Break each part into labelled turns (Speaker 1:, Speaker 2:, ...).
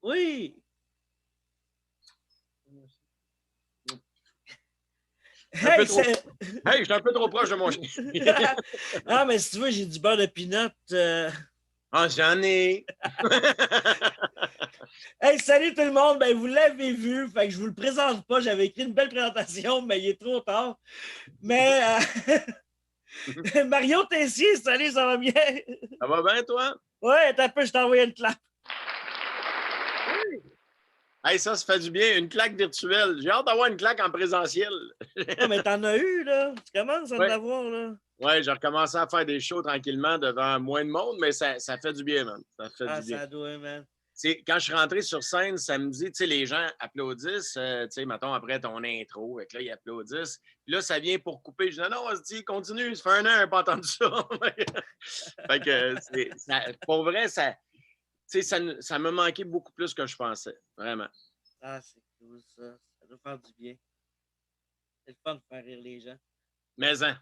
Speaker 1: Oui. Hey,
Speaker 2: Hey, je suis un peu trop proche de mon chien.
Speaker 1: Ah, mais si tu veux, j'ai du beurre de pinot.
Speaker 2: Ah, j'en ai.
Speaker 1: Hey, salut tout le monde. Ben, vous l'avez vu. Fait que je vous le présente pas. J'avais écrit une belle présentation, mais il est trop tard. Mais Marion Tessier, salut, ça va bien?
Speaker 2: Ça va bien, toi?
Speaker 1: Ouais, t'as peu, je t'ai envoyé une clap.
Speaker 2: Hey, ça fait du bien. Une claque virtuelle. J'ai hâte d'avoir une claque en présentiel.
Speaker 1: Non, mais t'en as eu, là. Tu commences à en
Speaker 2: Ouais.
Speaker 1: avoir, là.
Speaker 2: Ouais, j'ai recommencé à faire des shows tranquillement devant moins de monde, mais ça fait du bien, man. Ça fait du bien.
Speaker 1: Ça doit, man.
Speaker 2: Quand je suis rentré sur scène samedi, les gens applaudissent, mettons, après ton intro, et là, ils applaudissent. Puis là, ça vient pour couper. Je dis, non, on se dit, continue, ça fait un an, on n'a pas entendu ça. Fait que, pour vrai, ça me manquait beaucoup plus que je pensais, vraiment.
Speaker 1: Ah, c'est cool, ça. Ça doit faire du bien. C'est le fun de faire rire les gens.
Speaker 2: Mais-en.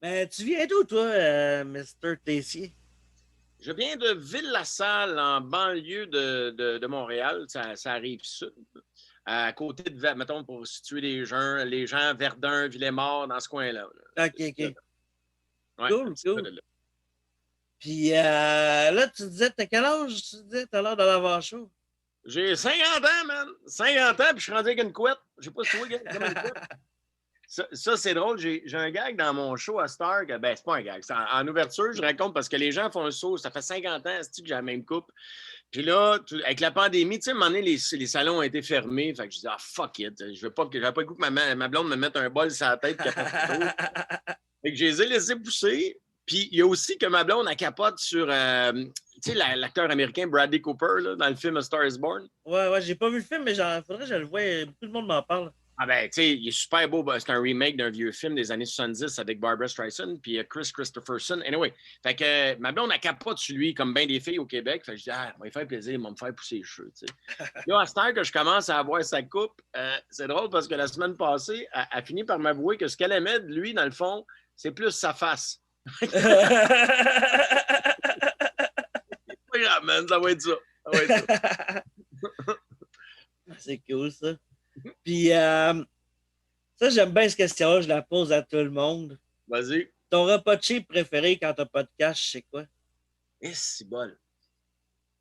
Speaker 1: Mais tu viens d'où, toi, Mr. Tessier?
Speaker 2: Je viens de Ville-la-Salle, en banlieue de Montréal. Ça arrive sud. À côté de, mettons, pour situer les gens, Verdun, Villemort, dans ce coin-là.
Speaker 1: OK.
Speaker 2: Ouais,
Speaker 1: Cool. Puis là, tu disais, t'as quel âge? Tu disais, t'as l'air d'aller avoir chaud.
Speaker 2: J'ai 50 ans, man. 50 ans, puis je suis rendu avec une couette. Je sais pas si tu vois, comme une couette. Ça, c'est drôle. J'ai un gag dans mon show à Star. Ben, c'est pas un gag. En ouverture, je raconte parce que les gens font un saut. Ça fait 50 ans que j'ai la même coupe. Puis là, avec la pandémie, tu sais, à un moment donné, les salons ont été fermés. Fait que je dis, fuck it. Je veux pas le goût que ma blonde me mette un bol sur la tête. Fait que je les ai laissés pousser. Puis il y a aussi que ma blonde, elle capote sur, tu sais, l'acteur américain Bradley Cooper, là, dans le film A Star is Born.
Speaker 1: Ouais, j'ai pas vu le film, mais faudrait que je le voie. Beaucoup de monde m'en parle.
Speaker 2: Ah ben, tu sais, il est super beau. C'est un remake d'un vieux film des années 70 avec Barbra Streisand puis Chris Christopherson. Anyway, fait que ma blonde, elle capote sur lui comme bien des filles au Québec. Fait que je dis, on va lui faire plaisir, il va me faire pousser les cheveux, tu sais. Là, à cette heure que je commence à avoir sa coupe, c'est drôle parce que la semaine passée, elle a fini par m'avouer que ce qu'elle aimait de lui, dans le fond, c'est plus sa face. Pas grave, man, ça va être ça.
Speaker 1: C'est cool, ça. Puis, ça, j'aime bien cette question-là, je la pose à tout le monde.
Speaker 2: Vas-y.
Speaker 1: Ton repas de chip préféré quand t'as pas de cash, c'est quoi?
Speaker 2: C'est bol.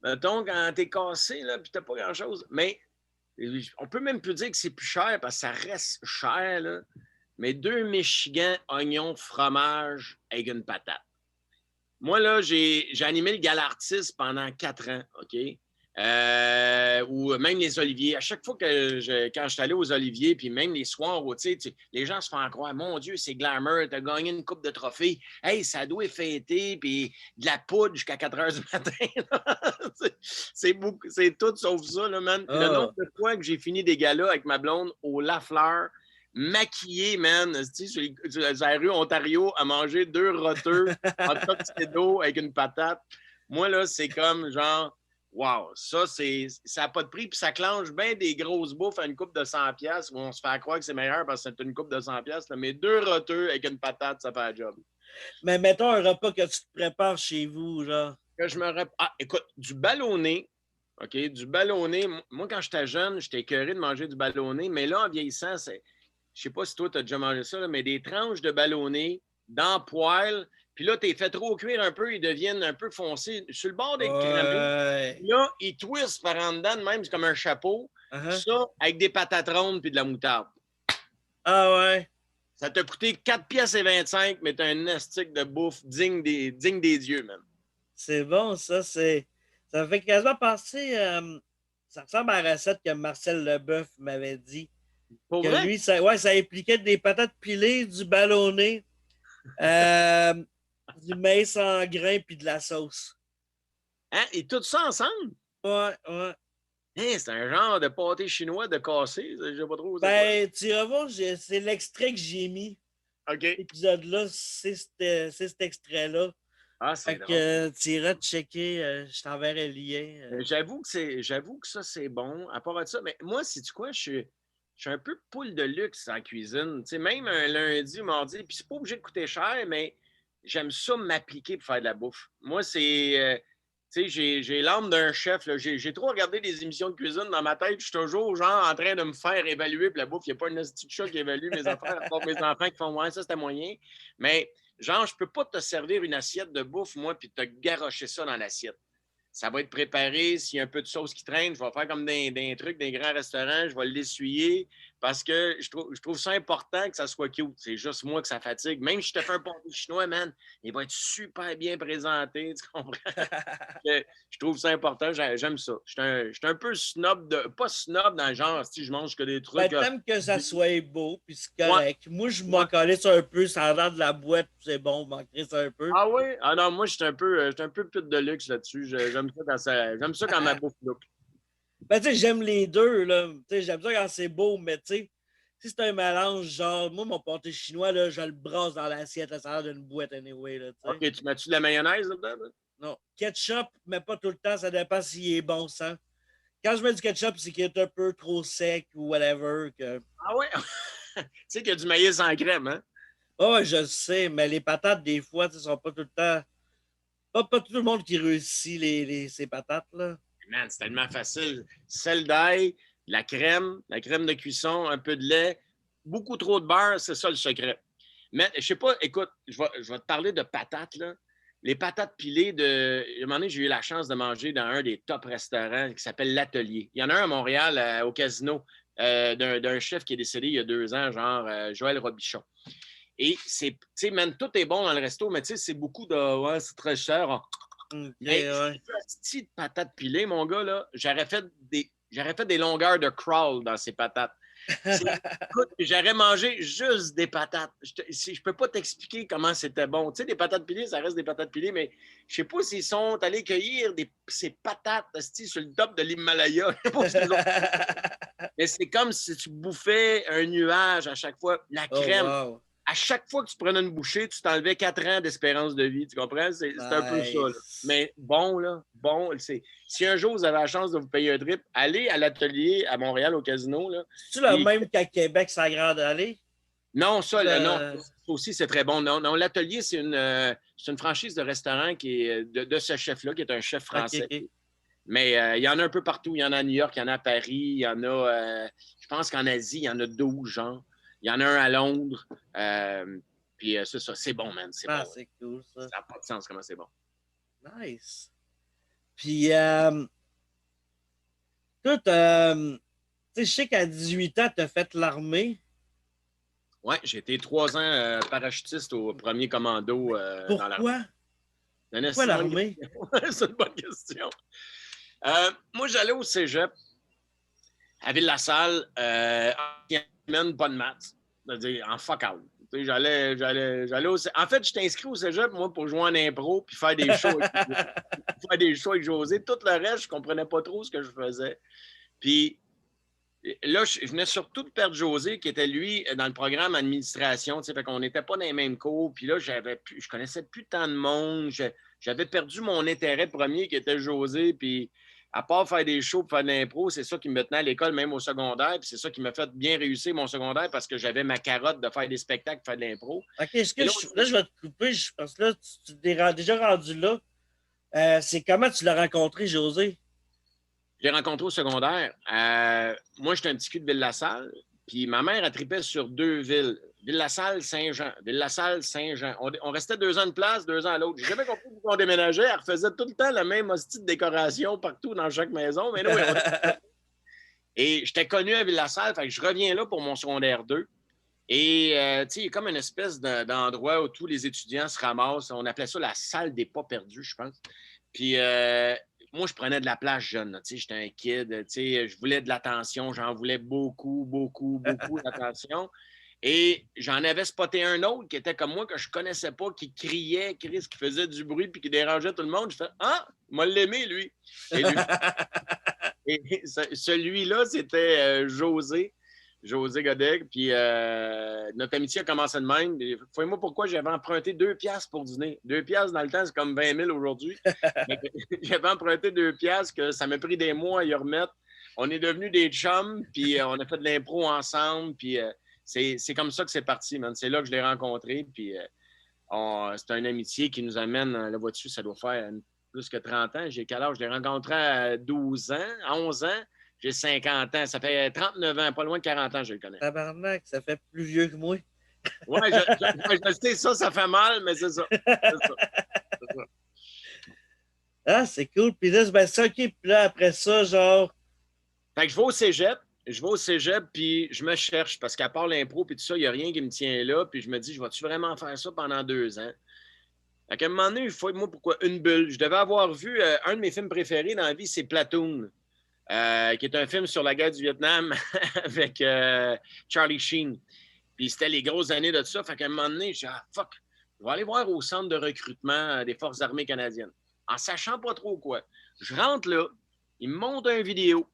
Speaker 2: Mettons, quand t'es cassé, là, puis t'as pas grand-chose. Mais on peut même plus dire que c'est plus cher parce que ça reste cher, là. Mais 2 Michigan, oignons, fromage avec une patate. Moi, là, j'ai animé le Galartiste pendant 4 ans, OK? Ou même les Oliviers. À chaque fois quand je suis allé aux Oliviers, puis même les soirs, les gens se font croire, mon Dieu, c'est glamour, t'as gagné une coupe de trophées. Hey, ça doit fêter, puis de la poudre jusqu'à 4 heures du matin. c'est tout sauf ça, là, man. Puis le nombre de fois que j'ai fini des galas avec ma blonde au Lafleur, maquillé, man, sur la rue Ontario, à manger 2 roteux en tuxedo avec une patate. Moi, là, c'est comme genre, wow, ça n'a pas de prix, puis ça clenche bien des grosses bouffes à une coupe de 100$ où on se fait croire que c'est meilleur parce que c'est une coupe de 100$, là, mais 2 roteux avec une patate, ça fait un job.
Speaker 1: Mais mettons un repas que tu te prépares chez vous, genre.
Speaker 2: Écoute, du ballonné, OK, du ballonné. Moi, quand j'étais jeune, j'étais écœuré de manger du ballonné, mais là, en vieillissant, je sais pas si toi, tu as déjà mangé ça, là, mais des tranches de ballonné dans poêle. Puis là, tu les fais trop cuire un peu, ils deviennent un peu foncés. Sur le bord des cramés, là, ils twistent par en dedans, même, c'est comme un chapeau. Ça, avec des patates rondes puis de la moutarde.
Speaker 1: Ah ouais?
Speaker 2: Ça t'a coûté 4,25$, mais t'as un astic de bouffe digne des dieux, même.
Speaker 1: C'est bon, ça. Ça me fait quasiment penser. Ça ressemble à la recette que Marcel Leboeuf m'avait dit.
Speaker 2: Pour
Speaker 1: que
Speaker 2: vrai?
Speaker 1: lui, ça impliquait des patates pilées, du ballonné, du maïs en grains puis de la sauce.
Speaker 2: Hein? Et tout ça ensemble?
Speaker 1: Ouais.
Speaker 2: Hein, c'est un genre de pâté chinois de cassé. Je sais pas trop.
Speaker 1: Ben, tu vas voir, c'est l'extrait que j'ai mis.
Speaker 2: OK.
Speaker 1: Cet épisode-là, c'est cet extrait-là.
Speaker 2: Ah, c'est
Speaker 1: fait
Speaker 2: drôle.
Speaker 1: que tu iras checker, je t'enverrai le lien.
Speaker 2: J'avoue que ça, c'est bon. À part de ça, mais moi, sais-tu quoi? Je suis un peu poule de luxe en cuisine. Tu sais, même un lundi, mardi, puis c'est pas obligé de coûter cher, mais j'aime ça m'appliquer pour faire de la bouffe. Moi, c'est Tu sais, j'ai l'âme d'un chef. Là. J'ai trop regardé des émissions de cuisine dans ma tête. Je suis toujours genre en train de me faire évaluer. Puis la bouffe, il n'y a pas une petite chat qui évalue mes affaires, à part mes enfants qui font ouais, ça, c'était moyen. Mais genre, je peux pas te servir une assiette de bouffe, moi, puis te garrocher ça dans l'assiette. Ça va être préparé. S'il y a un peu de sauce qui traîne, je vais faire comme des trucs, des grands restaurants. Je vais l'essuyer parce que je trouve ça important que ça soit cute. C'est juste moi que ça fatigue. Même si je te fais un pâté chinois, man, il va être super bien présenté. Tu comprends? Je trouve ça important. J'aime ça. Je suis un peu snob. Pas snob dans le genre, si je mange que des trucs.
Speaker 1: T'aimes que ça soit beau, puis c'est
Speaker 2: Ouais,
Speaker 1: correct. Moi, je m'en
Speaker 2: ouais.
Speaker 1: collais ça un peu, ça a l'air de la boîte, puis c'est bon, m'en crée ça un peu.
Speaker 2: Ah oui? Ah non, moi, je suis un peu pute de luxe là-dessus. J'aime ça quand ma bouffe look.
Speaker 1: Ben, tu sais, j'aime les deux, là. Tu sais, j'aime ça quand c'est beau, mais tu sais, si c'est un mélange, genre, moi, mon pâté chinois, là, je le brasse dans l'assiette, là, ça a l'air d'une boîte, anyway, là, tu sais.
Speaker 2: OK, tu mets-tu de la mayonnaise là-dedans? Là?
Speaker 1: Non. Ketchup, mais pas tout le temps, ça dépend s'il est bon sang. Quand je mets du ketchup, c'est qu'il est un peu trop sec ou whatever. Que...
Speaker 2: Ah ouais? Tu sais qu'il y a du maïs en crème, hein?
Speaker 1: Oh, ouais, je le sais, mais les patates, des fois, tu sais, sont pas tout le temps. Pas tout le monde qui réussit ces patates, là.
Speaker 2: Man, c'est tellement facile. Sel d'ail, la crème de cuisson, un peu de lait, beaucoup trop de beurre, c'est ça le secret. Mais je sais pas, écoute, je vais te parler de patates, là. Les patates pilées de. À un moment donné, j'ai eu la chance de manger dans un des top restaurants qui s'appelle l'Atelier. Il y en a un à Montréal, au casino, d'un chef qui est décédé il y a 2 ans, genre Joël Robichon. Et c'est, tu sais, man, tout est bon dans le resto, mais tu sais, c'est beaucoup de. Ouais, c'est très cher.
Speaker 1: Ok,
Speaker 2: Mais
Speaker 1: ouais.
Speaker 2: cette de patates pilées, mon gars, là, j'aurais fait des longueurs de crawl dans ces patates. Écoute, j'aurais mangé juste des patates. Je peux pas t'expliquer comment c'était bon. Tu sais, des patates pilées, ça reste des patates pilées, mais je sais pas s'ils sont allés cueillir ces patates sur le top de l'Himalaya. Mais c'est comme si tu bouffais un nuage à chaque fois. La
Speaker 1: Oh,
Speaker 2: crème.
Speaker 1: wow.
Speaker 2: À chaque fois que tu prenais une bouchée, tu t'enlevais 4 ans d'espérance de vie. Tu comprends? C'est un peu ça. Là.
Speaker 1: Nice.
Speaker 2: Mais bon, là, bon, si un jour vous avez la chance de vous payer un trip, allez à l'atelier à Montréal, au casino. Là,
Speaker 1: C'est-tu le
Speaker 2: puis,
Speaker 1: même qu'à Québec, ça Grande Allée?
Speaker 2: non, ça, là, non,
Speaker 1: Le...
Speaker 2: ça aussi, c'est très bon. Non, non l'atelier, c'est une franchise de restaurant qui est de ce chef-là, qui est un chef
Speaker 1: Ok,
Speaker 2: français.
Speaker 1: ok.
Speaker 2: Mais il y en a un peu partout. Il y en a à New York, il y en a à Paris, il y en a, je pense qu'en Asie, il y en a 12 genre. Il y en a un à Londres. Puis c'est ça, c'est bon, man, c'est
Speaker 1: Ah,
Speaker 2: bon.
Speaker 1: c'est cool, ça.
Speaker 2: Ça n'a pas de sens comment c'est bon.
Speaker 1: Nice. Puis, toi, tu sais, je sais qu'à 18 ans, tu as fait l'armée.
Speaker 2: Oui, j'ai été 3 ans parachutiste au premier commando dans l'armée.
Speaker 1: Pourquoi? Pourquoi l'armée?
Speaker 2: C'est une bonne question. Moi, j'allais au cégep à Ville-la-Salle, en pas de maths, c'est-à-dire en fuck out. J'allais En fait, j'étais inscrit au cégep, moi, pour jouer en impro puis faire des shows avec José. Tout le reste, je ne comprenais pas trop ce que je faisais. Puis là, je venais surtout de perdre José, qui était, lui, dans le programme administration. Fait qu'on n'était pas dans les mêmes cours. Puis là, je connaissais plus tant de monde. J'avais perdu mon intérêt premier, qui était José. Puis à part faire des shows pour faire de l'impro, c'est ça qui me tenait à l'école, même au secondaire. Puis c'est ça qui m'a fait bien réussir mon secondaire parce que j'avais ma carotte de faire des spectacles, faire de l'impro.
Speaker 1: OK,
Speaker 2: Là,
Speaker 1: je vais te couper parce que là, tu t'es déjà rendu là. C'est comment tu l'as rencontré, José?
Speaker 2: je l'ai rencontré au secondaire. Moi, j'étais un petit cul de Ville-la-Salle. Puis ma mère a trippé sur 2 villes. Ville-la-Salle, Saint-Jean. Ville-la-Salle, Saint-Jean. On restait 2 ans de place, 2 ans à l'autre. J'ai jamais compris pourquoi on déménageait. Elle refaisait tout le temps la même hostie de décoration partout dans chaque maison. Mais Et j'étais connu à Ville-la-Salle, fait que je reviens là pour mon secondaire 2. Et tu sais, il y a comme une espèce d'endroit où tous les étudiants se ramassent. On appelait ça la salle des pas perdus, je pense. Puis moi, je prenais de la place jeune. Tu sais, j'étais un kid. Tu sais, je voulais de l'attention. J'en voulais beaucoup, beaucoup, beaucoup d'attention. Et j'en avais spoté un autre qui était comme moi, que je ne connaissais pas, qui criait, qui faisait du bruit puis qui dérangeait tout le monde. Je fais ah, il m'a l'aimé, lui. Et celui-là, c'était José. José Godeg. Puis notre amitié a commencé de même. Fouille-moi pourquoi j'avais emprunté 2$ pour dîner. 2$ dans le temps, c'est comme 20 000 aujourd'hui. J'avais emprunté 2$ que ça m'a pris des mois à y remettre. On est devenus des chums, puis on a fait de l'impro ensemble. Puis c'est comme ça que c'est parti, man. C'est là que je l'ai rencontré. Puis c'est une amitié qui nous amène, là, vois-tu, ça doit faire plus que 30 ans. J'ai quel âge? Je l'ai rencontré à 12 ans, à 11 ans. J'ai 50 ans. Ça fait 39 ans, pas loin de 40 ans, je le connais.
Speaker 1: Tabarnak, ça fait plus vieux que moi.
Speaker 2: Ouais, je sais, ça fait mal, mais c'est ça. C'est ça. C'est ça.
Speaker 1: Ah, c'est cool. Puis là, ben, ça, OK. Puis là, après ça, genre...
Speaker 2: Fait que je vais au cégep. Je vais au cégep, puis je me cherche, parce qu'à part l'impro puis tout ça, il n'y a rien qui me tient là. Puis je me dis, je vais-tu vraiment faire ça pendant 2 ans? Fait qu'à un moment donné, il faut, moi, pourquoi une bulle? Je devais avoir vu un de mes films préférés dans la vie, c'est Platoon, qui est un film sur la guerre du Vietnam avec Charlie Sheen. Puis c'était les grosses années de tout ça. Fait qu'à un moment donné, j'ai dit, ah, fuck, je vais aller voir au centre de recrutement des Forces armées canadiennes. En sachant pas trop quoi. Je rentre là, ils me montrent une vidéo.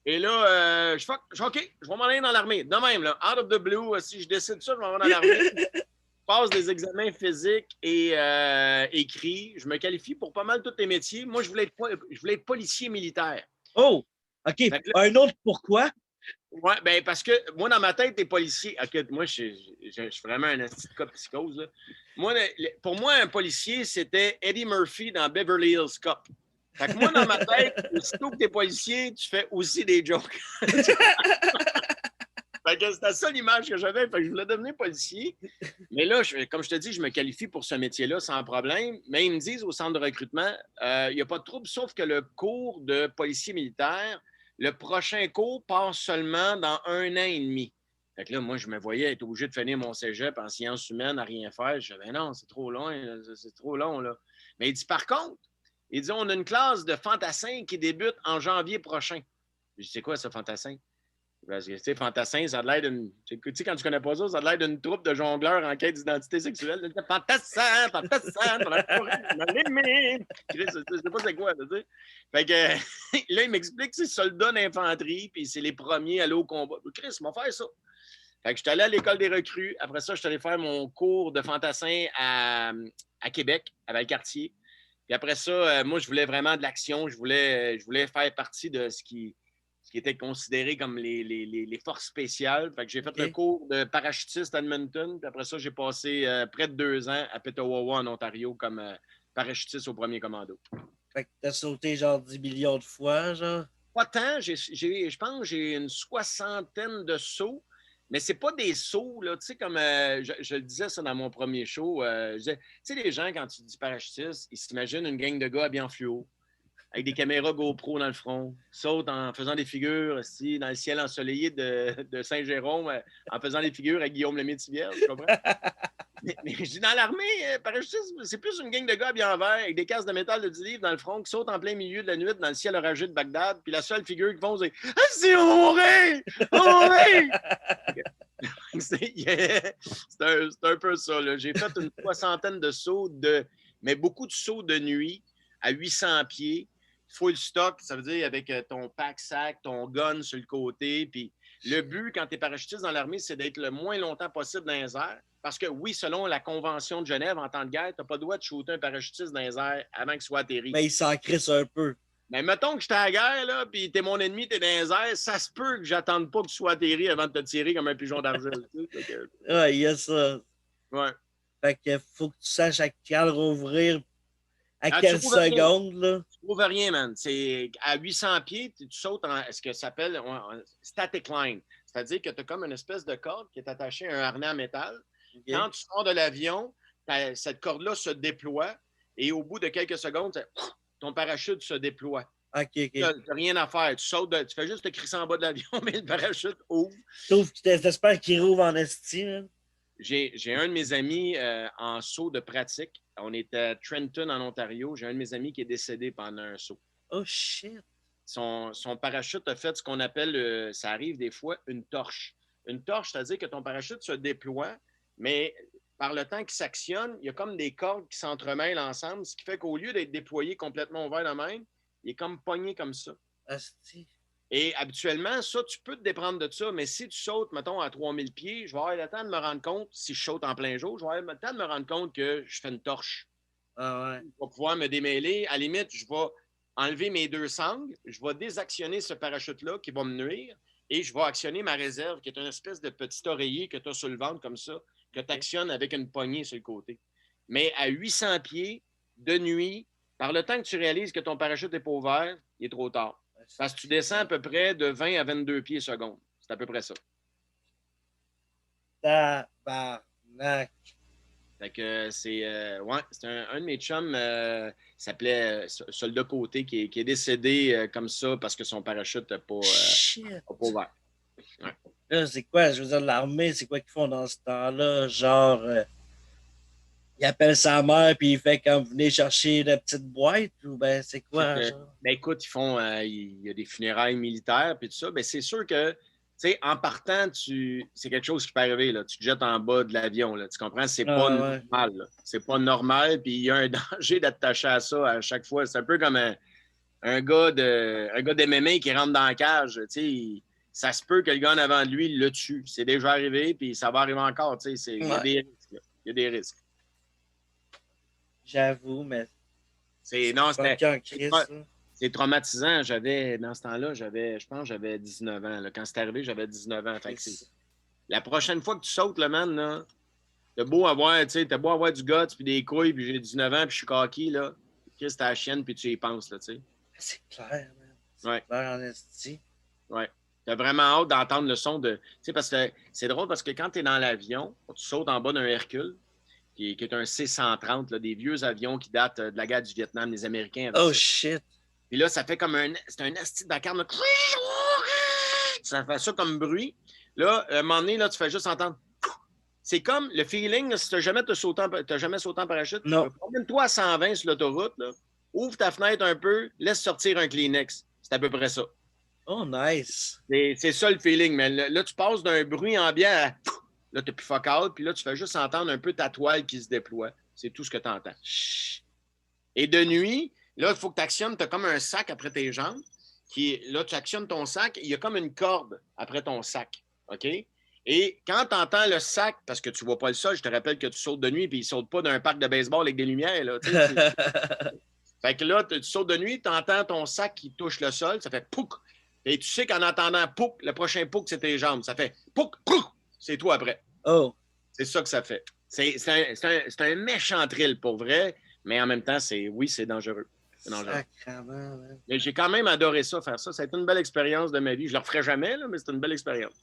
Speaker 2: Et là, OK, je vais m'en aller dans l'armée. De même, là, out of the blue, si je décide ça, je m'en vais dans l'armée. Je passe des examens physiques et écrits. Je me qualifie pour pas mal tous les métiers. Moi, je voulais être policier militaire.
Speaker 1: Oh! OK. Là, un autre pourquoi?
Speaker 2: Oui, ben parce que moi, dans ma tête, t'es policier. OK, moi, je suis vraiment un petit cas de psychose. Là. Moi, pour moi, un policier, c'était Eddie Murphy dans Beverly Hills Cop. Fait que moi, dans ma tête, aussitôt que t'es policier, tu fais aussi des jokes. Fait que c'était ça l'image que j'avais. Fait que je voulais devenir policier. Mais là, comme je te dis, je me qualifie pour ce métier-là sans problème. Mais ils me disent au centre de recrutement, il n'y a pas de trouble, sauf que le cours de policier militaire, le prochain cours passe seulement dans 1 an et demi. Fait que là, moi, je me voyais être obligé de finir mon cégep en sciences humaines à rien faire. Je disais, ben non, c'est trop loin, c'est trop long, là. Mais il dit, par contre, il dit, on a une classe de fantassins qui débute en janvier prochain. Je dis, c'est quoi ça, fantassin? Parce que, tu sais, fantassin, ça a l'air d'une. Tu sais, quand tu connais pas ça, ça a l'air d'une troupe de jongleurs en quête d'identité sexuelle. Fantassin, fantassin, dans la forêt, dans les mines. Je sais pas c'est quoi, tu sais. Fait que là, il m'explique que c'est soldat d'infanterie, puis c'est les premiers à aller au combat. Chris, m'a fait ça. Fait que je suis allé à l'école des recrues. Après ça, je suis allé faire mon cours de fantassin à Québec, à Valcartier. Puis après ça, moi, je voulais vraiment de l'action. Je voulais faire partie de ce qui était considéré comme les forces spéciales. Fait que j'ai fait le cours de parachutiste à Edmonton. Puis après ça, j'ai passé près de 2 ans à Petawawa, en Ontario, comme parachutiste au premier commando.
Speaker 1: Fait que t'as sauté genre 10 millions de fois, genre?
Speaker 2: Pas tant. Je pense que j'ai une 60aine de sauts. Mais c'est pas des sauts, là, tu sais, comme je le disais ça dans mon premier show. Tu sais, les gens, quand tu dis parachutiste, ils s'imaginent une gang de gars habillés en fluo, avec des caméras GoPro dans le front, sautent en faisant des figures aussi dans le ciel ensoleillé de Saint-Jérôme, en faisant des figures avec Guillaume Lemaitre-Vierge, tu comprends? mais je dis, dans l'armée, parachutiste, c'est plus une gang de gars bien en vert, avec des casques de métal de 10 livres dans le front, qui sautent en plein milieu de la nuit dans le ciel orageux de Bagdad, puis la seule figure qu'ils font, c'est « Ah, c'est on mourir! On mourir! » C'est un peu ça. Là. J'ai fait une 60aine de sauts, mais beaucoup de sauts de nuit à 800 pieds, full stock, ça veut dire avec ton pack-sac, ton gun sur le côté. Puis le but, quand tu es parachutiste dans l'armée, c'est d'être le moins longtemps possible dans les airs. Parce que oui, selon la Convention de Genève, en temps de guerre, tu n'as pas le droit de shooter un parachutiste dans les airs avant qu'il soit atterri.
Speaker 1: Mais il s'en crisse un peu.
Speaker 2: Mais mettons que j'étais à la guerre, là, puis t'es mon ennemi, t'es dans les airs, ça se peut que j'attende pas que tu sois atterri avant de te tirer comme un pigeon d'argile.
Speaker 1: Ouais, il y a ça.
Speaker 2: Ouais.
Speaker 1: Fait que faut que tu saches à quel rouvrir, à quelle seconde, là.
Speaker 2: Tu trouves rien, man. C'est à 800 pieds, tu sautes en ce que ça s'appelle static line. C'est-à-dire que tu as comme une espèce de corde qui est attachée à un harnais en métal. Okay. Quand tu sors de l'avion, cette corde-là se déploie et au bout de quelques secondes, ton parachute se déploie.
Speaker 1: OK.
Speaker 2: Tu n'as rien à faire. Tu sautes, tu fais juste te crisser en bas de l'avion, mais le parachute ouvre.
Speaker 1: Sauf que t'espères qu'il rouvre en esti.
Speaker 2: J'ai un de mes amis en saut de pratique. On était à Trenton, en Ontario. J'ai un de mes amis qui est décédé pendant un saut.
Speaker 1: Oh, shit!
Speaker 2: Son parachute a fait ce qu'on appelle, ça arrive des fois, une torche. Une torche, c'est-à-dire que ton parachute se déploie, mais par le temps qu'il s'actionne, il y a comme des cordes qui s'entremêlent ensemble, ce qui fait qu'au lieu d'être déployé complètement ouvert de même, il est comme pogné comme ça.
Speaker 1: Asti.
Speaker 2: Et habituellement, ça, tu peux te déprendre de ça, mais si tu sautes, mettons, à 3000 pieds, je vais avoir le temps de me rendre compte, si je saute en plein jour, je vais avoir le temps de me rendre compte que je fais une torche.
Speaker 1: Ah ouais.
Speaker 2: Je vais pouvoir me démêler. À la limite, je vais enlever mes 2 sangles, je vais désactionner ce parachute-là qui va me nuire et je vais actionner ma réserve, qui est une espèce de petit oreiller que tu as sur le ventre comme ça, que tu actionnes avec une poignée sur le côté. Mais à 800 pieds, de nuit, Par le temps que tu réalises que ton parachute n'est pas ouvert, il est trop tard. Parce que tu descends à peu près de 20 à 22 pieds secondes. C'est à peu près ça.
Speaker 1: Tabarnak.
Speaker 2: Fait que c'est un de mes chums, il s'appelait Soldat Côté, qui est décédé comme ça parce que son parachute n'a
Speaker 1: Shit.
Speaker 2: pas ouvert. Ouais.
Speaker 1: Là, c'est quoi, je veux dire, l'armée, c'est quoi qu'ils font dans ce temps-là? Genre, il appelle sa mère puis il fait comme venez chercher la petite boîte ou ben c'est quoi, genre?
Speaker 2: Ben écoute, il y a des funérailles militaires puis tout ça. Ben c'est sûr que, tu sais, en partant, c'est quelque chose qui peut arriver, là. Tu te jettes en bas de l'avion, là. Tu comprends? C'est pas
Speaker 1: Ouais.
Speaker 2: normal, là. C'est pas normal, puis il y a un danger d'attacher à ça à chaque fois. C'est un peu comme un gars d'MMA qui rentre dans la cage, tu sais. Ça se peut que le gars en avant de lui le tue. C'est déjà arrivé, puis ça va arriver encore, tu sais. Il y a des risques, là. Il y a des risques.
Speaker 1: J'avoue, mais
Speaker 2: C'est traumatisant. Dans ce temps-là, je pense que j'avais 19 ans. Là. Quand c'est arrivé, j'avais 19 ans. Fait que la prochaine fois que tu sautes, le man, là, t'as beau avoir du guts puis des couilles, puis j'ai 19 ans, puis je suis cocky, là. Chris, t'as la chienne, puis tu y penses, là, tu sais.
Speaker 1: c'est clair, man.
Speaker 2: C'est
Speaker 1: clair en esti.
Speaker 2: Ouais. T'as vraiment hâte d'entendre le son de... Tu sais, parce que c'est drôle, parce que quand t'es dans l'avion, tu sautes en bas d'un Hercule, qui est un C-130, là, des vieux avions qui datent de la guerre du Vietnam, les Américains avaient
Speaker 1: Oh
Speaker 2: ça.
Speaker 1: shit!
Speaker 2: Puis là, ça fait comme c'est un asti de vacarme. Ça fait ça comme bruit. Là, à un moment donné, là, tu fais juste entendre. C'est comme le feeling, là, si tu n'as jamais sauté en parachute, promène-toi à 120 sur l'autoroute, là, ouvre ta fenêtre un peu, laisse sortir un Kleenex. C'est à peu près ça.
Speaker 1: Oh, nice!
Speaker 2: C'est ça le feeling. Mais là, tu passes d'un bruit ambiant à... Là, tu n'as plus fuck out, puis là, tu fais juste entendre un peu ta toile qui se déploie. C'est tout ce que tu entends. Et de nuit, là, il faut que tu actionnes, tu as comme un sac après tes jambes. Là, tu actionnes ton sac, il y a comme une corde après ton sac. OK? Et quand tu entends le sac, parce que tu ne vois pas le sol, je te rappelle que tu sautes de nuit, puis il ne saute pas d'un parc de baseball avec des lumières. Là, fait que là, tu sautes de nuit, tu entends ton sac qui touche le sol, ça fait pouc. Et tu sais qu'en entendant pouc, le prochain pouc, c'est tes jambes. Ça fait pouc, pouc. C'est toi après.
Speaker 1: Oh!
Speaker 2: C'est ça que ça fait. C'est un méchant thrill pour vrai, mais en même temps, c'est dangereux.
Speaker 1: Sacrement,
Speaker 2: mais j'ai quand même adoré ça, faire ça. Ça a été une belle expérience de ma vie. Je le referai jamais, là, mais c'est une belle expérience.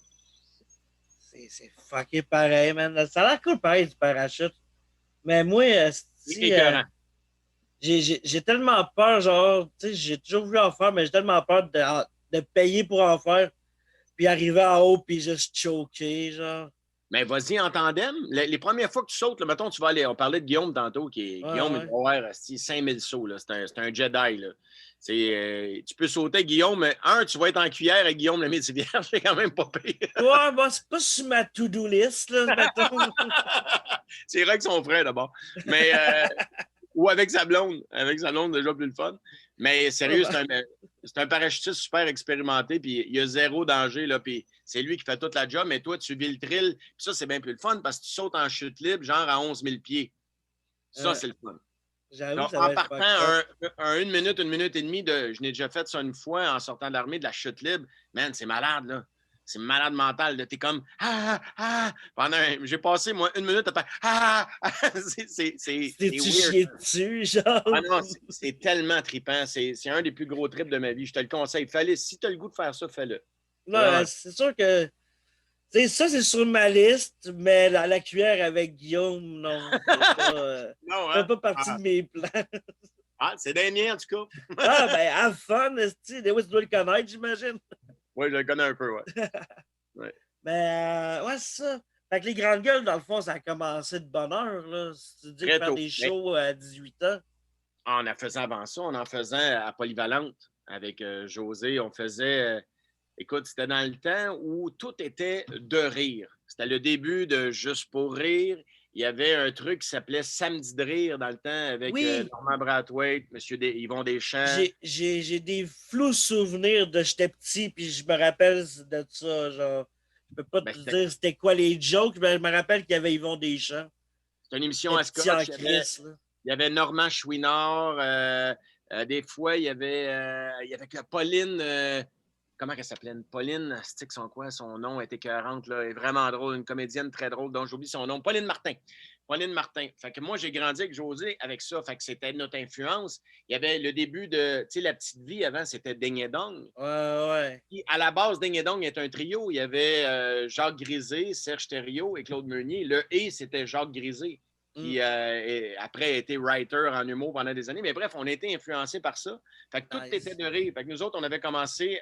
Speaker 1: C'est fucké pareil, man. Ça a l'air cool pareil du parachute. Mais moi, j'ai tellement peur, genre, tu sais, j'ai toujours voulu en faire, mais j'ai tellement peur de payer pour en faire, puis arriver en haut, puis juste choquer, genre.
Speaker 2: Mais vas-y en tandem. Les premières fois que tu sautes, là, mettons, tu vas aller. On parlait de Guillaume tantôt, Guillaume, il doit avoir 5000 sauts. C'est un Jedi. Là. Tu peux sauter, Guillaume, mais tu vas être en cuillère avec Guillaume le Midi Vierge, c'est quand même pas pire.
Speaker 1: Ouais, bon, c'est pas sur ma to-do list, là, mettons.
Speaker 2: C'est vrai que son frère, d'abord. Mais, ou avec sa blonde. Avec sa blonde, déjà plus le fun. Mais sérieux, c'est un parachutiste super expérimenté, puis il y a zéro danger, là, puis c'est lui qui fait toute la job, mais toi, tu vis le thrill, puis ça, c'est bien plus le fun, parce que tu sautes en chute libre, genre à 11 000 pieds. Ça, c'est le fun.
Speaker 1: J'avoue, ça
Speaker 2: en partant, une minute et demie, je n'ai déjà fait ça une fois en sortant de l'armée, de la chute libre. Man, c'est malade, là. C'est malade mental. T'es comme j'ai passé, moi, une minute à faire
Speaker 1: T'es-tu chié dessus, genre?
Speaker 2: Ah non, c'est tellement trippant. C'est un des plus gros trips de ma vie. Je te le conseille. Si tu as le goût de faire ça, fais-le.
Speaker 1: Non, c'est sûr que. Ça, c'est sur ma liste, mais la cuillère avec Guillaume, non.
Speaker 2: Non,
Speaker 1: ça fait pas partie de mes plans.
Speaker 2: C'est des miens, en tout cas.
Speaker 1: Ben, have fun, tu dois le connaître, j'imagine.
Speaker 2: Oui, je le connais un peu, ouais.
Speaker 1: Ouais. Mais, ouais, c'est ça. Fait que les grandes gueules, dans le fond, ça a commencé de bonne heure, là. Si tu dis faire des shows à 18 ans.
Speaker 2: En faisant avant ça, on en faisait à Polyvalente avec José. On faisait... écoute, c'était dans le temps où tout était de rire. C'était le début de Juste pour rire. Il y avait un truc qui s'appelait Samedi de rire dans le temps avec Normand Brathwaite, M. Yvon Deschamps.
Speaker 1: J'ai des flous souvenirs de j'étais petit, puis je me rappelle de ça. Genre, je peux pas te dire c'était quoi les jokes, mais je me rappelle qu'il y avait Yvon Deschamps.
Speaker 2: C'est une émission à Scotch. Il y avait Normand Chouinard. Des fois, il y avait Pauline... comment elle s'appelait? Pauline, son nom est écœurante, là, elle est vraiment drôle, une comédienne très drôle dont j'oublie son nom. Pauline Martin. Pauline Martin. Fait que moi, j'ai grandi avec José avec ça. Fait que c'était notre influence. Il y avait le début de, tu sais, La Petite Vie avant, c'était Ding et Dong.
Speaker 1: Ouais.
Speaker 2: Puis à la base, Ding et Dong est un trio. Il y avait Jacques Grisé, Serge Thériault et Claude Meunier. Le « et », c'était Jacques Grisé, qui après a été writer en humour pendant des années. Mais bref, on a été influencés par ça. Fait que tout était de rire. Fait que nous autres, on avait commencé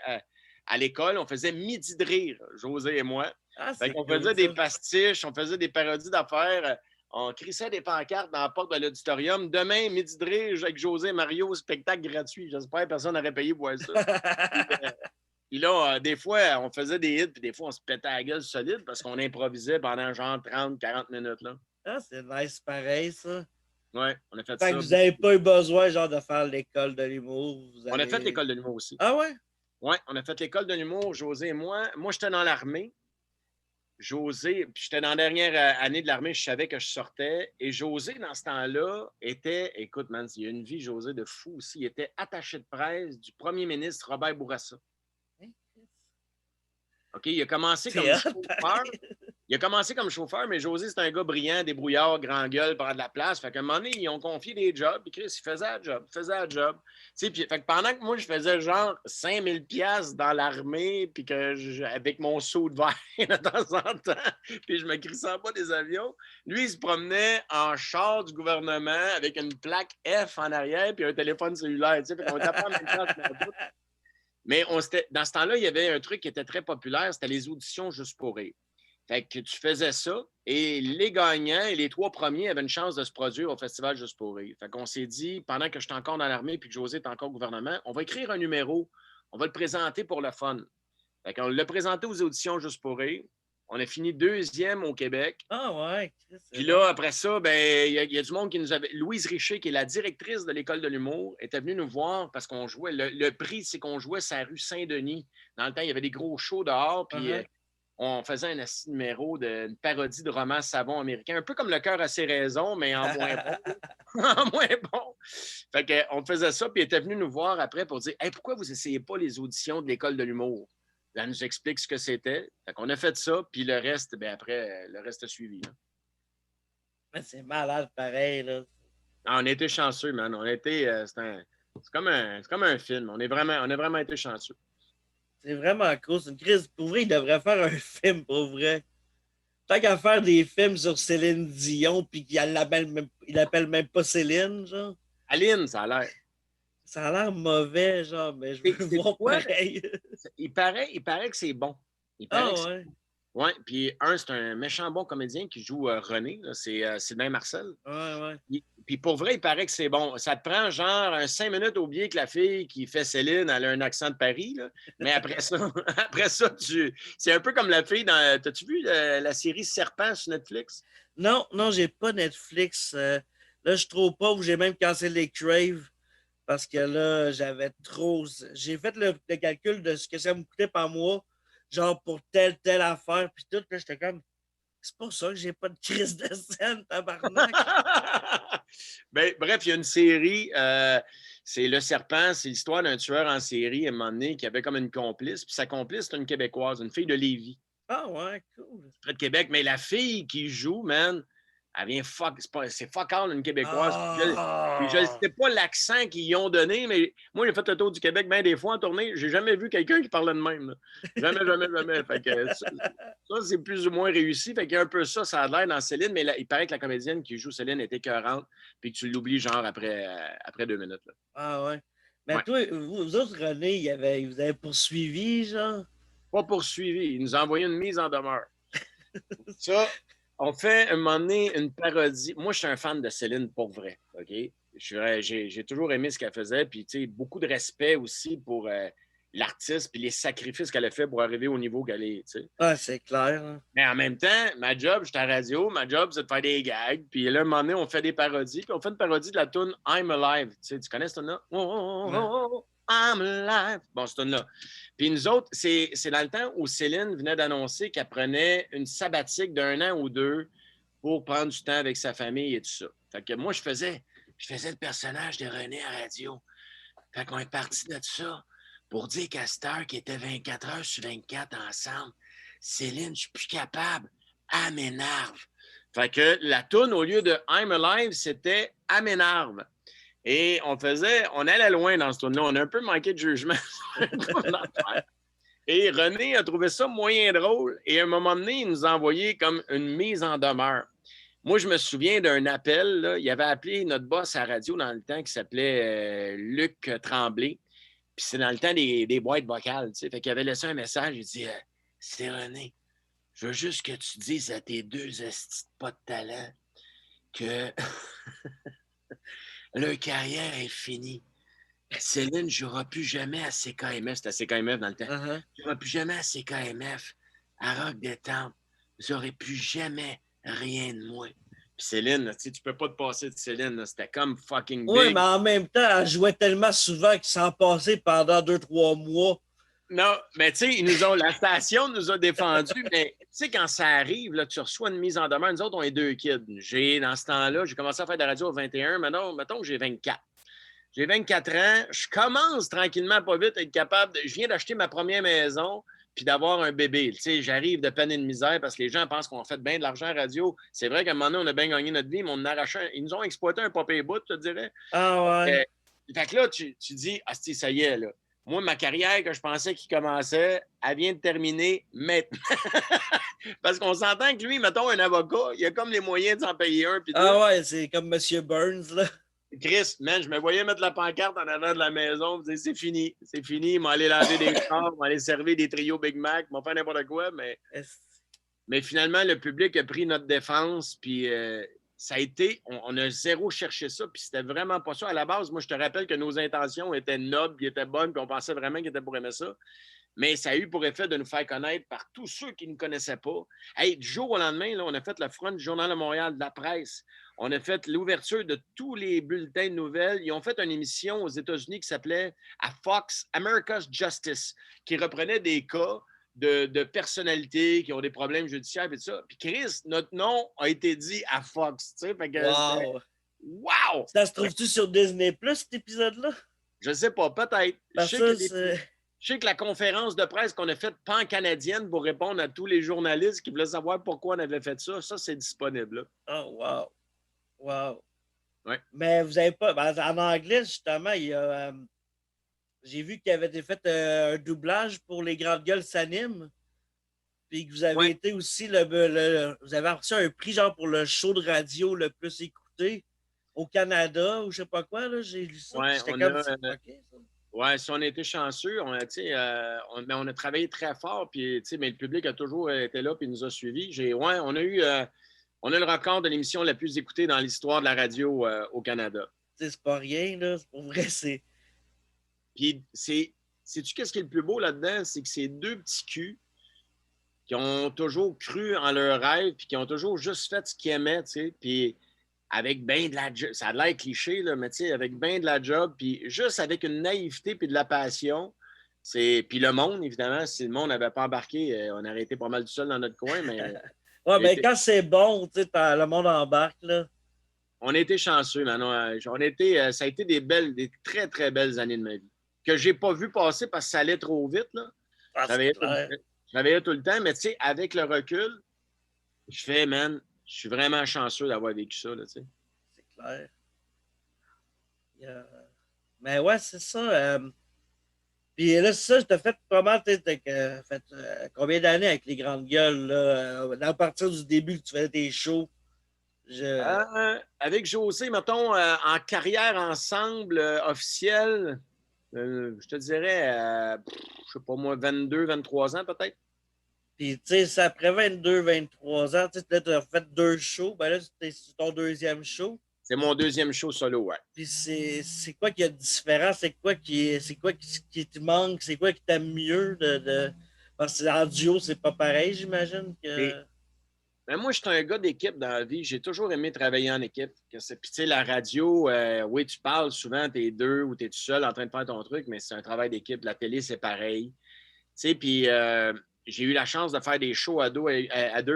Speaker 2: à l'école, on faisait Midi de rire, José et moi.
Speaker 1: Ah,
Speaker 2: Fait
Speaker 1: c'est
Speaker 2: qu'on
Speaker 1: cool,
Speaker 2: faisait
Speaker 1: ça.
Speaker 2: des pastiches, on faisait des parodies d'affaires. On crissait des pancartes dans la porte de l'auditorium. Demain, Midi de rire avec José et Mario, spectacle gratuit. J'espère que personne n'aurait payé pour voir ça. Puis là, des fois, on faisait des hits, puis des fois, on se pétait la gueule solide parce qu'on improvisait pendant genre 30-40 minutes. Là.
Speaker 1: Ah, c'est nice pareil, ça.
Speaker 2: Ouais, on a fait
Speaker 1: Fait
Speaker 2: ça.
Speaker 1: que vous n'avez pas eu besoin, genre, de faire l'école de l'humour.
Speaker 2: On a fait l'école de l'humour aussi.
Speaker 1: Ah ouais?
Speaker 2: Oui, on a fait l'école de l'humour, José et moi. Moi, j'étais dans l'armée. José, puis j'étais dans la dernière année de l'armée, je savais que je sortais. Et José, dans ce temps-là, écoute, man, il y a une vie, José, de fou aussi. Il était attaché de presse du premier ministre Robert Bourassa. OK, il a commencé comme chauffeur. Il a commencé comme chauffeur, mais José, c'est un gars brillant, débrouillard, grand gueule, prend de la place. Fait qu'à un moment donné, ils ont confié des jobs, puis Chris, il faisait le job. Puis, fait que pendant que moi, je faisais genre 5000 pièces dans l'armée, puis que avec mon seau de verre de temps en temps, puis je me crissais en bas des avions, lui, il se promenait en char du gouvernement avec une plaque F en arrière, puis un téléphone cellulaire. Fait qu'on était pas en même temps sur la route. Mais dans ce temps-là, il y avait un truc qui était très populaire, c'était les auditions juste pour rire. Fait que tu faisais ça et les gagnants et les 3 premiers avaient une chance de se produire au Festival Juste pour rire. Fait qu'on s'est dit, pendant que j'étais encore dans l'armée puis que José est encore au gouvernement, on va écrire un numéro, on va le présenter pour le fun. Fait qu'on l'a présenté aux auditions Juste pour rire. On a fini 2e au Québec.
Speaker 1: Ah ouais.
Speaker 2: Puis là, après ça, ben, il y a du monde qui nous avait. Louise Richer, qui est la directrice de l'École de l'humour, était venue nous voir parce qu'on jouait. Le prix, c'est qu'on jouait sur la rue Saint-Denis. Dans le temps, il y avait des gros shows dehors. Puis on faisait un numéro d'une parodie de roman savon américain, un peu comme Le cœur a ses raisons, mais en moins bon. En moins bon. Fait qu'on faisait ça, puis elle était venue nous voir après pour dire hey, pourquoi vous n'essayez pas les auditions de l'École de l'humour? Elle nous explique ce que c'était. Fait qu'on a fait ça, puis le reste, ben après, le reste a suivi. Là.
Speaker 1: Mais c'est malade pareil, là.
Speaker 2: Ah, on a été chanceux, man. On a été. C'est comme un film. On a vraiment été chanceux.
Speaker 1: C'est vraiment cool. C'est une crise. Pour vrai, il devrait faire un film, pour vrai. Tant qu'à faire des films sur Céline Dion, puis qu'il l'appelle même pas Céline, genre.
Speaker 2: Aline, ça a l'air.
Speaker 1: Ça a l'air mauvais, genre, mais je veux voir pareil.
Speaker 2: Il paraît que c'est bon.
Speaker 1: Ouais.
Speaker 2: Oui, puis c'est un méchant bon comédien qui joue René, là, c'est Sylvain Marcel.
Speaker 1: Ouais.
Speaker 2: Puis pour vrai, il paraît que c'est bon. Ça te prend genre 5 minutes au oublier que la fille qui fait Céline, elle a un accent de Paris, là. Mais après ça, c'est un peu comme la fille dans... T'as-tu vu la série Serpent sur Netflix?
Speaker 1: Non, j'ai pas Netflix. Là, je suis trop pauvre, j'ai même cancellé Crave parce que là, j'avais trop... J'ai fait le calcul de ce que ça me coûtait par mois, genre pour telle affaire, puis tout, là, j'étais comme... C'est pour ça que j'ai pas de crise de scène, tabarnak.
Speaker 2: Ben, bref, il y a une série, c'est Le Serpent, c'est l'histoire d'un tueur en série à un moment donné qui avait comme une complice, puis sa complice, c'est une Québécoise, une fille de Lévis.
Speaker 1: Ah ouais, cool.
Speaker 2: Près de Québec, mais la fille qui joue, man, elle vient c'est fuck all une Québécoise. Puis je ne sais pas l'accent qu'ils ont donné, mais moi, j'ai fait le tour du Québec bien des fois en tournée. J'ai jamais vu quelqu'un qui parlait de même. Là. Jamais. Fait que ça, c'est plus ou moins réussi. Fait qu'il y a un peu ça a l'air dans Céline, mais là, il paraît que la comédienne qui joue Céline est écœurante, puis que tu l'oublies genre après 2 minutes. Là.
Speaker 1: Ah ouais. Mais toi, vous autres, René, vous avez poursuivi, genre?
Speaker 2: Pas poursuivi. Il nous a envoyé une mise en demeure. Ça... On fait un moment donné une parodie. Moi, je suis un fan de Céline pour vrai. OK? J'ai toujours aimé ce qu'elle faisait. Puis, tu sais, beaucoup de respect aussi pour l'artiste puis les sacrifices qu'elle a fait pour arriver au niveau qu'elle est. Tu sais.
Speaker 1: Ah, c'est clair. Hein?
Speaker 2: Mais en même temps, ma job, je suis à la radio. Ma job, c'est de faire des gags. Puis là, un moment donné, on fait des parodies. Puis on fait une parodie de la tune I'm Alive. Tu sais, tu connais cette tune-là? I'm alive. Bon, cette tune-là. Puis nous autres, c'est dans le temps où Céline venait d'annoncer qu'elle prenait une sabbatique d'1 an ou 2 pour prendre du temps avec sa famille et tout ça. Fait que moi, je faisais le personnage de René à radio. Fait qu'on est parti de ça pour dire qu'à cette heure qui était 24 heures sur 24 ensemble, Céline, je suis plus capable. Elle m'énerve. Fait que la toune, au lieu de I'm Alive, c'était I'm in Arve. Et on allait loin dans ce tourne-là. On a un peu manqué de jugement. Et René a trouvé ça moyen drôle. Et à un moment donné, il nous a envoyé comme une mise en demeure. Moi, je me souviens d'un appel. Là. Il avait appelé notre boss à la radio dans le temps qui s'appelait Luc Tremblay. Puis c'est dans le temps des boîtes vocales. Fait qu'il avait laissé un message. Il dit c'est René. Je veux juste que tu dises à tes deux estis de pas de talent que leur carrière est finie. Céline ne jouera plus jamais à CKMF. C'était à CKMF dans le temps.
Speaker 1: Uh-huh.
Speaker 2: Ne jouera plus jamais à CKMF, à Rock des Temples. Vous n'aurez plus jamais rien de moi. Puis Céline, tu peux pas te passer de Céline. C'était comme fucking big.
Speaker 1: Oui, mais en même temps, elle jouait tellement souvent qu'il s'en passait pendant 2-3 mois.
Speaker 2: Non, mais tu sais, la station nous a défendus, mais tu sais, quand ça arrive, là, tu reçois une mise en demeure. Nous autres, on est 2 kids. Dans ce temps-là, j'ai commencé à faire de la radio à 21. Maintenant, mettons que j'ai 24. J'ai 24 ans. Je commence tranquillement, pas vite, à être capable. Je viens d'acheter ma première maison puis d'avoir un bébé. Tu sais, j'arrive de peine et de misère parce que les gens pensent qu'on fait bien de l'argent à radio. C'est vrai qu'à un moment donné, on a bien gagné notre vie, mais on ils nous ont exploité un papier bout, je te dirais.
Speaker 1: Ah ouais.
Speaker 2: Fait que là, tu dis, ça y est, là. Moi, ma carrière que je pensais qu'il commençait, elle vient de terminer maintenant. Parce qu'on s'entend que lui, mettons, un avocat, il a comme les moyens de s'en payer un.
Speaker 1: Ah ouais, c'est comme M. Burns, là.
Speaker 2: Chris, man, je me voyais mettre la pancarte en avant de la maison. Je disais, c'est fini. Il m'a allé laver des chars, m'a allé servir des trios Big Mac, m'a fait n'importe quoi. Mais finalement, le public a pris notre défense. Puis ça a été, on a zéro cherché ça. Puis c'était vraiment pas ça. À la base, moi, je te rappelle que nos intentions étaient nobles, puis étaient bonnes, puis on pensait vraiment qu'ils étaient pour aimer ça. Mais ça a eu pour effet de nous faire connaître par tous ceux qui ne connaissaient pas. Hey, du jour au lendemain, là, on a fait le front du Journal de Montréal, de la presse. On a fait l'ouverture de tous les bulletins de nouvelles. Ils ont fait une émission aux États-Unis qui s'appelait à Fox, America's Justice, qui reprenait des cas de personnalités qui ont des problèmes judiciaires et tout ça. Puis Chris, notre nom a été dit à Fox. Tu sais, fait que wow!
Speaker 1: Ça se trouve-tu sur Disney+, cet épisode-là?
Speaker 2: Je sais pas, peut-être. Je sais que la conférence de presse qu'on a faite pan-canadienne pour répondre à tous les journalistes qui voulaient savoir pourquoi on avait fait ça, c'est disponible. Là.
Speaker 1: Oh, wow. Wow.
Speaker 2: Ouais.
Speaker 1: Mais vous n'avez pas... en anglais, justement, il y a... j'ai vu qu'il avait été fait un doublage pour Les Grandes Gueules s'animent. Puis que vous avez été aussi... vous avez reçu un prix genre pour le show de radio le plus écouté au Canada ou je sais pas quoi. Là, j'ai lu ça.
Speaker 2: Ouais,
Speaker 1: c'était comme ça.
Speaker 2: Oui, si on a été chanceux, on a travaillé très fort, puis, mais le public a toujours été là et nous a suivis. On a le record de l'émission la plus écoutée dans l'histoire de la radio au Canada.
Speaker 1: C'est pas rien, là. Pour vrai, c'est...
Speaker 2: Puis, sais-tu qu'est-ce qui est le plus beau là-dedans? C'est que c'est 2 petits culs qui ont toujours cru en leur rêve puis qui ont toujours juste fait ce qu'ils aimaient, tu sais, puis... avec bien de la job, ça a l'air cliché, là, mais tu sais, avec bien de la job, puis juste avec une naïveté puis de la passion. Puis le monde, évidemment, si le monde n'avait pas embarqué, on aurait été pas mal tout seul dans notre coin, mais...
Speaker 1: mais quand c'est bon, tu sais, le monde embarque, là.
Speaker 2: On a été chanceux, maintenant. Ça a été des très, très belles années de ma vie, que j'ai pas vu passer parce que ça allait trop vite, là. Je travaillais tout le temps, mais tu sais, avec le recul, je fais, man... Je suis vraiment chanceux d'avoir vécu ça, là, tu sais.
Speaker 1: C'est clair. Mais ouais, c'est ça. Puis là, c'est ça, je t'ai fait pas mal, tu fait combien d'années avec Les Grandes Gueules, là, à partir du début que tu faisais tes shows?
Speaker 2: Avec José, mettons, en carrière ensemble officielle, je te dirais, je sais pas moi, 22, 23 ans peut-être.
Speaker 1: Puis, tu sais, après 22, 23 ans, tu as fait 2 shows. Ben là, c'est ton 2e show.
Speaker 2: C'est mon 2e show solo, ouais.
Speaker 1: Puis, c'est quoi qui est différent? C'est quoi qui te manque? C'est quoi qui t'aime mieux? Parce qu'en duo, c'est pas pareil, j'imagine.
Speaker 2: Ben moi, je suis un gars d'équipe dans la vie. J'ai toujours aimé travailler en équipe. Puis, tu sais, la radio, oui, tu parles souvent, t'es 2 ou t'es tout seul en train de faire ton truc, mais c'est un travail d'équipe. La télé, c'est pareil. Tu sais, puis... j'ai eu la chance de faire des shows à 2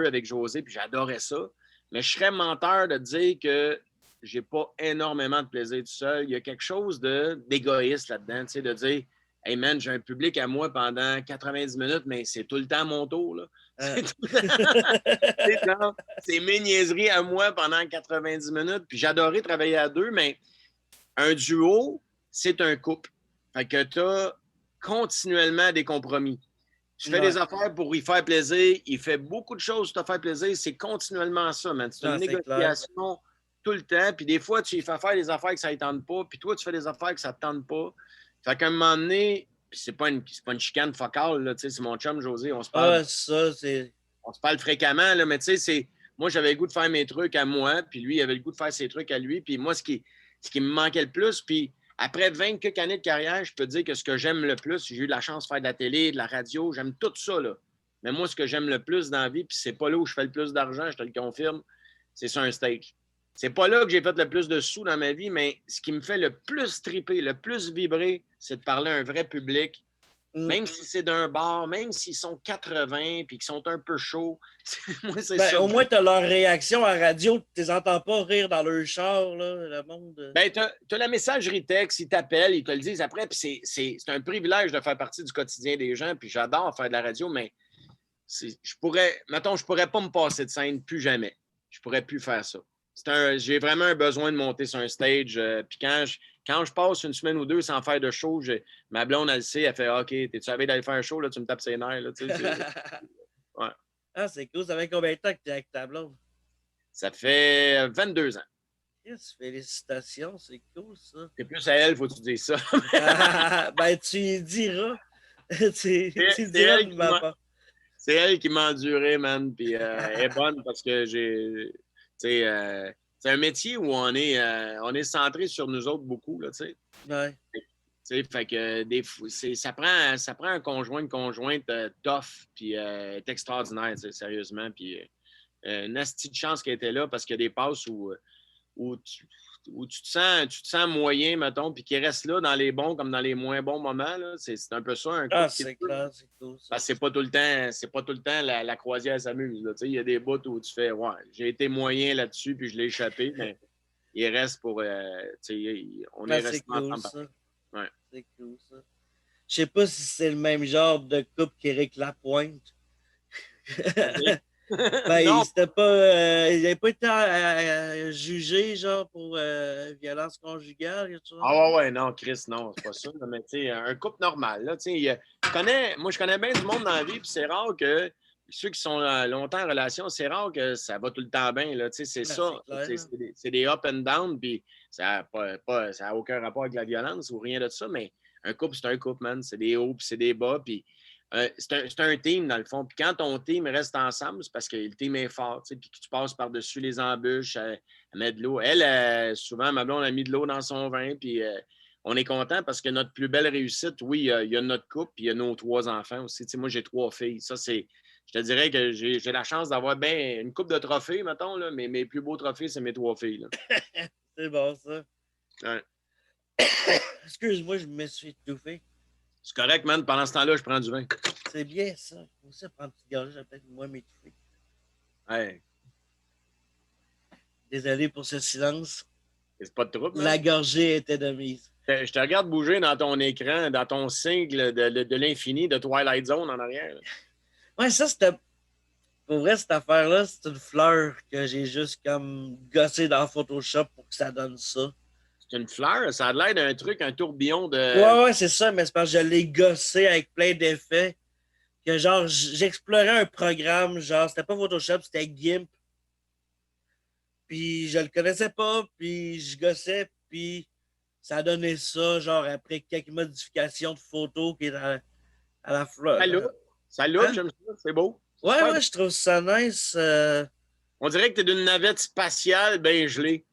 Speaker 2: avec José, puis j'adorais ça. Mais je serais menteur de dire que j'ai pas énormément de plaisir tout seul. Il y a quelque chose d'égoïste là-dedans, tu sais, de dire Hey man, j'ai un public à moi pendant 90 minutes, mais c'est tout le temps mon tour. Là. C'est mes niaiseries à moi pendant 90 minutes. Puis j'adorais travailler à deux, mais un duo, c'est un couple. Fait que tu as continuellement des compromis. Tu fais des affaires pour y faire plaisir. Il fait beaucoup de choses pour te faire plaisir. C'est continuellement ça, man. C'est une négociation tout le temps. Puis des fois, tu lui fais faire des affaires que ça ne tente pas. Puis toi, tu fais des affaires que ça ne te tente pas. Fait qu'à un moment donné, c'est pas une chicane focale, là. C'est mon chum, José. On se parle. On se parle fréquemment, là, mais tu sais, moi, j'avais le goût de faire mes trucs à moi. Puis lui, il avait le goût de faire ses trucs à lui. Puis moi, ce qui me manquait le plus, puis après 20 quelques années de carrière, je peux te dire que ce que j'aime le plus, j'ai eu la chance de faire de la télé, de la radio, j'aime tout ça, là. Mais moi, ce que j'aime le plus dans la vie, puis c'est pas là où je fais le plus d'argent, je te le confirme, c'est sur un stage. C'est pas là que j'ai fait le plus de sous dans ma vie, mais ce qui me fait le plus triper, le plus vibrer, c'est de parler à un vrai public. Même si c'est d'un bar, même s'ils sont 80 puis qu'ils sont un peu chauds.
Speaker 1: Moi, c'est ça. Au moins, tu as leur réaction à la radio. Tu les entends pas rire dans leur char, là, le monde.
Speaker 2: Ben, tu as la messagerie texte, ils t'appellent, ils te le disent après. Puis c'est un privilège de faire partie du quotidien des gens. Puis j'adore faire de la radio, mais je pourrais pas me passer de scène plus jamais. Je pourrais plus faire ça. J'ai vraiment un besoin de monter sur un stage. Puis quand je passe une semaine ou deux sans faire de show, ma blonde, elle le sait, elle fait OK, t'es-tu avais d'aller faire un show, là, tu me tapes ses nerfs. Là,
Speaker 1: ouais. Ah, c'est cool. Ça fait combien de temps que tu es avec ta blonde?
Speaker 2: Ça fait 22 ans.
Speaker 1: Yes, félicitations, c'est cool ça.
Speaker 2: C'est plus à elle, faut que tu dises ça.
Speaker 1: Ben, tu y diras. tu diras de ma part.
Speaker 2: C'est elle qui m'a enduré, man. Puis elle est bonne parce que c'est un métier où on est centré sur nous autres beaucoup, là, tu sais.
Speaker 1: Ouais.
Speaker 2: Fait que ça prend un conjoint, une conjointe tough, puis est extraordinaire, sérieusement. Puis une astuce de chance qu'elle était là parce qu'il y a des passes où tu te sens moyen, mettons, puis qui reste là dans les bons comme dans les moins bons moments. Là. C'est un peu ça.
Speaker 1: C'est clair, c'est cool. Ça.
Speaker 2: Parce que c'est pas tout le temps la croisière s'amuse. Il y a des bouts où tu fais ouais, j'ai été moyen là-dessus, puis je l'ai échappé, mais il reste pour. On est resté
Speaker 1: ensemble. Ça.
Speaker 2: Ouais.
Speaker 1: C'est cool, ça. Je sais pas si c'est le même genre de couple qu'Éric Lapointe. Ben, il n'avait pas été jugé genre pour violence conjugale.
Speaker 2: Ouais, non, Chris, non, c'est pas ça. Mais tu sais, un couple normal. Là, je connais bien du monde dans la vie, puis c'est rare que ceux qui sont longtemps en relation, c'est rare que ça va tout le temps bien. Là, c'est ça. C'est des up and down, puis ça n'a aucun rapport avec la violence ou rien de ça, mais un couple, c'est un couple, man. C'est des hauts, puis c'est des bas, puis c'est un team, dans le fond. Puis quand ton team reste ensemble, c'est parce que le team est fort, puis que tu passes par-dessus les embûches, à mettre de l'eau. Elle, souvent, ma blonde a mis de l'eau dans son vin, puis on est content parce que notre plus belle réussite, oui, il y a notre couple, puis il y a nos 3 enfants aussi. Moi, j'ai 3 filles. Ça, c'est... Je te dirais que j'ai la chance d'avoir une couple de trophées, mettons, là, mais mes plus beaux trophées, c'est mes 3 filles. Là.
Speaker 1: C'est bon, ça.
Speaker 2: Ouais.
Speaker 1: Excuse-moi, je me suis étouffé.
Speaker 2: C'est correct, man. Pendant ce temps-là, je prends du vin.
Speaker 1: C'est bien, ça. Faut aussi prendre une petite gorgée, j'ai peut-être moi m'étouffer.
Speaker 2: Ouais.
Speaker 1: Désolé pour ce silence.
Speaker 2: C'est pas de trouble, man.
Speaker 1: La gorgée était de mise.
Speaker 2: Je te regarde bouger dans ton écran, dans ton single de l'infini de Twilight Zone en arrière. Là.
Speaker 1: Ouais, ça, c'était... Pour vrai, cette affaire-là, c'est une fleur que j'ai juste comme gossé dans Photoshop pour que ça donne ça.
Speaker 2: C'est une fleur? Ça a l'air d'un truc, un tourbillon de...
Speaker 1: Ouais, c'est ça, mais c'est parce que je l'ai gossé avec plein d'effets. Que genre, j'explorais un programme, genre, c'était pas Photoshop, c'était GIMP. Puis je le connaissais pas, puis je gossais, puis ça a donné ça, genre, après quelques modifications de photos qui est à la fleur.
Speaker 2: Ça look, j'aime ça, c'est beau.
Speaker 1: Ouais, je trouve ça nice.
Speaker 2: On dirait que t'es d'une navette spatiale bien gelée.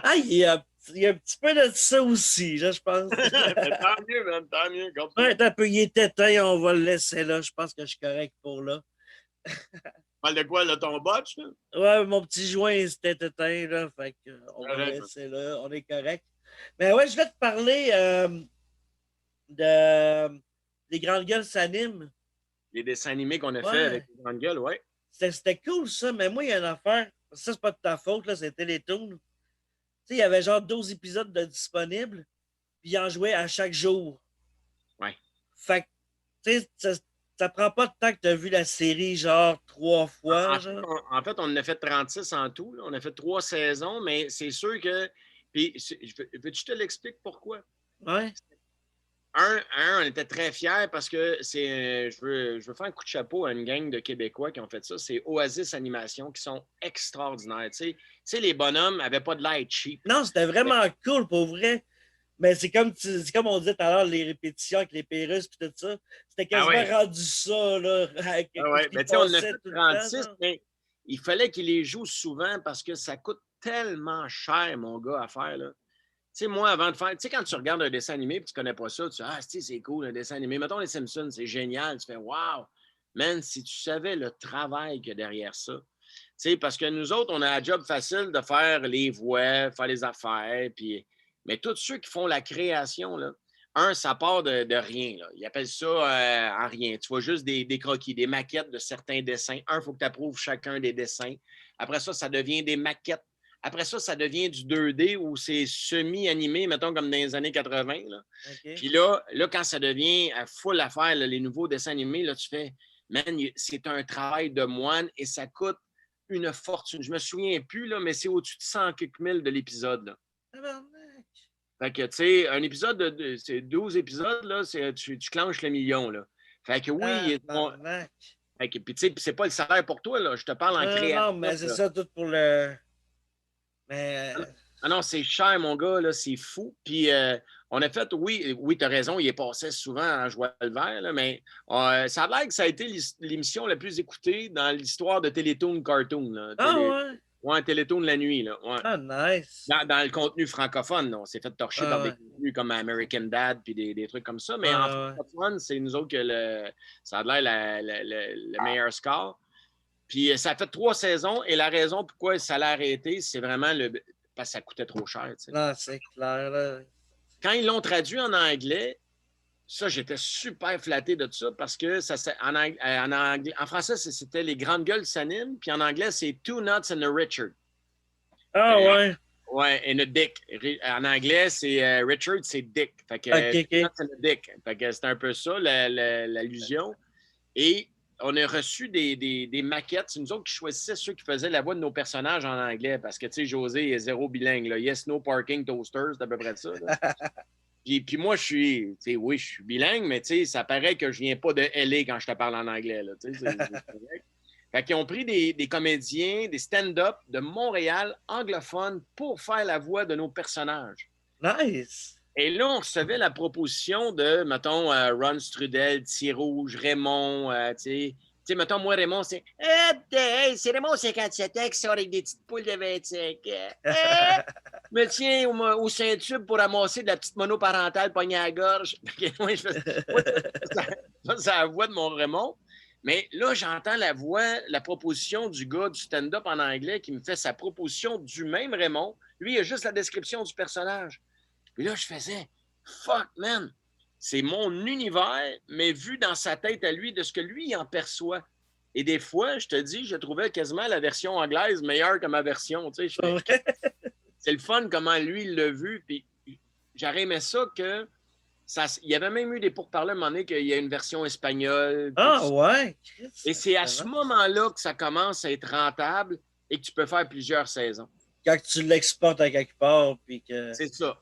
Speaker 1: Ah, il y a un petit peu de ça aussi, là, je pense.
Speaker 2: Tant mieux, man, tant mieux.
Speaker 1: Ouais, un peu, il est éteint, on va le laisser là. Je pense que je suis correct pour là.
Speaker 2: Tu parles de quoi, là, ton botch, là?
Speaker 1: Ouais, mon petit joint, c'était éteint, là. Fait qu'on va le laisser là. On est correct. Mais ouais, je vais te parler des Grandes Gueules s'animent.
Speaker 2: Les dessins animés qu'on a fait avec les Grandes Gueules, ouais.
Speaker 1: C'était cool, ça, mais moi, il y a une affaire. Ça, c'est pas de ta faute, là, c'était les Télétoon. Tu sais, il y avait genre 12 épisodes de disponibles. puis il en jouait à chaque jour.
Speaker 2: Ouais.
Speaker 1: Fait que, tu sais, ça prend pas de temps que tu as vu la série, genre, 3 fois, genre.
Speaker 2: En fait, on en a fait 36 en tout. Là. On a fait 3 saisons, mais c'est sûr que. Puis, veux-tu que je te l'explique pourquoi?
Speaker 1: Ouais.
Speaker 2: On était très fiers parce que je veux faire un coup de chapeau à une gang de Québécois qui ont fait ça. C'est Oasis Animation qui sont extraordinaires. Tu sais, les bonhommes n'avaient pas de l'air cheap.
Speaker 1: Non, c'était vraiment cool, pour vrai. Mais c'est comme on disait tout à l'heure, les répétitions avec les Pérus et tout ça. C'était quasiment rendu ça, là. Avec
Speaker 2: Ouais.
Speaker 1: ce qui
Speaker 2: Mais tu sais, on en a
Speaker 1: passait
Speaker 2: fait
Speaker 1: tout le
Speaker 2: 36,
Speaker 1: temps,
Speaker 2: mais il fallait qu'ils les jouent souvent parce que ça coûte tellement cher, mon gars, à faire. Là. Tu sais, moi, avant de faire. Tu sais, quand tu regardes un dessin animé et tu connais pas ça, tu dis ah, c'est cool, un dessin animé. Mettons les Simpsons, c'est génial. Tu fais wow! Man, si tu savais le travail qu'il y a derrière ça. Tu sais, parce que nous autres, on a un job facile de faire les voix, faire les affaires, puis. Mais tous ceux qui font la création, là, ça part de rien. Là. Ils appellent ça en rien. Tu vois juste des croquis, des maquettes de certains dessins. Il faut que tu approuves chacun des dessins. Après ça, ça devient des maquettes. Après ça, ça devient du 2D où c'est semi-animé, mettons comme dans les années 80. Là.
Speaker 1: Okay.
Speaker 2: Puis là, quand ça devient full affaire, là, les nouveaux dessins animés, là, tu fais, man, c'est un travail de moine et ça coûte une fortune. Je me souviens plus, là, mais c'est au-dessus de 100 quelques mille de l'épisode. Là. Fait que, tu sais, un épisode c'est 12 épisodes, là, tu clenches le million, là. Fait que oui, fait que, puis tu sais, c'est pas le salaire pour toi, là. Je te parle en création.
Speaker 1: Non, mais c'est ça tout pour le. Mais.
Speaker 2: Ah non, c'est cher, mon gars, là, c'est fou. Puis on a fait, oui, tu as raison, il est passé souvent en Joie le vert, là, mais ça a l'air que ça a été l'émission la plus écoutée dans l'histoire de Télétoon Cartoon. Là.
Speaker 1: Ouais?
Speaker 2: Ouais, Télétoon la nuit, là. Ouais.
Speaker 1: Ah, nice.
Speaker 2: Dans le contenu francophone, là, on s'est fait torcher par des contenus comme American Dad puis des trucs comme ça. Mais en francophone, c'est nous autres que ça a l'air le meilleur score. Puis ça a fait 3 saisons et la raison pourquoi ça l'a arrêté, c'est vraiment parce que ça coûtait trop cher. Tu sais.
Speaker 1: Non, c'est clair. Là.
Speaker 2: Quand ils l'ont traduit en anglais, ça, j'étais super flatté de ça parce que en français, c'était Les Grandes Gueules s'animent, puis en anglais, c'est Two Nuts and a Richard.
Speaker 1: Ah ouais?
Speaker 2: Ouais, and a Dick. En anglais, c'est Richard, c'est Dick. Fait que
Speaker 1: Two
Speaker 2: Nuts and a Dick. Fait que c'est un peu ça, l'allusion. Et on a reçu des maquettes. C'est nous autres qui choisissaient ceux qui faisaient la voix de nos personnages en anglais parce que, tu sais, José est zéro bilingue. Là. Yes, no parking toasters, c'est à peu près ça. Puis moi, je suis bilingue, mais ça paraît que je viens pas de LA quand je te parle en anglais. Là, fait qu'ils ont pris des comédiens, des stand-up de Montréal, anglophones, pour faire la voix de nos personnages.
Speaker 1: Nice!
Speaker 2: Et là, on recevait la proposition de, mettons, Ron Strudel, Thierry Rouge, Raymond, tu sais, mettons, moi, Raymond, c'est hey, c'est Raymond 57 ans qui sort avec des petites poules de 25 ans. Me tiens au Saint-Tube pour ramasser de la petite monoparentale pognée à la gorge. Moi, je fais ça, c'est la voix de mon Raymond. Mais là, j'entends la proposition du gars du stand-up en anglais qui me fait sa proposition du même Raymond. Lui, il a juste la description du personnage. Puis là, je faisais fuck, man. C'est mon univers, mais vu dans sa tête à lui, de ce que lui, il en perçoit. Et des fois, je te dis, je trouvais quasiment la version anglaise meilleure que ma version. Tu sais, c'est le fun comment lui, il l'a vu. Puis j'aurais aimé ça que. Il y avait même eu des pourparlers à un moment donné qu'il y a une version espagnole.
Speaker 1: Ah ouais?
Speaker 2: Et c'est à ce moment-là que ça commence à être rentable et que tu peux faire plusieurs saisons.
Speaker 1: Quand tu l'exportes à quelque part, puis que.
Speaker 2: C'est ça.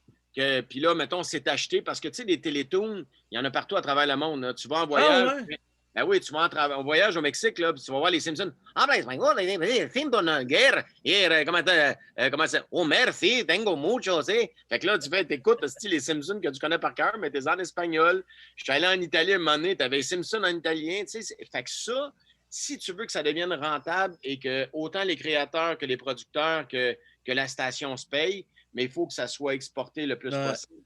Speaker 2: Puis là, mettons, c'est acheté parce que, tu sais, des télétoons, il y en a partout à travers le monde. Là. Tu vas en voyage.
Speaker 1: Ah ouais?
Speaker 2: Ben oui, tu vas en voyage au Mexique, là, puis tu vas voir les Simpsons. Ah, ben, el fin de la guerre. Comment ça? Oh, merci, tengo mucho, tu sais. Fait que là, t'écoutes les Simpsons que tu connais par cœur, mais t'es en espagnol. Je suis allé en Italie à un moment donné, t'avais les Simpsons en italien, tu sais. Fait que ça, si tu veux que ça devienne rentable et que autant les créateurs que les producteurs que la station se paye, mais il faut que ça soit exporté le plus possible.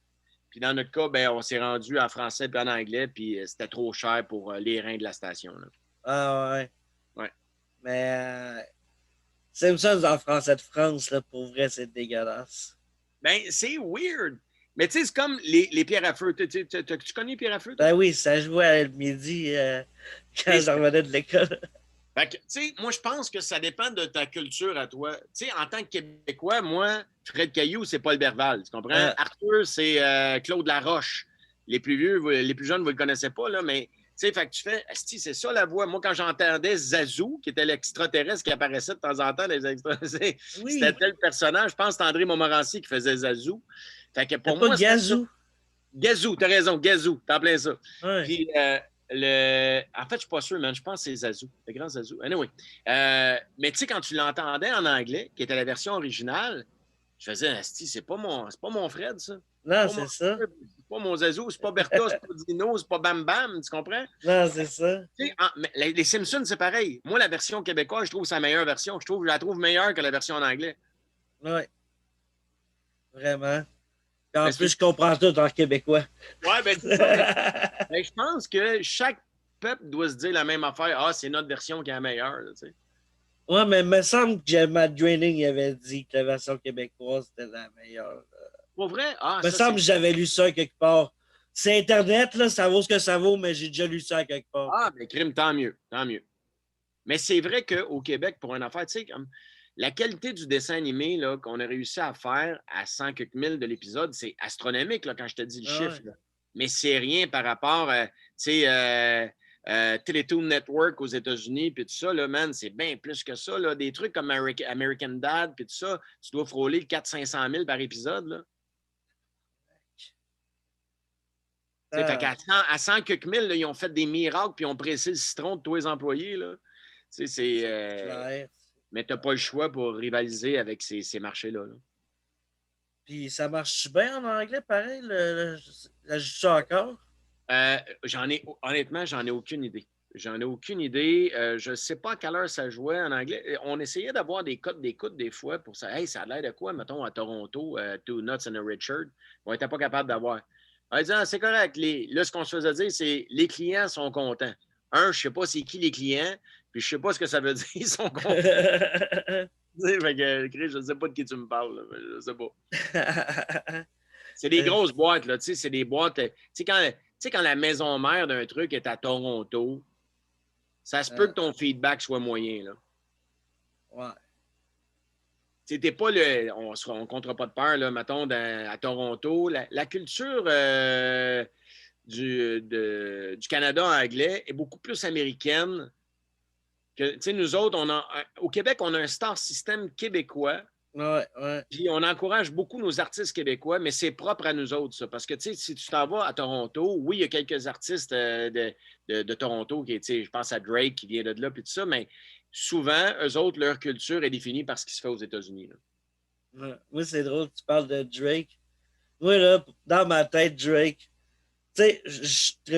Speaker 2: Puis dans notre cas, ben, on s'est rendu en français puis en anglais, puis c'était trop cher pour les reins de la station. Là.
Speaker 1: Ah ouais.
Speaker 2: Ouais.
Speaker 1: Mais Simpsons en français de France, là, pour vrai, c'est dégueulasse.
Speaker 2: Ben, c'est weird. Mais tu sais, c'est comme les pierres à feu. Tu connais les pierres à feu?
Speaker 1: Ben oui, ça jouait à midi quand je revenais de l'école.
Speaker 2: Fait que, tu sais, moi, je pense que ça dépend de ta culture à toi. Tu sais, en tant que Québécois, moi, Fred Caillou, c'est Paul Berval, tu comprends? Arthur, c'est Claude Laroche. Les plus vieux, les plus jeunes, vous ne le connaissez pas, là, mais, tu sais, fait que tu fais, asti, c'est ça la voix. Moi, quand j'entendais Zazou, qui était l'extraterrestre qui apparaissait de temps en temps dans les extraterrestres, c'était tel personnage. Je pense que c'était André Montmorency qui faisait Zazou. Fait que pour moi,
Speaker 1: pas Gazou.
Speaker 2: Gazou, t'as raison, Gazou, t'en plein ça.
Speaker 1: Ouais.
Speaker 2: Puis, en fait, je ne suis pas sûr, man. Je pense que c'est Zazou, le grand Zazou. Anyway. Mais tu sais, quand tu l'entendais en anglais, qui était la version originale, je faisais, asti, c'est pas mon Fred, ça.
Speaker 1: Non, c'est ça.
Speaker 2: C'est pas mon Zazou, c'est pas Bertha, c'est pas Dino, c'est pas Bam Bam, tu comprends?
Speaker 1: Non, c'est ça.
Speaker 2: Mais les Simpsons, c'est pareil. Moi, la version québécoise, je trouve sa meilleure version. Je la trouve meilleure que la version en anglais.
Speaker 1: Oui. Vraiment. Et en plus, je comprends tout en québécois.
Speaker 2: Oui, ben c'est ça. Mais je pense que chaque peuple doit se dire la même affaire. Ah, c'est notre version qui est la meilleure, tu sais.
Speaker 1: Oui, mais il me semble que Matt Groening avait dit que la version québécoise était la meilleure.
Speaker 2: Pour vrai? Ah,
Speaker 1: il me semble que j'avais lu ça quelque part. C'est Internet, là, ça vaut ce que ça vaut, mais j'ai déjà lu ça quelque part.
Speaker 2: Ah, mais crime, tant mieux, tant mieux. Mais c'est vrai qu'au Québec, pour une affaire, tu sais, comme la qualité du dessin animé là, qu'on a réussi à faire à 100 quelques mille de l'épisode, c'est astronomique là, quand je te dis le chiffre. Là. Mais c'est rien par rapport à, tu sais, Teletoon Network aux États-Unis, puis tout ça, là, man, c'est bien plus que ça. Là. Des trucs comme American Dad, puis tout ça, tu dois frôler le 400-500 000 par épisode. Là. Fait qu'à 100 quelques mille, là, ils ont fait des miracles, puis ils ont pressé le citron de tous les employés. Là. Mais tu n'as pas le choix pour rivaliser avec ces marchés-là. Là.
Speaker 1: Puis ça marche bien en anglais, pareil? La joue ça encore?
Speaker 2: Honnêtement, j'en ai aucune idée. J'en ai aucune idée. Je ne sais pas à quelle heure ça jouait en anglais. On essayait d'avoir des codes d'écoute des fois pour ça. Hey, ça a l'air de quoi, mettons, à Toronto, Two Nuts and a Richard. On n'était pas capable d'avoir. On disait, c'est correct. Là, ce qu'on se faisait dire, c'est les clients sont contents. Je ne sais pas c'est qui les clients, puis je ne sais pas ce que ça veut dire, ils sont contents. Fait que, Chris, je ne sais pas de qui tu me parles, là, mais je ne sais pas. C'est des grosses boîtes, là, tu sais, c'est des boîtes. Tu sais, quand la maison mère d'un truc est à Toronto, ça se peut que ton feedback soit moyen, là.
Speaker 1: Ouais.
Speaker 2: T'es pas on ne comptera pas de peur, là, mettons, à Toronto. La culture du Canada anglais est beaucoup plus américaine que, nous autres, au Québec, on a un star system québécois.
Speaker 1: Ouais.
Speaker 2: Puis on encourage beaucoup nos artistes québécois, mais c'est propre à nous autres, ça. Parce que, si tu t'en vas à Toronto, oui, il y a quelques artistes de Toronto, je pense à Drake qui vient de là, puis tout ça, mais souvent, eux autres, leur culture est définie par ce qui se fait aux États-Unis.
Speaker 1: Ouais. Moi, c'est drôle, tu parles de Drake. Moi, là, dans ma tête, Drake, tu sais, je ne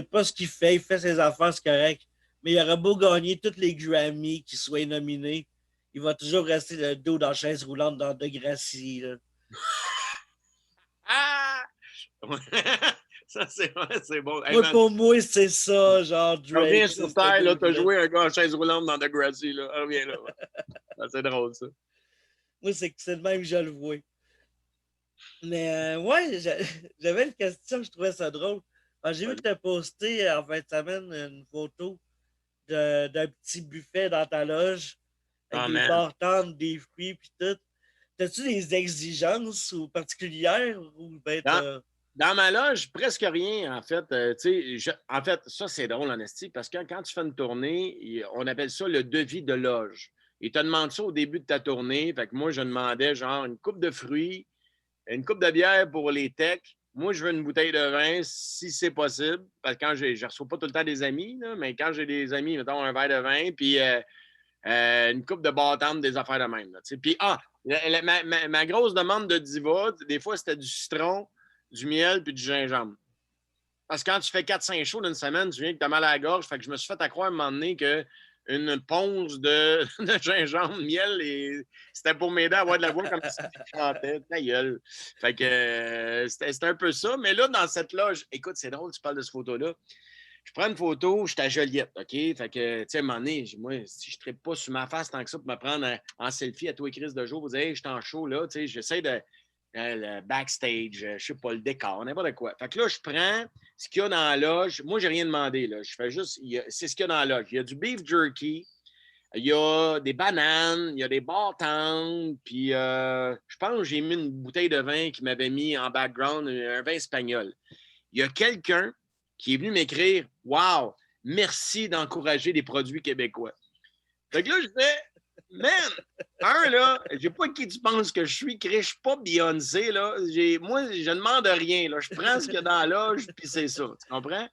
Speaker 1: sais pas ce qu'il fait, il fait ses affaires, c'est correct, mais il aurait beau gagner tous les Grammys qui soient nominés, il va toujours rester le dos dans la chaise roulante dans Degrassi. Là.
Speaker 2: Ah! Ça, c'est bon.
Speaker 1: Hey, pour moi, c'est ça, genre Drake.
Speaker 2: Reviens sur terre, là, t'as joué un gars en chaise roulante dans Degrassi, là. Reviens là. C'est drôle, ça.
Speaker 1: Moi, c'est le même que je le vois. Mais ouais, j'avais une question, je trouvais ça drôle. J'ai vu que tu as posté en fin de semaine une photo d'un petit buffet dans ta loge avec des bartendes, des fruits puis tout. As-tu des exigences ou particulières ou ben
Speaker 2: dans ma loge, presque rien, en fait. En fait, ça, c'est drôle, en esti, parce que quand tu fais une tournée, on appelle ça le devis de loge. Ils te demandent ça au début de ta tournée. Fait que moi, je demandais genre une coupe de fruits, une coupe de bière pour les techs. Moi, je veux une bouteille de vin, si c'est possible. Parce que quand je ne reçois pas tout le temps des amis, là, mais quand j'ai des amis, mettons un verre de vin, puis une coupe de bâtante, des affaires de même. Là, puis, ma grosse demande de diva, des fois, c'était du citron, du miel puis du gingembre. Parce que quand tu fais 4-5 shows d'une semaine, tu viens que tu as mal à la gorge. Fait que je me suis fait croire à un moment donné qu'une ponce de gingembre, miel, et c'était pour m'aider à avoir de la voix comme si je chantais. Ta gueule. Fait que c'était un peu ça. Mais là, dans cette loge, écoute, c'est drôle, tu parles de cette photo-là. Je prends une photo, je suis à Joliette, OK? Fait que, tu sais, à un moment donné, moi, si je ne trippe pas sur ma face tant que ça pour me prendre en selfie à tous les crises de jour, vous dites, hey, je suis en show, là, tu sais, j'essaie de le backstage, je ne sais pas, le décor, n'importe quoi. Fait que là, je prends ce qu'il y a dans la loge. Moi, je n'ai rien demandé, là. Je fais juste, c'est ce qu'il y a dans la loge. Il y a du beef jerky, Il y a des bananes, il y a des bâtons, puis je pense que j'ai mis une bouteille de vin qui m'avait mis en background, un vin espagnol. Il y a quelqu'un qui est venu m'écrire « Wow, merci d'encourager les produits québécois. » Fait que là, je disais « Man, là, j'ai pas qui tu penses que je suis, Chris, je suis pas Beyoncé, là. Moi, je demande rien, là. Je prends ce qu'il y a dans la loge, puis c'est ça. Tu comprends?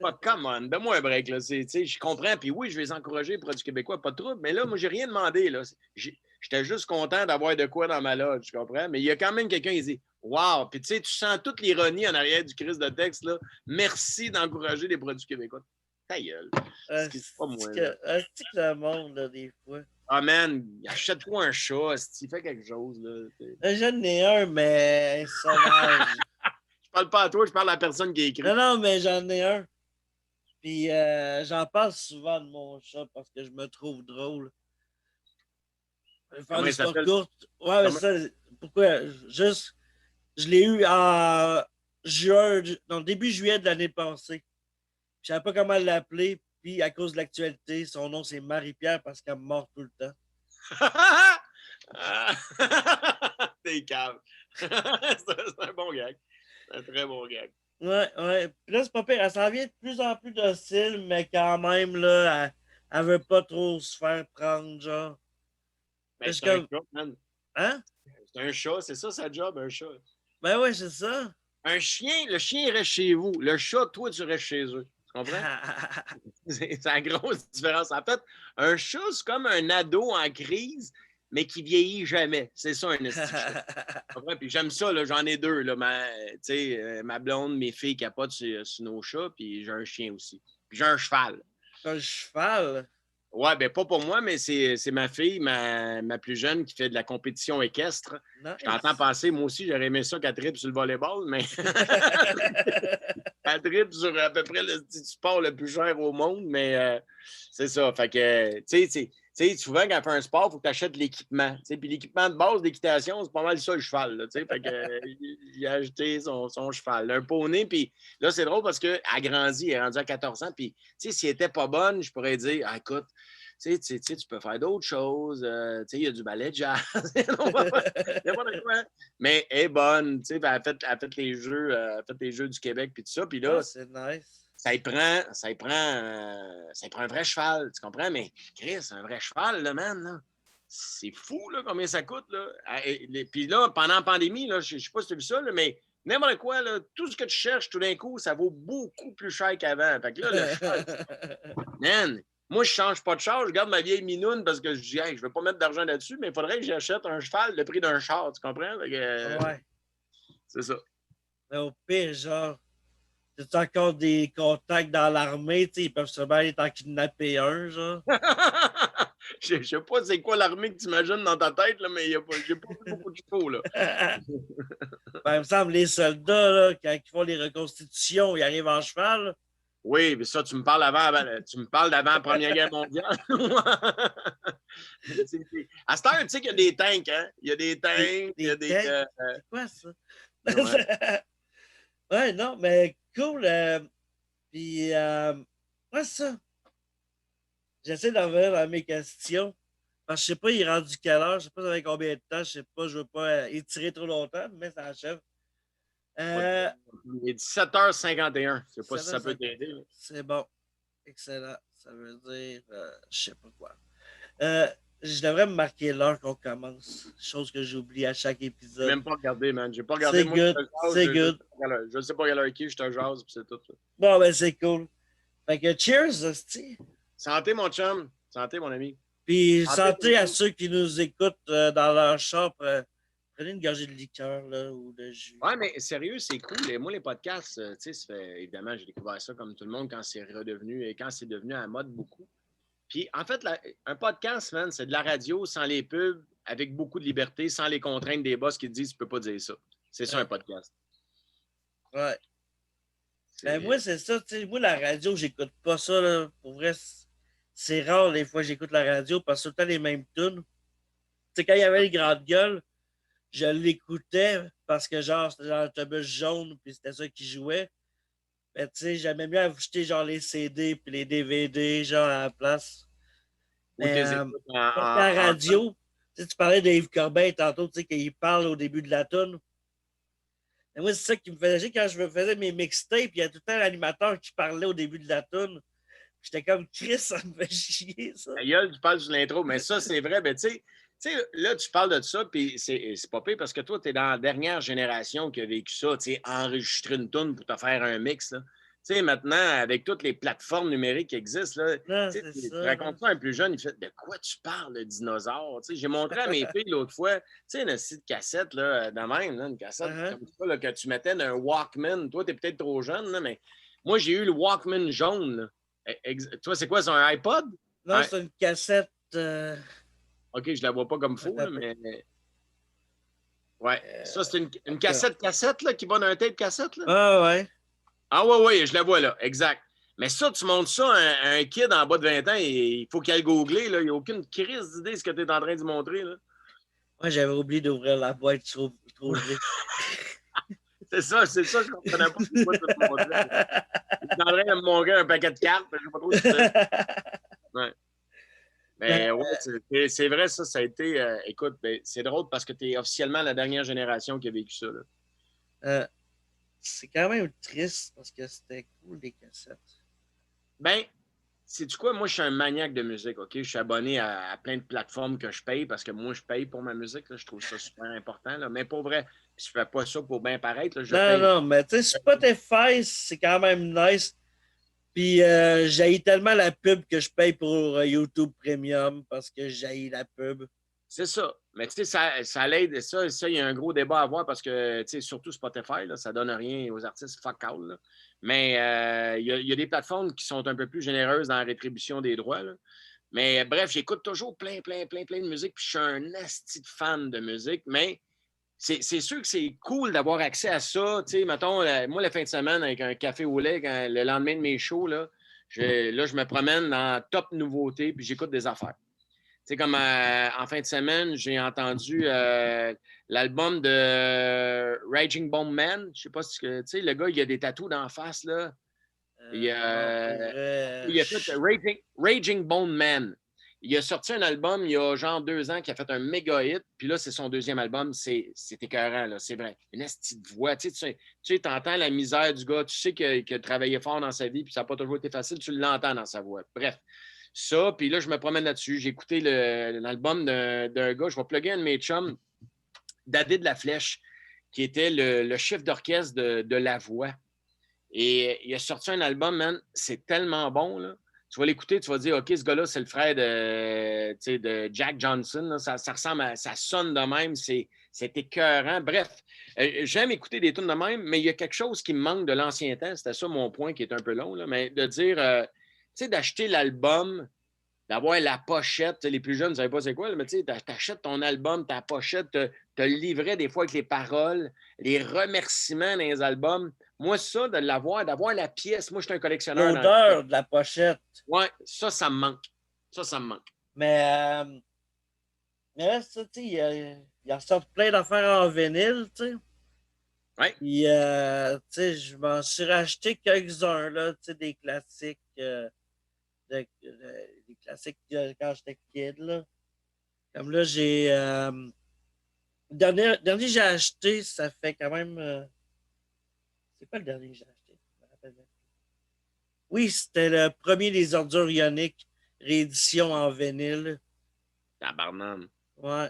Speaker 2: Oh, come on, donne-moi un break, là. Je comprends, puis oui, je vais les encourager, les produits québécois, pas de trouble, mais là, moi, j'ai rien demandé, là. J'étais juste content d'avoir de quoi dans ma loge, tu comprends? Mais il y a quand même quelqu'un qui dit wow, puis tu sais, tu sens toute l'ironie en arrière du crise de texte, là. Merci d'encourager les produits québécois. Ta gueule. C'est pas moi, là.
Speaker 1: C'est que le monde, là, des fois.
Speaker 2: Ah, man, achète-toi un chat, si fais quelque chose, là.
Speaker 1: J'en ai un, mais sauvage.
Speaker 2: Je parle pas à toi, je parle à la personne qui a écrit.
Speaker 1: Non, mais j'en ai un. Puis j'en parle souvent de mon chat parce que je me trouve drôle. Je vais faire des histoires courtes. Ouais, mais ça, pourquoi? Juste, je l'ai eu en juin, non, début juillet de l'année passée. Je savais pas comment l'appeler. Puis à cause de l'actualité, son nom c'est Marie-Pierre parce qu'elle me mord tout le temps.
Speaker 2: T'es calme. C'est un bon gag. C'est un très bon gag.
Speaker 1: Ouais. Puis là, c'est pas pire. Elle s'en vient de plus en plus docile, mais quand même, là, elle veut pas trop se faire prendre, genre.
Speaker 2: Ben, c'est un chat, man.
Speaker 1: Hein?
Speaker 2: C'est un chat, c'est ça sa job, un chat.
Speaker 1: Ben ouais, c'est ça.
Speaker 2: Un chien, le chien reste chez vous. Le chat, toi, tu restes chez eux. Tu comprends? C'est la grosse différence. En fait, un chat, c'est comme un ado en crise, mais qui vieillit jamais. C'est ça, un esti de chat. Puis j'aime ça, là, j'en ai deux. Là, ma blonde, mes filles capotent sur nos chats, puis j'ai un chien aussi. Puis j'ai un cheval.
Speaker 1: Un cheval?
Speaker 2: Ouais, ben pas pour moi, mais c'est ma fille, ma plus jeune, qui fait de la compétition équestre. Nice. Je t'entends passer, moi aussi, j'aurais aimé ça qu'elle tripe sur le volleyball, mais elle tripe sur à peu près le sport le plus cher au monde, mais c'est ça. Fait que, tu sais, souvent, quand elle fait un sport, il faut que tu achètes l'équipement. Puis l'équipement de base d'équitation, c'est pas mal ça, le cheval. Là, fait que il a acheté son cheval. Un poney, puis là, c'est drôle parce qu'elle a grandi, elle est rendue à 14 ans. Puis, si elle n'était pas bonne, je pourrais dire, ah, écoute, tu peux faire d'autres choses. Il y a du ballet de jazz. Mais elle est bonne. Elle a fait les jeux du Québec, puis tout ça. Puis là,
Speaker 1: oh, c'est nice.
Speaker 2: Ça y prend un vrai cheval, tu comprends? Mais Chris, un vrai cheval, là, man, là, c'est fou, là, combien ça coûte, là. Puis là, pendant la pandémie, là, je ne sais pas si tu as vu ça, là, mais n'importe quoi, là, tout ce que tu cherches, tout d'un coup, ça vaut beaucoup plus cher qu'avant. Fait que là, le cheval, man, moi, je ne change pas de char, je garde ma vieille minoune parce que je dis, hey, je ne vais pas mettre d'argent là-dessus, mais il faudrait que j'achète un cheval le prix d'un char, tu comprends? Fait que,
Speaker 1: ouais.
Speaker 2: C'est ça.
Speaker 1: Mais au pire, genre, as-tu encore des contacts dans l'armée? Ils peuvent se bien en kidnapper un, genre.
Speaker 2: Je sais pas c'est quoi l'armée que tu imagines dans ta tête, là, mais j'ai pas vu beaucoup de chevaux, là.
Speaker 1: Ben, il me semble les soldats, là, quand ils font les reconstitutions, ils arrivent en cheval.
Speaker 2: Oui, mais ça, tu me parles d'avant la Première Guerre mondiale. À cette heure, tu sais qu'il y a des tanks, hein? Il y a des tanks, il y a des.
Speaker 1: C'est quoi ça? Ouais, non, mais cool. Puis, ouais, ça. J'essaie d'en revenir à mes questions. Parce que je sais pas, il est rendu quelle heure, je sais pas avec combien de temps, je sais pas, je veux pas étirer trop longtemps, mais ça achève.
Speaker 2: Il est 17h51. Je sais pas si ça peut t'aider.
Speaker 1: C'est bon. Excellent. Ça veut dire, je sais pas quoi. Je devrais me marquer l'heure qu'on commence. Chose que j'oublie à chaque épisode.
Speaker 2: J'ai même pas regardé, man. J'ai pas regardé.
Speaker 1: C'est good. C'est good.
Speaker 2: Je sais pas quelle heure qui, je te jase, puis c'est tout. Ça.
Speaker 1: Bon, ben c'est cool. Fait que cheers, hostie.
Speaker 2: Santé, mon chum. Santé, mon ami.
Speaker 1: Puis santé à ceux qui nous écoutent dans leur shop. Prenez une gorgée de liqueur là, ou de jus.
Speaker 2: Ouais, mais sérieux, c'est cool. Et moi, les podcasts, tu sais, évidemment, j'ai découvert ça comme tout le monde quand c'est redevenu et quand c'est devenu à mode beaucoup. Puis, en fait, un podcast, man, c'est de la radio sans les pubs, avec beaucoup de liberté, sans les contraintes des boss qui te disent tu peux pas dire ça. C'est ça, un podcast.
Speaker 1: Ouais. Ben, moi, c'est ça. Moi, la radio, j'écoute pas ça. Là. Pour vrai, c'est rare les fois que j'écoute la radio parce que c'est tout le temps les mêmes tunes. Quand il y avait les grandes gueules, je l'écoutais parce que genre, c'était genre l'autobus jaune puis c'était ça qui jouait. Mais tu sais, j'aimais mieux acheter genre les CD puis les DVD genre à la place.
Speaker 2: Ou tes
Speaker 1: Mais
Speaker 2: écoutes
Speaker 1: la radio, tu parlais d'Yves Corbin tantôt, tu sais, qu'il parle au début de la tune. Et moi, c'est ça qui me faisait chier quand je me faisais mes mixtapes. Il y a tout le temps l'animateur qui parlait au début de la tune. J'étais comme Chris, ça me fait chier, ça.
Speaker 2: Aïeul, tu parles sur l'intro, mais ça, c'est vrai. Ben, tu sais, là, tu parles de ça, puis c'est pas pire parce que toi, tu es dans la dernière génération qui a vécu ça, tu sais, enregistrer une tune pour te faire un mix, là. Tu sais, maintenant, avec toutes les plateformes numériques qui existent, là,
Speaker 1: Non,
Speaker 2: tu sais,
Speaker 1: c'est
Speaker 2: tu
Speaker 1: ça.
Speaker 2: racontes ça à un plus jeune, il fait de quoi tu parles, le dinosaure? Tu sais, j'ai montré à mes filles l'autre fois, tu sais, une petite cassette, là, de même, là, une cassette comme ça, là, que tu mettais d'un Walkman. Toi, tu es peut-être trop jeune, là, mais moi, j'ai eu le Walkman jaune, là. Toi, c'est quoi, c'est un iPod?
Speaker 1: Non, c'est une cassette.
Speaker 2: OK, je la vois pas comme faux, là, mais. Ouais. Ça, c'est une cassette là, qui va d'un tape cassette. Là.
Speaker 1: Ah ouais.
Speaker 2: Ah ouais, ouais, je la vois là. Exact. Mais ça, tu montres ça à un kid en bas de 20 ans, il faut qu'il aille googler. Là. Il n'y a aucune crise d'idée de ce que tu es en train de montrer. Là.
Speaker 1: Moi, j'avais oublié d'ouvrir la boîte trop gelée.
Speaker 2: C'est ça, je ne comprenais pas pourquoi tu me montrais. Il est en train de me montrer un paquet de cartes, je ne sais pas trop ce que c'est. Ouais. Mais ouais, c'est vrai, ça a été. Écoute, ben, c'est drôle parce que tu es officiellement la dernière génération qui a vécu ça. Là.
Speaker 1: C'est quand même triste parce que c'était cool, les cassettes.
Speaker 2: Ben, sais-tu quoi? Moi, je suis un maniaque de musique, OK? Je suis abonné à plein de plateformes que je paye parce que moi, je paye pour ma musique. Là. Je trouve ça super important. Là. Mais pour vrai, je fais pas ça pour bien paraître. Là. Je paye.
Speaker 1: Non, mais tu sais, Spotify, c'est quand même nice. Puis j'haïs tellement la pub que je paye pour YouTube Premium parce que j'haïs la pub.
Speaker 2: C'est ça. Mais tu sais, ça l'aide. Ça, il y a un gros débat à avoir parce que, tu sais, surtout Spotify, là, ça donne rien aux artistes fuck all. Là. Mais il y a des plateformes qui sont un peu plus généreuses dans la rétribution des droits. Là. Mais bref, j'écoute toujours plein de musique. Puis je suis un asti de fan de musique. Mais c'est sûr que c'est cool d'avoir accès à ça. Tu sais, mettons, moi, la fin de semaine, avec un café au lait, le lendemain de mes shows, là, je me promène dans Top Nouveautés puis j'écoute des affaires. Tu sais, comme en fin de semaine, j'ai entendu l'album de Raging Bone Man. Je sais pas si tu sais, le gars, il a des tatous d'en face, là. Il a fait Raging Bone Man. Il a sorti un album il y a genre 2 ans qui a fait un méga hit. Puis là, c'est son deuxième album. C'est écœurant, là. C'est vrai. Une petite voix. Tu entends la misère du gars. Tu sais qu'il a travaillé fort dans sa vie. Puis ça n'a pas toujours été facile. Tu l'entends dans sa voix. Bref. Ça, puis là, je me promène là-dessus. J'ai écouté l'album d'un gars. Je vais plugger un de mes chums, David Laflèche, qui était le chef d'orchestre de La Voix. Et il a sorti un album, man. C'est tellement bon, là. Tu vas l'écouter, tu vas dire, OK, ce gars-là, c'est le frère de Jack Johnson. Là. Ça ressemble à. Ça sonne de même. C'est écœurant. Bref, j'aime écouter des tunes de même, mais il y a quelque chose qui me manque de l'ancien temps. C'était ça mon point qui est un peu long, là, mais de dire, tu sais, d'acheter l'album, d'avoir la pochette. Les plus jeunes ne savent pas c'est quoi, là, mais tu sais, t'achètes ton album, ta pochette, te le livret des fois avec les paroles, les remerciements dans les albums. Moi, ça, de l'avoir, d'avoir la pièce. Moi, je suis un collectionneur.
Speaker 1: L'odeur de la pochette.
Speaker 2: Ouais, ça me manque. Ça me manque.
Speaker 1: Mais là, ça, tu sais, il en sort plein d'affaires en vinyle, tu sais.
Speaker 2: Ouais.
Speaker 1: Puis, tu sais, je m'en suis racheté quelques-uns, là, tu sais, des classiques. Des classiques quand j'étais kid, là. Comme là, j'ai. Dernier que j'ai acheté, ça fait quand même. C'est quoi le dernier que j'ai acheté? Je me rappelle même. Oui, c'était le premier des ordures ioniques, réédition en vinyle.
Speaker 2: Tabarnane.
Speaker 1: Ouais.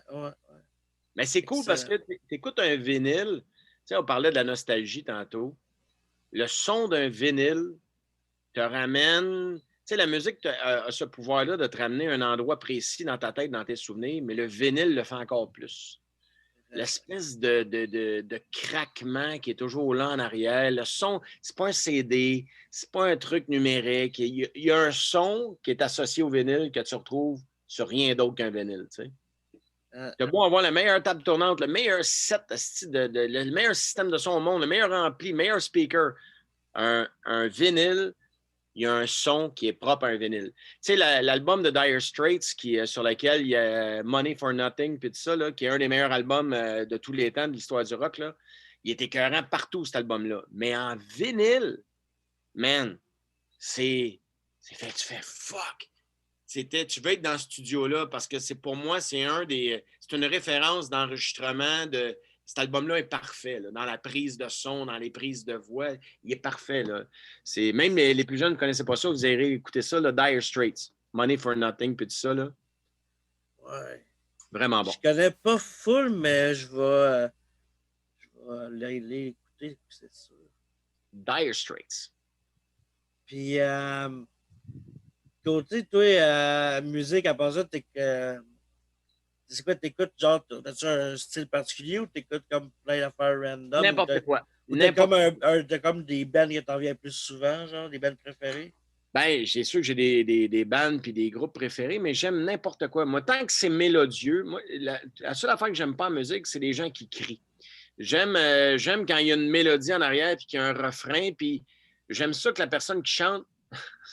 Speaker 2: Mais c'est cool parce que tu écoutes un vinyle. Tu sais, on parlait de la nostalgie tantôt. Le son d'un vinyle te ramène. Tu sais, la musique a ce pouvoir-là de te ramener à un endroit précis dans ta tête, dans tes souvenirs, mais le vinyle le fait encore plus. L'espèce de craquement qui est toujours là en arrière. Le son, c'est pas un CD, c'est pas un truc numérique. Il y a un son qui est associé au vinyle que tu retrouves sur rien d'autre qu'un vinyle, tu sais. Tu as beau avoir la meilleure table tournante, le meilleur set, le meilleur système de son au monde, le meilleur ampli, le meilleur speaker. Un vinyle, il y a un son qui est propre à un vinyle. Tu sais, l'album de Dire Straits sur lequel il y a Money for Nothing, puis tout ça, là, qui est un des meilleurs albums de tous les temps de l'histoire du rock, là, il est écœurant partout, cet album-là. Mais en vinyle, man, c'est fait, tu fais fuck. c'était tu veux être dans ce studio-là parce que pour moi, c'est une référence d'enregistrement de. Cet album-là est parfait, là, dans la prise de son, dans les prises de voix. Il est parfait. Là. Même les plus jeunes ne connaissaient pas ça. Vous irez écouter ça, là, Dire Straits. Money for Nothing, puis tout ça. Là.
Speaker 1: Ouais.
Speaker 2: Vraiment bon.
Speaker 1: Je connais pas full, mais je vais l'écouter, c'est sûr.
Speaker 2: Dire Straits.
Speaker 1: Puis, côté, toi, musique, à part ça, c'est quoi, t'écoutes, genre, as-tu un style particulier ou t'écoutes comme plein d'affaires random?
Speaker 2: N'importe quoi.
Speaker 1: Ou t'as comme des bands qui t'en viennent plus souvent, genre, des bands préférés?
Speaker 2: Ben, j'ai sûr que j'ai des bandes puis des groupes préférés, mais j'aime n'importe quoi. Moi, tant que c'est mélodieux, moi, la seule affaire que j'aime pas en musique, c'est les gens qui crient. J'aime quand il y a une mélodie en arrière puis qu'il y a un refrain, puis j'aime ça que la personne qui chante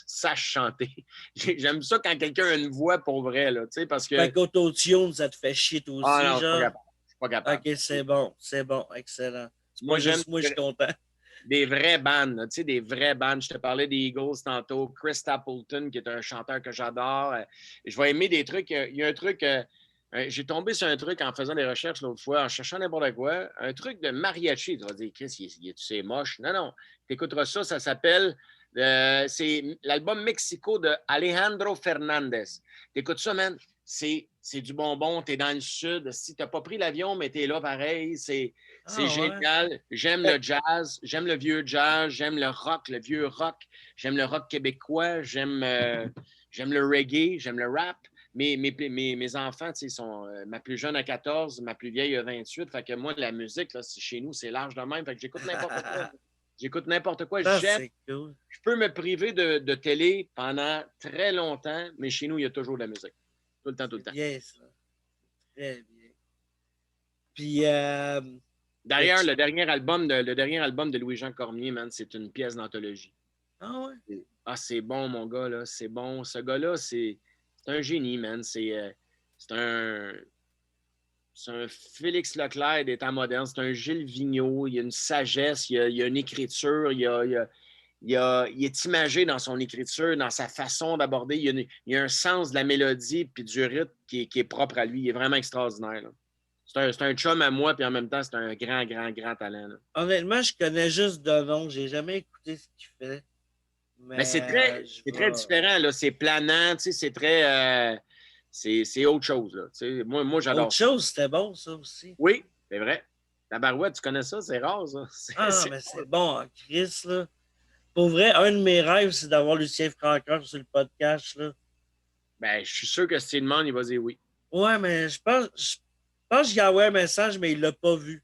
Speaker 2: sache chanter. J'aime ça quand quelqu'un a une voix pour vrai, là, tu sais, parce que...
Speaker 1: Fait qu'autotune, ça te fait chier toi aussi,
Speaker 2: non,
Speaker 1: genre?
Speaker 2: je suis pas capable.
Speaker 1: OK, c'est bon, excellent.
Speaker 2: Moi,
Speaker 1: moi, je suis content.
Speaker 2: Des vraies bandes, tu sais, des vraies bandes. Je te parlais des Eagles tantôt. Chris Stapleton, qui est un chanteur que j'adore. Je vais aimer des trucs. Il y a un truc... j'ai tombé sur un truc en faisant des recherches l'autre fois, en cherchant n'importe quoi. Un truc de mariachi. Tu vas dire, Chris, c'est moche. Non. Tu écouteras ça. Ça s'appelle... c'est l'album Mexico de Alejandro Fernandez. Tu écoutes ça, man. C'est du bonbon. Tu es dans le sud. Si tu n'as pas pris l'avion, mais tu es là pareil. C'est génial. Ouais. J'aime le jazz. J'aime le vieux jazz. J'aime le rock, le vieux rock. J'aime le rock québécois. J'aime le reggae. J'aime le rap. Mes enfants, ma plus jeune a 14, ma plus vieille a 28. Fait que moi, la musique, là, chez nous, c'est large de même. Fait que j'écoute n'importe quoi. J'écoute n'importe quoi. J'aime. Cool. Je peux me priver de télé pendant très longtemps, mais chez nous, il y a toujours de la musique. Tout le temps.
Speaker 1: Bien, ça. Très bien. Puis...
Speaker 2: D'ailleurs, le dernier album de Louis-Jean Cormier, man, c'est une pièce d'anthologie.
Speaker 1: Ah ouais?
Speaker 2: Ah, c'est bon, mon gars, là. C'est bon. Ce gars-là, c'est un génie, man. C'est un Félix Leclerc des temps modernes. C'est un Gilles Vigneault. Il y a une sagesse, il y a une écriture, il est imagé dans son écriture, dans sa façon d'aborder. Il y a un sens de la mélodie puis du rythme qui est propre à lui. Il est vraiment extraordinaire. Là. C'est un chum à moi, puis en même temps, c'est un grand, grand, grand talent. Là.
Speaker 1: Honnêtement, je connais juste de nom. J'ai jamais écouté ce qu'il fait.
Speaker 2: Mais c'est très différent. Là. C'est planant, c'est très... c'est autre chose. Là. Moi, j'adore
Speaker 1: autre chose, c'était bon, ça aussi.
Speaker 2: Oui, c'est vrai. La barouette, tu connais ça? C'est rare, ça.
Speaker 1: Mais c'est bon, Chris, là. Pour vrai, un de mes rêves, c'est d'avoir Lucien Francoeur sur le podcast, là.
Speaker 2: Ben, je suis sûr que si tu demandes, il va dire oui.
Speaker 1: Ouais, mais je pense qu'il a envoyé un message, mais il l'a pas vu.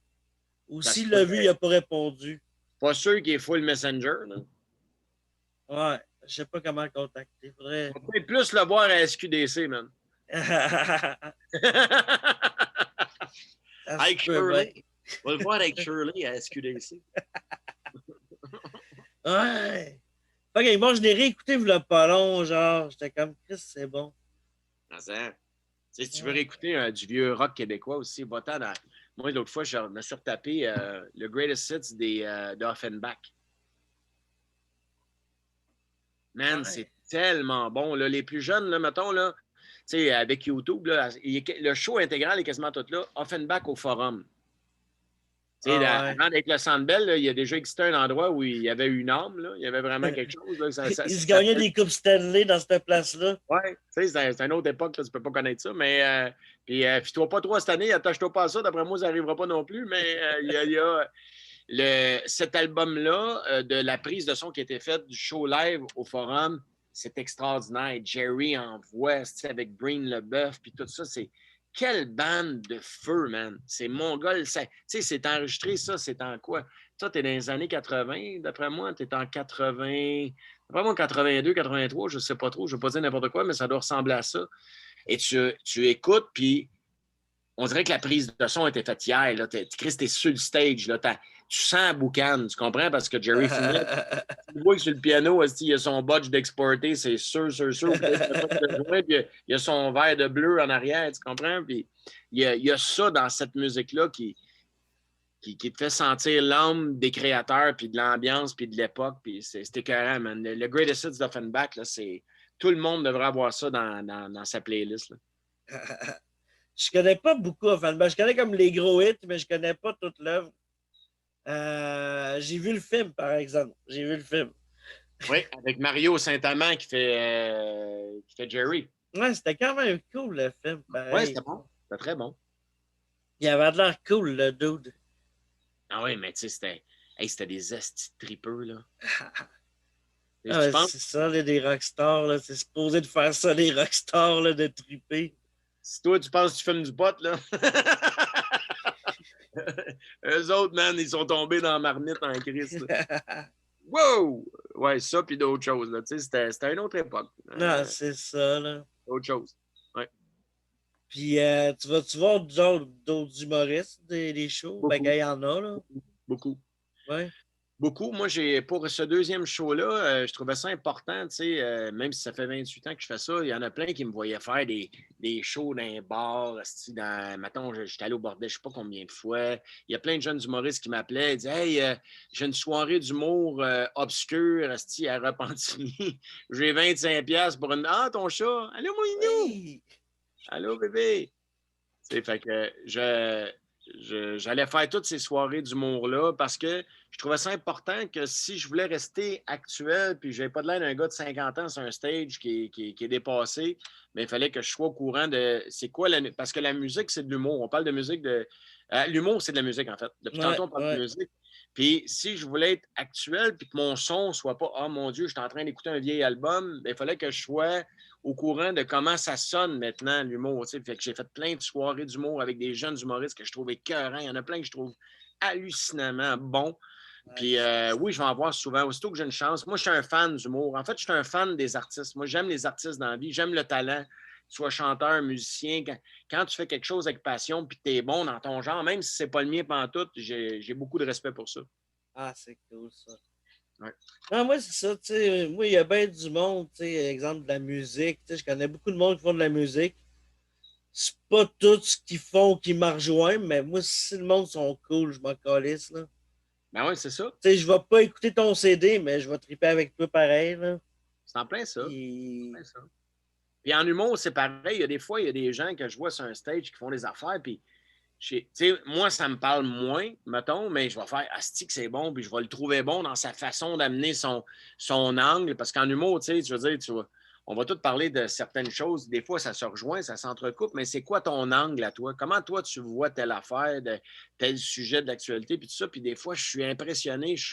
Speaker 1: Ou s'il l'a vu, il n'a pas répondu.
Speaker 2: Pas sûr qu'il est full Messenger, là.
Speaker 1: Ouais, je sais pas comment le contacter. Faudrait...
Speaker 2: On peut plus le voir à SQDC, man. Avec Shirley. On va le voir avec Shirley à SQDC.
Speaker 1: Ouais. Ok, moi, je l'ai réécouté il y a pas long, genre. J'étais comme, Chris, c'est bon.
Speaker 2: Si tu veux réécouter du vieux rock québécois aussi, va-t'en dans... Moi, l'autre fois, je me suis retapé le Greatest Hits d'Offenbach. Man, c'est tellement bon. Là. Les plus jeunes, là, mettons, là, avec YouTube, là, le show intégral est quasiment tout là. Offenbach au Forum. Avant d'être le Centre Bell, là, il y a déjà existé un endroit où il y avait une âme. Là. Il y avait vraiment quelque chose. Là,
Speaker 1: il se gagnait des coupes Stanley dans cette place-là.
Speaker 2: Oui, c'est une autre époque. Là, tu ne peux pas connaître ça. Mais puis toi pas trop cette année, attache-toi pas à ça. D'après moi, ça n'arrivera pas non plus. Mais il y a cet album-là de la prise de son qui a été faite du show live au Forum. C'est extraordinaire. Jerry en voix avec Breen Leboeuf. Puis tout ça, c'est... Quelle bande de feu, man! C'est mongol. Tu sais, c'est enregistré, ça, c'est en quoi? Toi, t'es dans les années 80, d'après moi. T'es en 80... D'après moi, 82, 83, je sais pas trop. Je ne veux pas dire n'importe quoi, mais ça doit ressembler à ça. Et tu écoutes, puis on dirait que la prise de son était faite hier. Là. Chris, t'es sur le stage. Là. Tu sens la boucane, tu comprends? Parce que Jerry Finette, tu vois que sur le piano, il y a son budge d'exporter, c'est sûr. Puis il y a son verre de bleu en arrière, tu comprends? Puis il y a ça dans cette musique-là qui te fait sentir l'âme des créateurs, puis de l'ambiance, puis de l'époque. Puis c'est écœurant, man. Le Greatest Hits d'Offenbach, là, c'est... Tout le monde devrait avoir ça dans sa playlist. Là.
Speaker 1: Je connais pas beaucoup Offenbach. Je connais comme les gros hits, mais je connais pas toute l'œuvre. J'ai vu le film, par exemple. J'ai vu le film.
Speaker 2: Oui, avec Mario Saint-Amand qui fait Jerry.
Speaker 1: Ouais, c'était quand même cool, le film.
Speaker 2: Oui, c'était bon. C'était très bon.
Speaker 1: Il avait de l'air cool, le dude.
Speaker 2: Ah oui, mais tu sais, c'était des estis de tripeux, là.
Speaker 1: C'est ça, là, des rockstars. Là. C'est supposé de faire ça, les rockstars, là, de triper.
Speaker 2: Si toi, tu penses que tu fumes du pot, là. Eux autres, man, ils sont tombés dans la marmite en crise. Wow! Ouais, ça, puis d'autres choses. Là. C'était une autre époque.
Speaker 1: Non, c'est ça, là.
Speaker 2: Autre chose. Ouais.
Speaker 1: Puis, tu vas-tu voir d'autres humoristes, des shows?
Speaker 2: Beaucoup.
Speaker 1: Ben, il y en a, là.
Speaker 2: Beaucoup.
Speaker 1: Ouais.
Speaker 2: Beaucoup. Moi, pour ce deuxième show-là, je trouvais ça important, tu sais, même si ça fait 28 ans que je fais ça, il y en a plein qui me voyaient faire des shows dans un bar, mettons, j'étais allé au bordel, je ne sais pas combien de fois. Il y a plein de jeunes humoristes qui m'appelaient, ils disaient « Hey, j'ai une soirée d'humour obscure, à Repentigny. J'ai 25$ pour une... Ah, ton chat! Allô, Mouinou! Hey. Allô, bébé! » Tu sais, fait que j'allais faire toutes ces soirées d'humour-là parce que je trouvais ça important que si je voulais rester actuel puis je n'avais pas de l'air d'un gars de 50 ans sur un stage qui est dépassé, mais il fallait que je sois au courant de c'est quoi parce que la musique, c'est de l'humour. On parle de musique de... l'humour, c'est de la musique, en fait. Depuis tantôt, on parle de musique. Puis si je voulais être actuel puis que mon son ne soit pas « Ah, mon Dieu, je suis en train d'écouter un vieil album », il fallait que je sois au courant de comment ça sonne maintenant, l'humour. Fait que j'ai fait plein de soirées d'humour avec des jeunes humoristes que je trouvais écœurants. Il y en a plein que je trouve hallucinamment bons. Puis oui, je vais en voir souvent. Aussitôt que j'ai une chance. Moi, je suis un fan d'humour. En fait, je suis un fan des artistes. Moi, j'aime les artistes dans la vie. J'aime le talent. Sois chanteur, musicien. Quand tu fais quelque chose avec passion puis que tu es bon dans ton genre, même si c'est pas le mien pantoute, j'ai beaucoup de respect pour ça.
Speaker 1: Ah, c'est cool, ça.
Speaker 2: Ouais.
Speaker 1: Non, moi, c'est ça, tu sais. Moi, il y a bien du monde, tu sais, exemple de la musique. Tu sais, je connais beaucoup de monde qui font de la musique. C'est pas tout ce qu'ils font qui m'a rejoint, mais moi, si le monde sont cool, je m'en calisse, là.
Speaker 2: Ben oui, c'est ça.
Speaker 1: Tu sais, je vais pas écouter ton CD, mais je vais triper avec toi pareil, là.
Speaker 2: C'est en plein ça. Puis en humour, c'est pareil. Il y a des fois, il y a des gens que je vois sur un stage qui font des affaires, puis moi, ça me parle moins, mettons, mais je vais faire asti que c'est bon, puis je vais le trouver bon dans sa façon d'amener son angle. Parce qu'en humour, tu veux dire, on va tous parler de certaines choses. Des fois, ça se rejoint, ça s'entrecoupe, mais c'est quoi ton angle à toi? Comment toi, tu vois telle affaire, tel sujet de l'actualité, puis tout ça? Puis des fois, je suis impressionné, je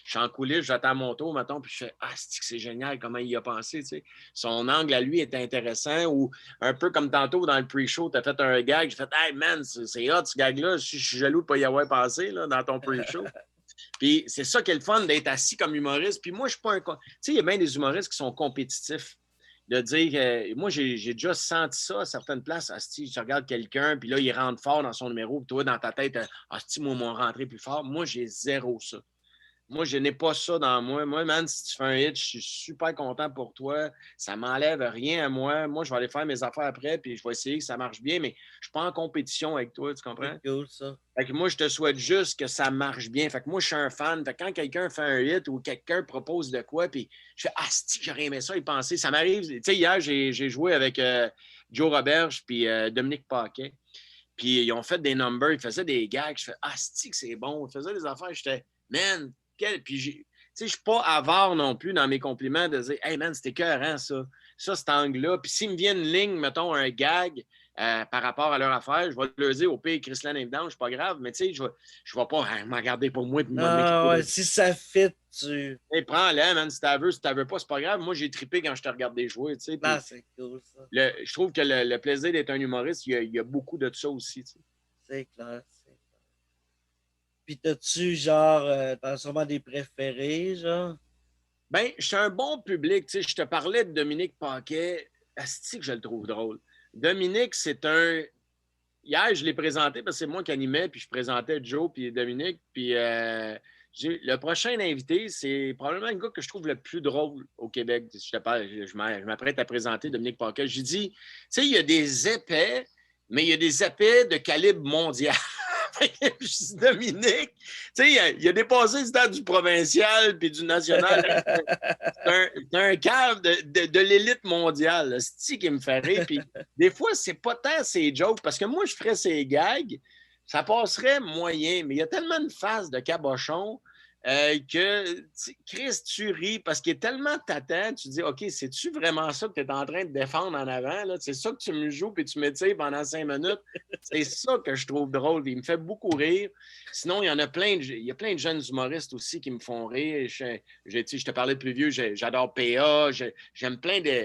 Speaker 2: suis en coulisses, j'attends mon tour, mettons, puis je fais « Ah, c'est génial, comment il y a pensé, tu sais. » Son angle à lui est intéressant, ou un peu comme tantôt dans le pre-show, tu as fait un gag, j'ai fait « Hey man, c'est hot ce gag-là, je suis jaloux de ne pas y avoir pensé là, dans ton pre-show. » Puis c'est ça qui est le fun d'être assis comme humoriste. Puis moi, je suis pas un... Tu sais, il y a bien des humoristes qui sont compétitifs. De dire, moi, j'ai déjà senti ça à certaines places. Asti, tu regardes quelqu'un, puis là, il rentre fort dans son numéro, puis toi, dans ta tête, Asti, moi, m'ont rentré plus fort. Moi, j'ai zéro ça. Moi, je n'ai pas ça dans moi. Moi, man, si tu fais un hit, je suis super content pour toi. Ça m'enlève rien à moi. Moi, je vais aller faire mes affaires après, puis je vais essayer que ça marche bien, mais je ne suis pas en compétition avec toi, tu comprends?
Speaker 1: C'est cool, ça.
Speaker 2: Fait que moi, je te souhaite juste que ça marche bien. Fait que moi, je suis un fan. Fait que quand quelqu'un fait un hit ou quelqu'un propose de quoi, puis je fais « Ah, si, j'aurais aimé ça y penser. » Ça m'arrive. Tu sais, hier, j'ai joué avec Joe Roberge puis Dominique Paquet. Puis ils ont fait des numbers, ils faisaient des gags. Je fais « Ah, si, que c'est bon. » Ils faisaient des affaires. J'étais « Man, quel... » Puis tu sais, je ne suis pas avare non plus dans mes compliments de dire « Hey, man, c'était écœurant, ça. Ça, cet angle-là. » Puis s'il me vient une ligne, mettons, un gag, par rapport à leur affaire, je vais leur dire au pire, Chris Lane down, c'est pas grave, mais tu sais, je vais pas m'en garder pour moi.
Speaker 1: Ouais, si ça fit, tu.
Speaker 2: Hey, prends-la, man, si t'as veux pas, c'est pas grave. Moi, j'ai trippé quand je te regardais jouer, tu sais.
Speaker 1: Ah, c'est cool, ça.
Speaker 2: Je trouve que le plaisir d'être un humoriste, il y a beaucoup de ça aussi, tu sais.
Speaker 1: C'est clair, c'est clair. Puis t'as-tu, genre, t'as sûrement des préférés, genre?
Speaker 2: Ben, je suis un bon public, tu sais. Je te parlais de Dominique Paquet. Asti que je le trouve drôle. Dominique, c'est un... Hier, je l'ai présenté parce que c'est moi qui animais, puis je présentais Joe puis Dominique. Puis le prochain invité, c'est probablement le gars que je trouve le plus drôle au Québec. Je m'apprête à présenter Dominique Paquet. J'ai dit, tu sais, il y a des épais, mais il y a des épais de calibre mondial. Je dis, Dominique, tu sais, il a dépassé le stade du provincial puis du national. C'est C'est un cave de l'élite mondiale. C'est qui me fait rire. Puis des fois, c'est pas tant ces jokes, parce que moi, je ferais ces gags, ça passerait moyen, mais il y a tellement de faces de cabochon que Chris, tu ris parce qu'il est tellement tâtant, tu dis, OK, c'est-tu vraiment ça que tu es en train de défendre en avant? Là? C'est ça que tu me joues puis tu m'étires pendant 5 minutes. C'est ça que je trouve drôle. Il me fait beaucoup rire. Sinon, il y en a plein il y a plein de jeunes humoristes aussi qui me font rire. Je te parlais de plus vieux, j'adore PA, j'aime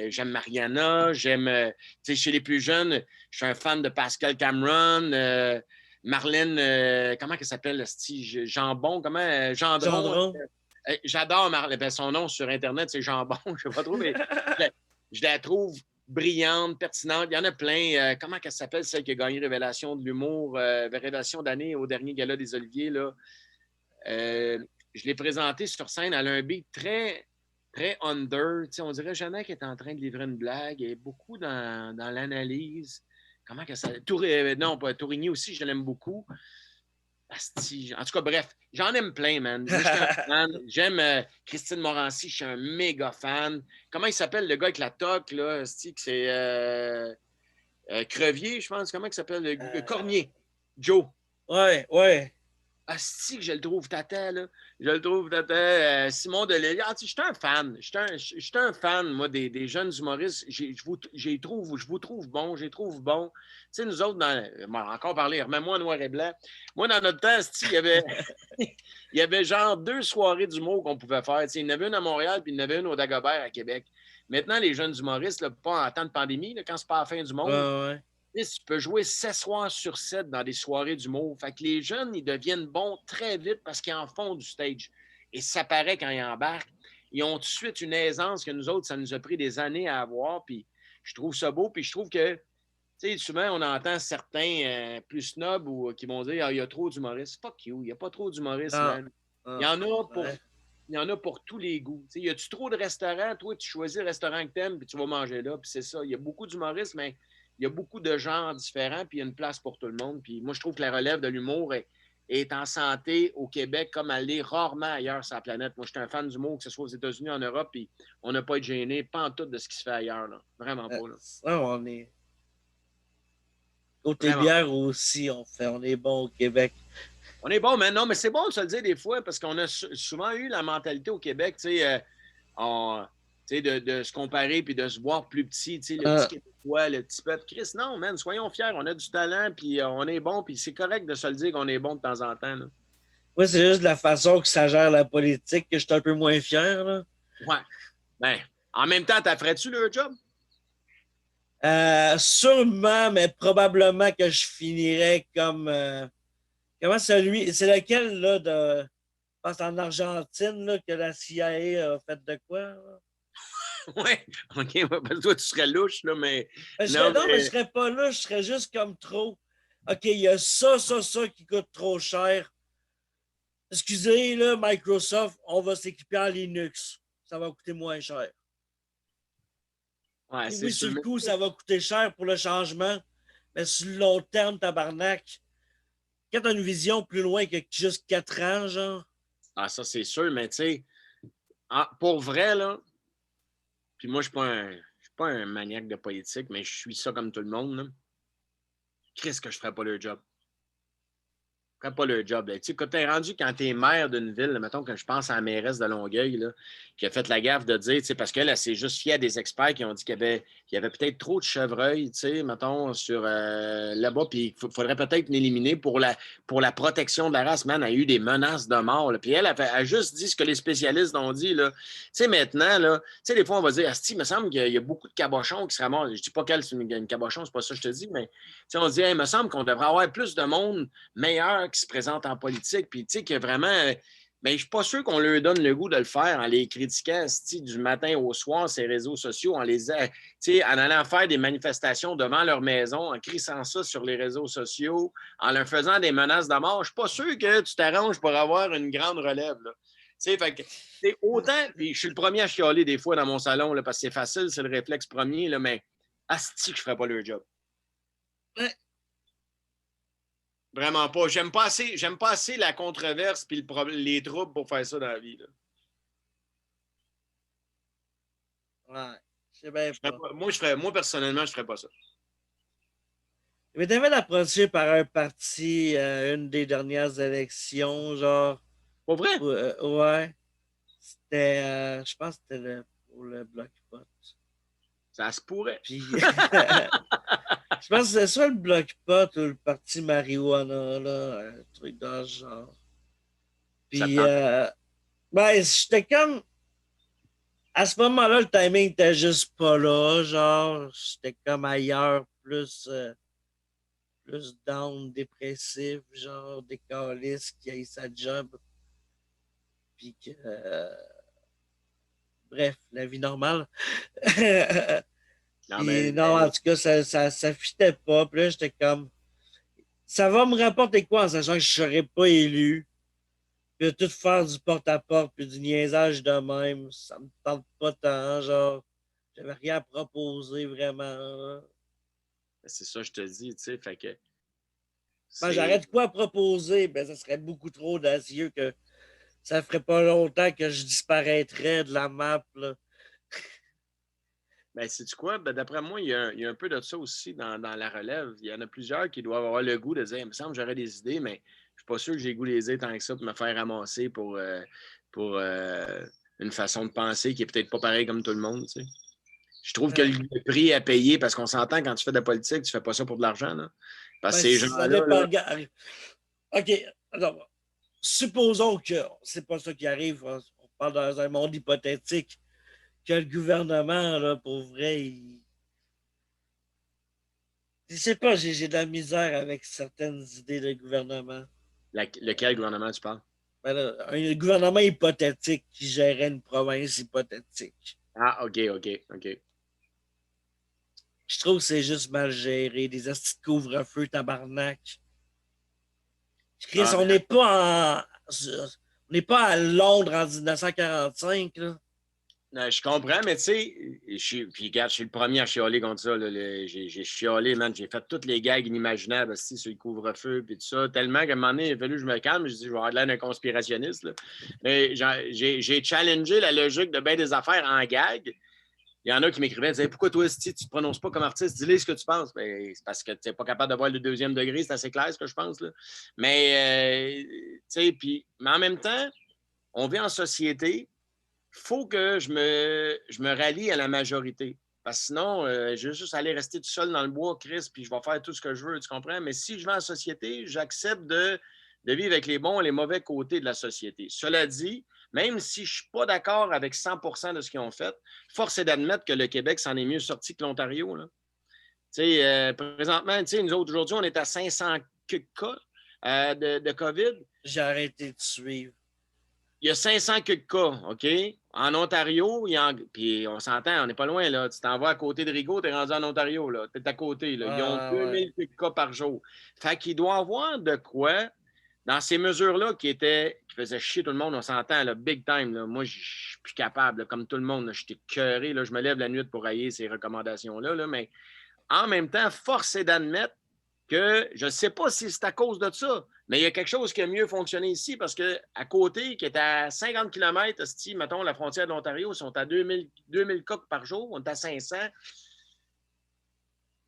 Speaker 2: j'aime Mariana, chez les plus jeunes, je suis un fan de Pascal Cameron. Marlène, comment elle s'appelle? Jambon, comment? Gendron. J'adore Marlène. Ben, son nom sur Internet, c'est Jambon. Je ne sais pas trop, mais je la trouve brillante, pertinente. Il y en a plein. Comment elle s'appelle, celle qui a gagné Révélation de l'humour, Révélation d'année au dernier gala des Oliviers, là? Je l'ai présentée sur scène. Elle a un beat très, très under. On dirait jamais qu'elle est en train de livrer une blague. Elle est beaucoup dans l'analyse. Comment que ça. Non, pas Tourigny aussi, je l'aime beaucoup. Asti. En tout cas, bref, j'en aime plein, man. Moi, je suis un fan. J'aime Christine Morancy, je suis un méga fan. Comment il s'appelle, le gars avec la toque, là? Asti, c'est Crevier, je pense. Comment il s'appelle? Cormier. Joe.
Speaker 1: Ouais.
Speaker 2: Asti, que je le trouve tata, là. Je le trouve tata. Simon Delille. Je suis un fan. Je suis un fan, moi, des jeunes humoristes. Je vous trouve bon. Je les trouve bons. Tu sais, nous autres, encore parler, remets-moi noir et blanc. Moi, dans notre temps, asti, il y avait genre 2 soirées d'humour qu'on pouvait faire. Tu sais, il y en avait une à Montréal, puis il y en avait une au Dagobert à Québec. Maintenant, les jeunes humoristes, là, pas en temps de pandémie, là, quand c'est pas la fin du monde,
Speaker 1: Ouais.
Speaker 2: tu peux jouer 7 soirs sur 7 dans des soirées d'humour. Fait que les jeunes, ils deviennent bons très vite parce qu'ils en font du stage. Et ça paraît quand ils embarquent. Ils ont tout de suite une aisance que nous autres, ça nous a pris des années à avoir. Puis je trouve ça beau. Puis je trouve que, tu sais, souvent, on entend certains plus snobs ou qui vont dire, il y a trop d'humoristes. Fuck you, il n'y a pas trop d'humoristes, man. Il y en a pour tous les goûts. Il y a-tu trop de restaurants? Toi, tu choisis le restaurant que tu aimes, puis tu vas manger là. Puis c'est ça. Il y a beaucoup d'humoristes, mais il y a beaucoup de genres différents, puis il y a une place pour tout le monde. Puis moi, je trouve que la relève de l'humour est en santé au Québec comme elle l'est rarement ailleurs sur la planète. Moi, je suis un fan d'humour, que ce soit aux États-Unis, en Europe, puis on n'a pas été gêné, pas en tout de ce qui se fait ailleurs. Là. Vraiment pas. Là.
Speaker 1: Ça, on est. Côté
Speaker 2: Vraiment.
Speaker 1: bière aussi, on est bon au Québec.
Speaker 2: On est bon, mais non, mais c'est bon de se le dire des fois, parce qu'on a souvent eu la mentalité au Québec, tu sais, de se comparer puis de se voir plus petit, tu sais, le petit Québécois, le petit peuple. Chris, non, man, soyons fiers, on a du talent, puis on est bon, puis c'est correct de se le dire qu'on est bon de temps en temps. Là.
Speaker 1: Moi, c'est juste la façon que ça gère la politique que je suis un peu moins fier. Là.
Speaker 2: Ouais. Ben, en même temps, ferais-tu le job?
Speaker 1: Sûrement, mais probablement que je finirais comme. Comment celui. C'est lequel, là, de. Je pense en Argentine, là, que la CIA a fait de quoi? Là?
Speaker 2: Oui, OK, parce que toi, tu serais louche, là, mais.
Speaker 1: Mais je serais pas là, je serais juste comme trop. OK, il y a ça qui coûte trop cher. Excusez, là, Microsoft, on va s'équiper en Linux. Ça va coûter moins cher.
Speaker 2: Ouais,
Speaker 1: oui, sur le coup, ça va coûter cher pour le changement, mais sur le long terme, tabarnak, quand tu as une vision plus loin que juste 4 ans, genre.
Speaker 2: Ah, ça, c'est sûr, mais tu sais, pour vrai, là, puis moi, je ne suis pas un maniaque de politique, mais je suis ça comme tout le monde, là. Qu'est-ce que je ferais pas le job? Je ferais pas le job. Tu sais, quand t'es rendu, quand t'es maire d'une ville, là, mettons que je pense à la mairesse de Longueuil, là, qui a fait la gaffe de dire, tu sais, parce qu'elle s'est juste fiée à des experts qui ont dit qu'il y avait peut-être trop de chevreuils, tu sais, mettons, sur là-bas, puis il faudrait peut-être l'éliminer pour la protection de la race. Man, elle a eu des menaces de mort, là. Puis elle a juste dit ce que les spécialistes ont dit, là. Tu sais, maintenant, là, tu sais, des fois, on va dire, asti, il me semble qu'il y a beaucoup de cabochons qui seraient morts. Je dis pas qu'elle, c'est une cabochon, c'est pas ça que je te dis, mais, tu sais, on dit, il me semble qu'on devrait avoir plus de monde meilleur qui se présente en politique, puis tu sais, que vraiment, mais je ne suis pas sûr qu'on leur donne le goût de le faire en les critiquant du matin au soir, ces réseaux sociaux, en allant faire des manifestations devant leur maison, en crissant ça sur les réseaux sociaux, en leur faisant des menaces de mort. Je ne suis pas sûr que tu t'arranges pour avoir une grande relève. Là. Fait que, autant, puis je suis le premier à chialer des fois dans mon salon, là, parce que c'est facile, c'est le réflexe premier, là, mais asti que je ne ferais pas leur job.
Speaker 1: Ouais.
Speaker 2: Vraiment pas. J'aime pas assez la controverse et les troubles pour faire ça dans la vie. Là.
Speaker 1: Ouais, je sais bien pas.
Speaker 2: Moi, personnellement, je ferais pas ça.
Speaker 1: Mais t'avais approché par un parti une des dernières élections, genre.
Speaker 2: Pas vrai?
Speaker 1: Ouais. C'était, je pense que c'était pour le Bloc pot.
Speaker 2: Ça se pourrait.
Speaker 1: Puis, je pense que c'était soit le Bloc pot ou le Parti marijuana, là, un truc dans ce genre.
Speaker 2: Ça te
Speaker 1: Puis,
Speaker 2: tente.
Speaker 1: ben, j'étais comme. À ce moment-là, le timing était juste pas là, genre, j'étais comme ailleurs, plus down, dépressif, genre, décaliste, qui a eu sa job, puis que. Bref, la vie normale.
Speaker 2: Non,
Speaker 1: Puis non, en tout cas, ça fitait pas. Puis là, j'étais comme, ça va me rapporter quoi en sachant que je serais pas élu? Puis de tout faire du porte-à-porte, puis du niaisage de même, ça me tente pas tant, genre, j'avais rien à proposer vraiment.
Speaker 2: c'est ça, je te dis, tu sais, fait que
Speaker 1: Ben,
Speaker 2: c'est...
Speaker 1: j'arrête quoi à proposer, ben ça serait beaucoup trop audacieux que ça ferait pas longtemps que je disparaîtrais de la map, là.
Speaker 2: Ben, sais-tu quoi? Ben, d'après moi, il y a un peu de ça aussi dans la relève. Il y en a plusieurs qui doivent avoir le goût de dire, il me semble que j'aurais des idées, mais je suis pas sûr que j'ai le goût de les idées tant que ça pour me faire ramasser pour une façon de penser qui est peut-être pas pareille comme tout le monde, tu sais. Je trouve que
Speaker 1: Euh,
Speaker 2: le prix à payer, parce qu'on s'entend quand tu fais de la politique, tu fais pas ça pour de l'argent, là. Parce
Speaker 1: ben,
Speaker 2: que ces
Speaker 1: ça
Speaker 2: gens-là,
Speaker 1: dépend.
Speaker 2: là,
Speaker 1: OK, alors, supposons que c'est pas ça qui arrive. On parle dans un monde hypothétique que le gouvernement, là, pour vrai, je sais pas, j'ai de la misère avec certaines idées de gouvernement.
Speaker 2: lequel gouvernement tu parles?
Speaker 1: Ben là, un gouvernement hypothétique qui gérait une province hypothétique.
Speaker 2: Ah, OK, OK, OK.
Speaker 1: Je trouve que c'est juste mal géré, des astuces de couvre-feu, tabarnak. Chris,
Speaker 2: Ah, ben,
Speaker 1: on n'est pas à Londres en 1945, là.
Speaker 2: non, je comprends, mais tu sais, puis regarde, je suis le premier à chialer contre ça. Là, j'ai chialé, man. J'ai fait toutes les gags inimaginables aussi, sur le couvre-feu puis tout ça. Tellement qu'à un moment donné, il a fallu que je me calme. Je dis, je vais avoir l'air d'un conspirationniste. Là. Mais j'ai challengé la logique de bien des affaires en gag. Il y en a qui m'écrivaient, disaient, pourquoi toi, si tu ne te prononces pas comme artiste, dis-le ce que tu penses. Ben, c'est parce que tu n'es pas capable de voir le deuxième degré, c'est assez clair ce que je pense. Là. Mais, tu sais, mais en même temps, on vit en société, faut que je me rallie à la majorité. Parce que sinon, je vais juste aller rester tout seul dans le bois, Chris, puis je vais faire tout ce que je veux, tu comprends? Mais si je vais en société, j'accepte de vivre avec les bons et les mauvais côtés de la société. Cela dit, même si je ne suis pas d'accord avec 100% de ce qu'ils ont fait, force est d'admettre que le Québec s'en est mieux sorti que l'Ontario. Là. Présentement, nous autres, aujourd'hui, on est à 500 cas de COVID.
Speaker 1: J'ai arrêté de suivre.
Speaker 2: Il y a 500 quelques cas, OK? En Ontario, puis on s'entend, on n'est pas loin, là. Tu t'en vas à côté de Rigaud, tu es rendu en Ontario, là. Tu es à côté, là. Ils ont
Speaker 1: Ah, ouais.
Speaker 2: 2000 quelques cas par jour. Fait qu'il doit y avoir de quoi, dans ces mesures-là qui faisaient chier tout le monde, on s'entend, là, big time, là. Moi, je suis plus capable, là, comme tout le monde, j'étais cœuré, là. Je me lève la nuit pour railler ces recommandations-là, là, mais en même temps, force est d'admettre que je ne sais pas si c'est à cause de ça, mais il y a quelque chose qui a mieux fonctionné ici parce qu'à côté, qui est à 50 km, mettons, la frontière de l'Ontario, ils sont à 2000 cas par jour, on est à 500.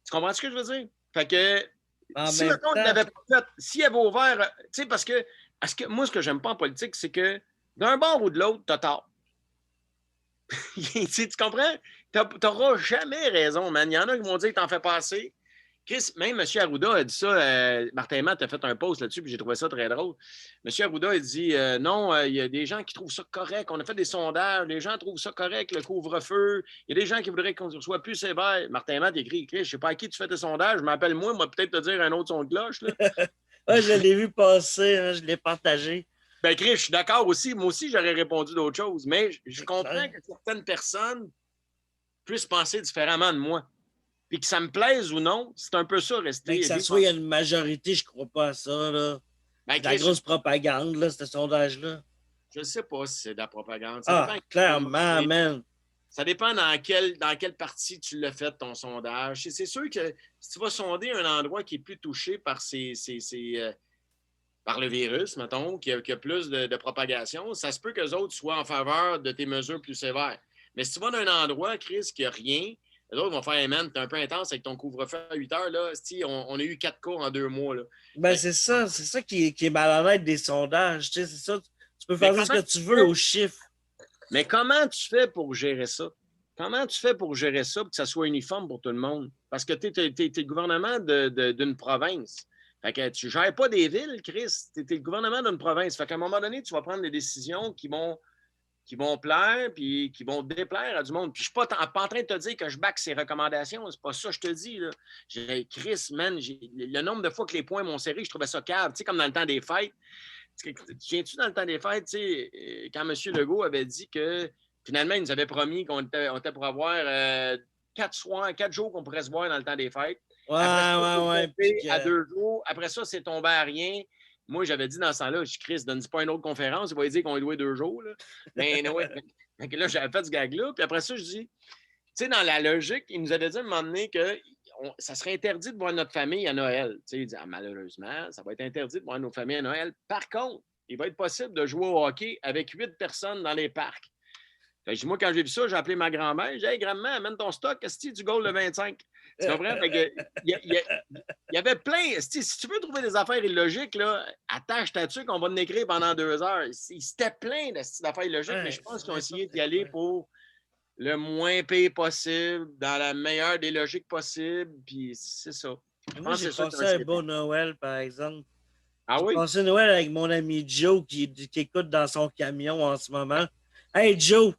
Speaker 2: Tu comprends ce que je veux dire? Fait que
Speaker 1: En
Speaker 2: si,
Speaker 1: même
Speaker 2: mettons, il
Speaker 1: temps,
Speaker 2: n'avait pas fait, s'il avait ouvert, tu sais, parce que, moi, ce que j'aime pas en politique, c'est que d'un bord ou de l'autre, t'as tort. Tu comprends? T'auras jamais raison, man. Il y en a qui vont dire que t'en fais pas assez. Chris, même M. Arruda a dit ça. Martin Matt a fait un post là-dessus, puis j'ai trouvé ça très drôle. M. Arruda a dit non, il y a des gens qui trouvent ça correct. On a fait des sondages. Les gens trouvent ça correct, le couvre-feu. Il y a des gens qui voudraient qu'on soit plus sévère. Martin Matt écrit Chris, je ne sais pas à qui tu fais tes sondages. Je m'appelle moi peut-être te dire un autre son de cloche. Là.
Speaker 1: ouais, je l'ai vu passer, hein, je l'ai partagé.
Speaker 2: Ben, Chris, je suis d'accord aussi. Moi aussi, j'aurais répondu d'autres choses. Mais je
Speaker 1: C'est
Speaker 2: comprends
Speaker 1: clair.
Speaker 2: que certaines personnes puissent penser différemment de moi. Puis que ça me plaise ou non, c'est un peu ça,
Speaker 1: Mais que
Speaker 2: rester
Speaker 1: ça
Speaker 2: vivre.
Speaker 1: soit une majorité, je crois pas à ça, là.
Speaker 2: Ben,
Speaker 1: C'est de la
Speaker 2: Chris,
Speaker 1: grosse propagande, là, ce sondage-là.
Speaker 2: je ne sais pas si c'est de la propagande. Ça dépend
Speaker 1: Ah,
Speaker 2: à quel moment.
Speaker 1: clairement, man.
Speaker 2: Ça dépend dans quelle partie tu l'as fait, ton sondage. C'est sûr que si tu vas sonder un endroit qui est plus touché par par le virus, mettons, qui a plus de propagation, ça se peut qu'eux autres soient en faveur de tes mesures plus sévères. Mais si tu vas dans un endroit, Chris, qui n'a rien, les autres vont faire, hey, man, t'es un peu intense avec ton couvre-feu à 8 heures, là. On a eu 4 cas en 2 mois, là.
Speaker 1: Ben,
Speaker 2: Ben,
Speaker 1: c'est ça qui est malhonnête des sondages. Tu sais, c'est ça. Tu peux
Speaker 2: mais
Speaker 1: faire dire ce
Speaker 2: comment
Speaker 1: que tu veux aux chiffres.
Speaker 2: Mais comment tu fais pour gérer ça? Comment tu fais pour gérer ça pour que ça soit uniforme pour tout le monde? Parce que tu es le gouvernement d'une province. Fait que tu ne gères pas des villes, Chris. Tu es le gouvernement d'une province. Fait qu'à un moment donné, tu vas prendre des décisions qui vont plaire puis qui vont déplaire à du monde. Puis je ne suis pas en train de te dire que je back ces recommandations. C'est pas ça que je te dis. Là. Chris, man, le nombre de fois que les points m'ont serré, je trouvais ça cave. Tu sais, comme dans le temps des fêtes. Tu viens-tu dans le temps des fêtes, tu sais, quand M. Legault avait dit que finalement, il nous avait promis qu'on était pour avoir 4 jours qu'on pourrait se voir dans le temps des fêtes.
Speaker 1: Ouais,
Speaker 2: Après ça,
Speaker 1: ouais,
Speaker 2: c'est
Speaker 1: ouais. Puis
Speaker 2: tombé à 2 jours. Après ça, c'est tombé à rien. Moi, j'avais dit dans ce temps-là, je Chris, donne pas une autre conférence, il va dire qu'on est loué 2 jours. Là. Mais anyway, là, j'avais fait ce gag-là. Puis après ça, je dis, tu sais, dans la logique, il nous avait dit à un moment donné que ça serait interdit de voir notre famille à Noël. Tu sais, il dit, malheureusement, ça va être interdit de voir nos familles à Noël. Par contre, il va être possible de jouer au hockey avec 8 personnes dans les parcs. Fait que, moi, quand j'ai vu ça, j'ai appelé ma grand-mère. J'ai dit, hey, grand-mère, amène ton stock, est-ce du goal le 25? Tu comprends? Fait que, il y avait plein. Si tu veux trouver des affaires illogiques, là, attache ta tuque, on va en écrire pendant 2 heures. C'était plein d'affaires illogiques, mais je pense qu'ils ont essayé d'y aller pour le moins payé possible, dans la meilleure des logiques possibles, puis c'est ça.
Speaker 1: moi, j'ai passé un beau Noël, par exemple.
Speaker 2: Ah
Speaker 1: J'ai
Speaker 2: oui?
Speaker 1: passé Noël avec mon ami Joe qui écoute dans son camion en ce moment. Hey Joe,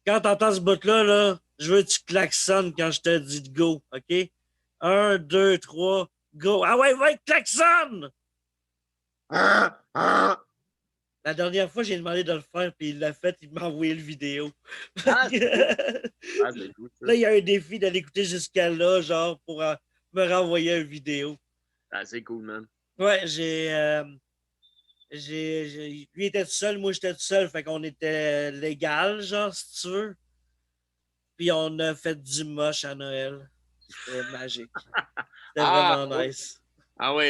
Speaker 1: quand t'entends ce bout-là, là, je veux que tu klaxonnes quand je te dis de go, OK? 1, 2, 3, go. Ah ouais, klaxonne!
Speaker 2: Ah, ah.
Speaker 1: La dernière fois, j'ai demandé de le faire, puis il l'a fait, il m'a envoyé le vidéo.
Speaker 2: Ah, c'est cool,
Speaker 1: Là, il y a un défi d'aller écouter jusqu'à là, genre, pour me renvoyer une vidéo.
Speaker 2: Ah, c'est cool, man.
Speaker 1: Ouais, lui était tout seul, moi j'étais tout seul, fait qu'on était légal, genre, si tu veux. Puis on a fait du moche à Noël. C'était magique. C'était
Speaker 2: Ah,
Speaker 1: vraiment
Speaker 2: oui.
Speaker 1: nice.
Speaker 2: Ah oui,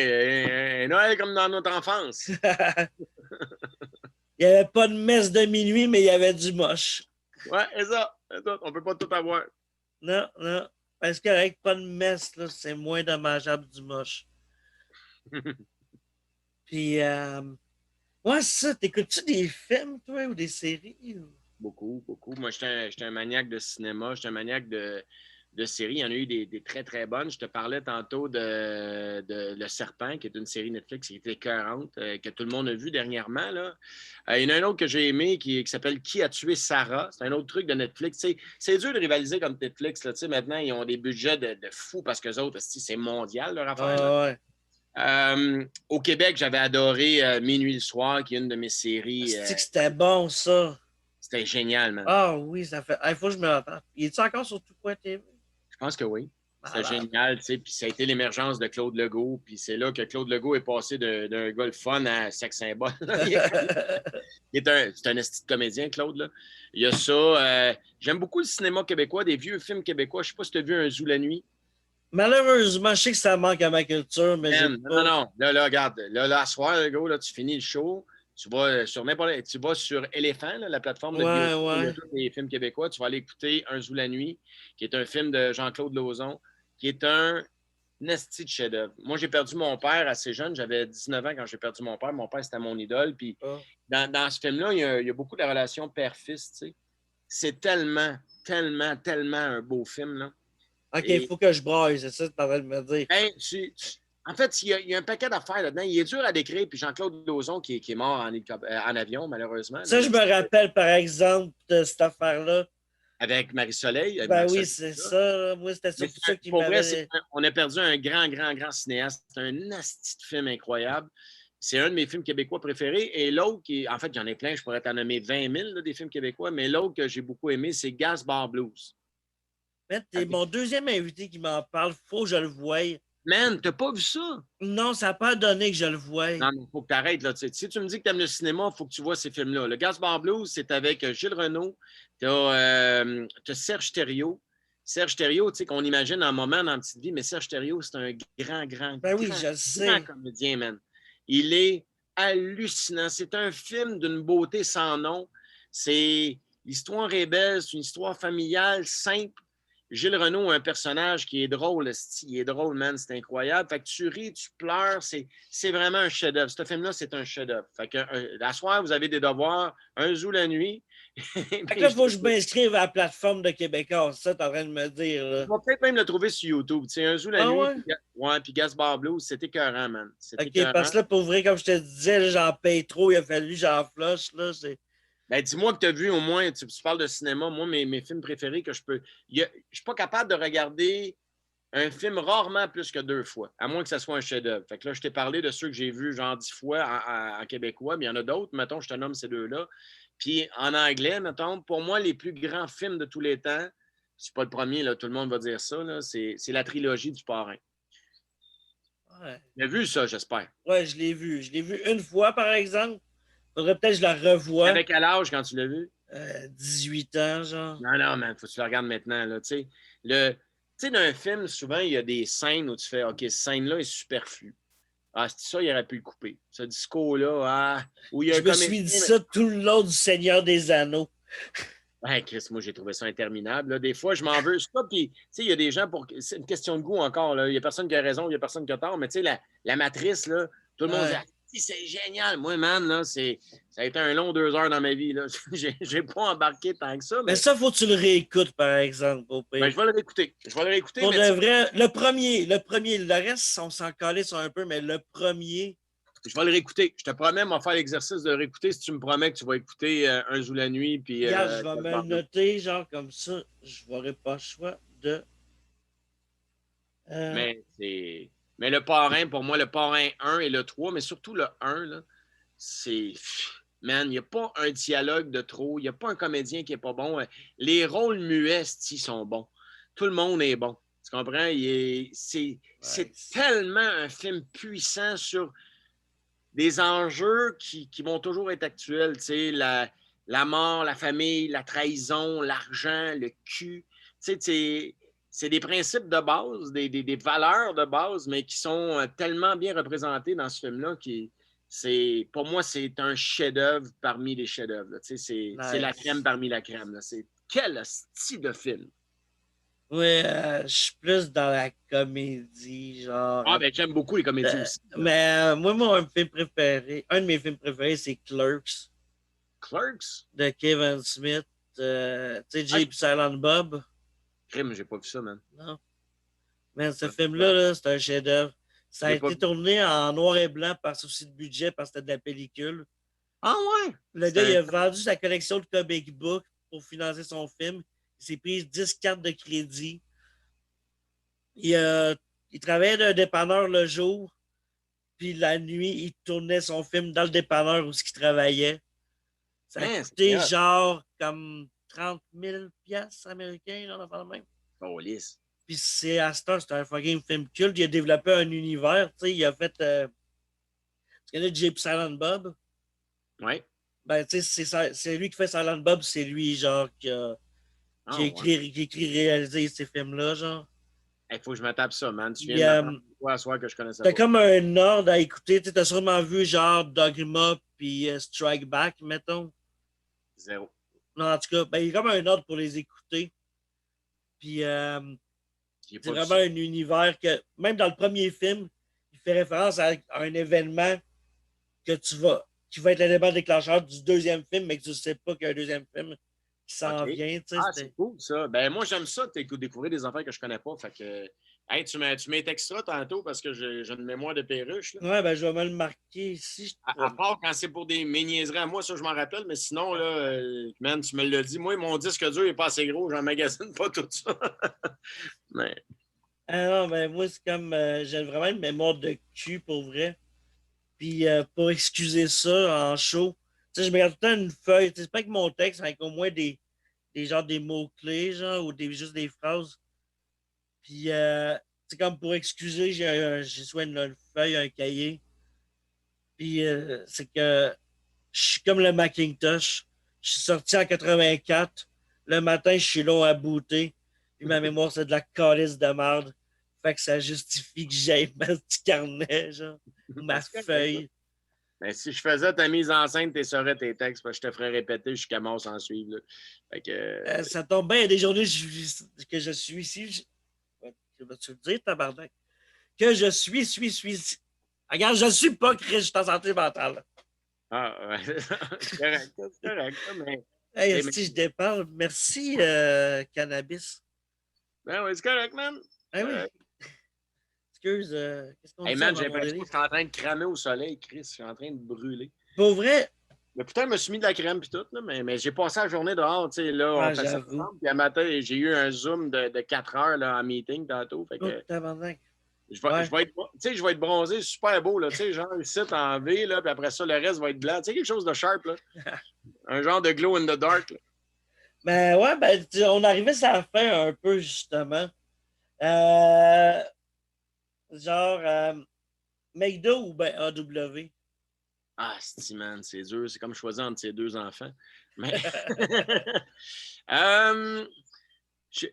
Speaker 2: Noël comme dans notre enfance.
Speaker 1: Il n'y avait pas de messe de minuit, mais il y avait du moche.
Speaker 2: Ouais, c'est ça. On peut pas tout avoir.
Speaker 1: Non, non. Parce qu'avec pas de messe, là, c'est moins dommageable du moche. Puis, ouais, c'est ça. T'écoutes-tu des films, toi, ou des séries?
Speaker 2: Beaucoup, beaucoup. Moi, j'étais un maniaque de cinéma, j'étais un maniaque de séries. Il y en a eu des très, très bonnes. Je te parlais tantôt de Le Serpent, qui est une série Netflix qui était écœurante, que tout le monde a vu dernièrement. Là. Il y en a un autre que j'ai aimé qui s'appelle Qui a tué Sarah? C'est un autre truc de Netflix. C'est dur de rivaliser comme Netflix. Là. Maintenant, ils ont des budgets de fous parce que autres, c'est mondial leur affaire.
Speaker 1: Ah, ouais.
Speaker 2: Au Québec, j'avais adoré Minuit le soir, qui est une de mes séries.
Speaker 1: C'est que c'était bon, ça.
Speaker 2: C'était génial, man.
Speaker 1: Ah oui, ça fait. Il faut que je me l'entende. Il est encore sur tout point TV?
Speaker 2: Je pense que oui. C'était
Speaker 1: Malade.
Speaker 2: génial, tu sais. Puis ça a été l'émergence de Claude Legault. Puis c'est là que Claude Legault est passé d'un gars le fun à sex symbole. C'est un esti de comédien, Claude. Là. Il y a ça. J'aime beaucoup le cinéma québécois, des vieux films québécois. Je ne sais pas si tu as vu Un Zoo la nuit.
Speaker 1: Malheureusement, je sais que ça manque à ma culture, mais j'ai pas...
Speaker 2: Non. Là, regarde. Là, à soir, Legault, là, tu finis le show. Tu vas sur Éléphant, la plateforme de vidéo. Il y a tous les films québécois. Tu vas aller écouter Un Zoo la nuit, qui est un film de Jean-Claude Lauzon, qui est un nasty de chef-d'œuvre. Moi, j'ai perdu mon père assez jeune. J'avais 19 ans quand j'ai perdu mon père. Mon père, c'était mon idole. Puis dans ce film-là, il y a beaucoup de relations père-fils. Tu sais. C'est tellement, tellement, tellement un beau film. Là.
Speaker 1: OK, il faut que je braille, c'est ça que tu en train de me dire.
Speaker 2: En fait, il y a un paquet d'affaires là-dedans. Il est dur à décrire. Puis Jean-Claude Lauzon, qui est mort en avion, malheureusement.
Speaker 1: Ça, je me rappelle, par exemple, de cette affaire-là.
Speaker 2: Avec Marie-Soleil.
Speaker 1: Ben oui, c'est ça. Moi, c'était ça pour ça qui m'avait...
Speaker 2: On a perdu un grand, grand, grand cinéaste. C'est un asti de film incroyable. C'est un de mes films québécois préférés. Et l'autre, en fait, j'en ai plein, je pourrais t'en nommer 20 000 là, des films québécois, mais l'autre que j'ai beaucoup aimé, c'est Gas Bar Blues.
Speaker 1: T'es mon deuxième invité qui m'en parle. Faut que je le voie.
Speaker 2: Man, t'as pas vu ça?
Speaker 1: Non, ça n'a pas donné que je le voie.
Speaker 2: Non, mais il faut que tu arrêtes. Là. Si tu me dis que tu aimes le cinéma, il faut que tu vois ces films-là. Le Gaspard Blues, c'est avec Gilles Renaud. Tu as Serge Thériault. Serge Thériault, tu sais, qu'on imagine un moment dans la petite vie, mais Serge Thériault, c'est un grand comédien, man. Il est hallucinant. C'est un film d'une beauté sans nom. L'histoire est belle, c'est une histoire familiale, simple. Gilles Renaud a un personnage qui est drôle. Il est drôle, man, c'est incroyable. Fait que tu ris, tu pleures, c'est vraiment un chef-d'œuvre. Ce film-là, c'est un chef-d'œuvre. Fait que la soirée, vous avez des devoirs, un zoo la nuit.
Speaker 1: Fait que là, il faut que je m'inscrive à la plateforme de Québécois, c'est ça que tu es en train de me dire. Là.
Speaker 2: Tu vas peut-être même le trouver sur YouTube. Tu sais, un zoo la nuit,
Speaker 1: Ouais?
Speaker 2: puis Gaspard Blues, c'était écœurant, man. C'était
Speaker 1: OK,
Speaker 2: écœurant.
Speaker 1: parce que là, pour vrai, comme je te disais, là, j'en paye trop, il a fallu que j'en flush. Là,
Speaker 2: Ben, dis-moi que tu as vu au moins, tu parles de cinéma, moi, mes films préférés que je peux. Je ne suis pas capable de regarder un film rarement plus que 2 fois, à moins que ce soit un chef-d'œuvre. Fait que là, je t'ai parlé de ceux que j'ai vus genre 10 fois en québécois, mais il y en a d'autres, mettons, je te nomme ces deux-là. Puis en anglais, mettons, pour moi, les plus grands films de tous les temps, c'est pas le premier, là, tout le monde va dire ça, c'est la trilogie du Parrain.
Speaker 1: Ouais.
Speaker 2: Tu as vu ça, j'espère.
Speaker 1: Ouais, je l'ai vu. Je l'ai vu une fois, par exemple. Faudrait peut-être que je la revoie.
Speaker 2: Avec quel âge quand tu l'as vu?
Speaker 1: 18 ans, genre.
Speaker 2: Non, man, faut que tu le regardes maintenant. Là, tu sais, dans un film, souvent, il y a des scènes où tu fais OK, cette scène-là est superflue. Ah, c'est ça, il aurait pu le couper. Ce discours-là, où il y a
Speaker 1: Je me suis dit ça tout le long du Seigneur des Anneaux.
Speaker 2: Ouais, Chris, moi, j'ai trouvé ça interminable. Là. Des fois, je m'en veux. Puis, tu sais, il y a des gens pour. C'est une question de goût encore. Là. Il n'y a personne qui a raison, il n'y a personne qui a tort. Mais, tu sais, la matrice, là, tout le monde dit ah, c'est génial. Moi, man, là, ça a été un long 2 heures dans ma vie. Là. J'ai pas embarqué tant que ça.
Speaker 1: Mais ça, faut que tu le réécoutes, par exemple.
Speaker 2: Ben, je vais le réécouter.
Speaker 1: Pour de vrai, le premier, le reste, on s'en calait sur un peu, mais le premier.
Speaker 2: Je vais le réécouter. Je te promets, on va faire l'exercice de le réécouter si tu me promets que tu vas écouter Un jour la nuit. Puis,
Speaker 1: Regarde, je vais me le noter, genre comme ça. Je n'aurai pas le choix de.
Speaker 2: Mais le parrain, pour moi, le parrain 1 et le 3, mais surtout le 1, là, c'est. Man, il n'y a pas un dialogue de trop. Il n'y a pas un comédien qui n'est pas bon. Les rôles muets, ils sont bons. Tout le monde est bon. Tu comprends? C'est tellement un film puissant sur des enjeux qui vont toujours être actuels. Tu sais, la mort, la famille, la trahison, l'argent, le cul. Tu sais, c'est des principes de base, des valeurs de base, mais qui sont tellement bien représentés dans ce film-là pour moi, c'est un chef-d'œuvre parmi les chefs-d'œuvre. Tu sais, c'est la crème parmi la crème. Là. Quel style de film!
Speaker 1: Oui, je suis plus dans la comédie, genre.
Speaker 2: Ah, ben j'aime beaucoup les comédies aussi.
Speaker 1: Mais moi, un de mes films préférés, c'est Clerks.
Speaker 2: Clerks?
Speaker 1: De Kevin Smith. Tu sais, Jay Silent Bob.
Speaker 2: Crime, j'ai pas vu ça, man.
Speaker 1: Non. Mais ce film-là, là, c'est un chef-d'œuvre. Ça a été tourné en noir et blanc par souci de budget, parce que c'était de la pellicule.
Speaker 2: Ah ouais?
Speaker 1: Le gars, il a vendu sa collection de comic books pour financer son film. Il s'est pris 10 cartes de crédit. Il travaillait d'un dépanneur le jour, puis la nuit, il tournait son film dans le dépanneur où il travaillait. Ça a coûté genre comme 30 000 piastres américains, genre de même.
Speaker 2: Oh, lisse.
Speaker 1: Puis c'est à Star, c'est un fucking film culte. Il a développé un univers. Tu sais, il a fait. Tu connais J.P. Silent Bob?
Speaker 2: Oui.
Speaker 1: Ben, tu sais, c'est lui qui fait Silent Bob. C'est lui, genre, qui a écrit, réalisé ces films-là, genre.
Speaker 2: Il faut que je me tape ça, man. Tu viens de m'apprendre quoi à soir que je connaissais pas.
Speaker 1: T'as comme un ordre à écouter. Tu as sûrement vu, genre, Dogma puis Strike Back, mettons.
Speaker 2: Zéro.
Speaker 1: Non, en tout cas, ben, il y a comme un ordre pour les écouter. Puis. C'est vraiment un univers que, même dans le premier film, il fait référence à un événement qui va être l'élément déclencheur du deuxième film, mais que tu ne sais pas qu'il y a un deuxième film qui s'en vient.
Speaker 2: C'est cool, ça. Ben, moi, j'aime ça, découvrir des affaires que je connais pas. Fait que, hey, tu m'étexteras tantôt parce que j'ai une mémoire de perruche. Là.
Speaker 1: Ouais, ben, je vais me le marquer ici.
Speaker 2: À part quand c'est pour mes niaiseries à moi, ça, je m'en rappelle, mais sinon, là, man, tu me l'as dit. Moi, mon disque dur n'est pas assez gros, j'en magasine pas tout ça. Mais...
Speaker 1: Ah non, ben, moi, c'est comme. J'ai vraiment une mémoire de cul pour vrai. Puis, pour excuser ça en show, tu sais, je me garde tout le temps une feuille. C'est pas que mon texte, avec au moins des mots-clés, genre, ou juste des phrases. Puis, c'est comme pour excuser, j'ai soit une feuille, un cahier. Puis, c'est que je suis comme le Macintosh. Je suis sorti en 84. Le matin, je suis long à booter. Puis, ma mémoire, c'est de la calice de merde. Fait que ça justifie que j'aille ma petit carnet, genre, ma feuille.
Speaker 2: Mais si je faisais ta mise en scène, tu saurais tes textes, parce que je te ferais répéter jusqu'à mort sans suivre. Là. Fait que,
Speaker 1: Ça tombe bien, il y a des journées que je suis ici. Je vais te le dire, tabarnak. Que je suis. Regarde, je suis pas Chris, je suis en santé mentale.
Speaker 2: Ah, ouais. C'est correct. Mais,
Speaker 1: Hey,
Speaker 2: mais...
Speaker 1: si je déparle, merci, cannabis.
Speaker 2: Ben oui, c'est correct, man.
Speaker 1: Ah oui. Excuse, qu'est-ce qu'on
Speaker 2: Hey,
Speaker 1: dit
Speaker 2: man,
Speaker 1: avant
Speaker 2: j'ai
Speaker 1: mon
Speaker 2: l'impression que
Speaker 1: délai?
Speaker 2: je suis en train de cramer au soleil, Chris. Je suis en train de brûler.
Speaker 1: Pour vrai?
Speaker 2: Mais putain, je me suis mis de la crème puis tout, là, mais j'ai passé la journée dehors, tu sais, là, on
Speaker 1: Ouais,
Speaker 2: fait ça
Speaker 1: j'avoue.
Speaker 2: ensemble. Puis un matin, j'ai eu un Zoom de 4 heures là, en meeting tantôt. Fait
Speaker 1: Oh,
Speaker 2: que
Speaker 1: tabarnak.
Speaker 2: je
Speaker 1: Ouais.
Speaker 2: vais être, tu sais, je vais être bronzé super beau, là, tu sais, genre ici en V, là, puis après ça, le reste va être blanc. Tu sais, quelque chose de sharp, là. Un genre de glow in the dark, là.
Speaker 1: Mais ouais, ben, on arrivait sur la fin un peu, justement. Euh, genre, McDo ou ben AW?
Speaker 2: Ah, man, c'est dur. C'est comme choisir entre ses deux enfants. Mais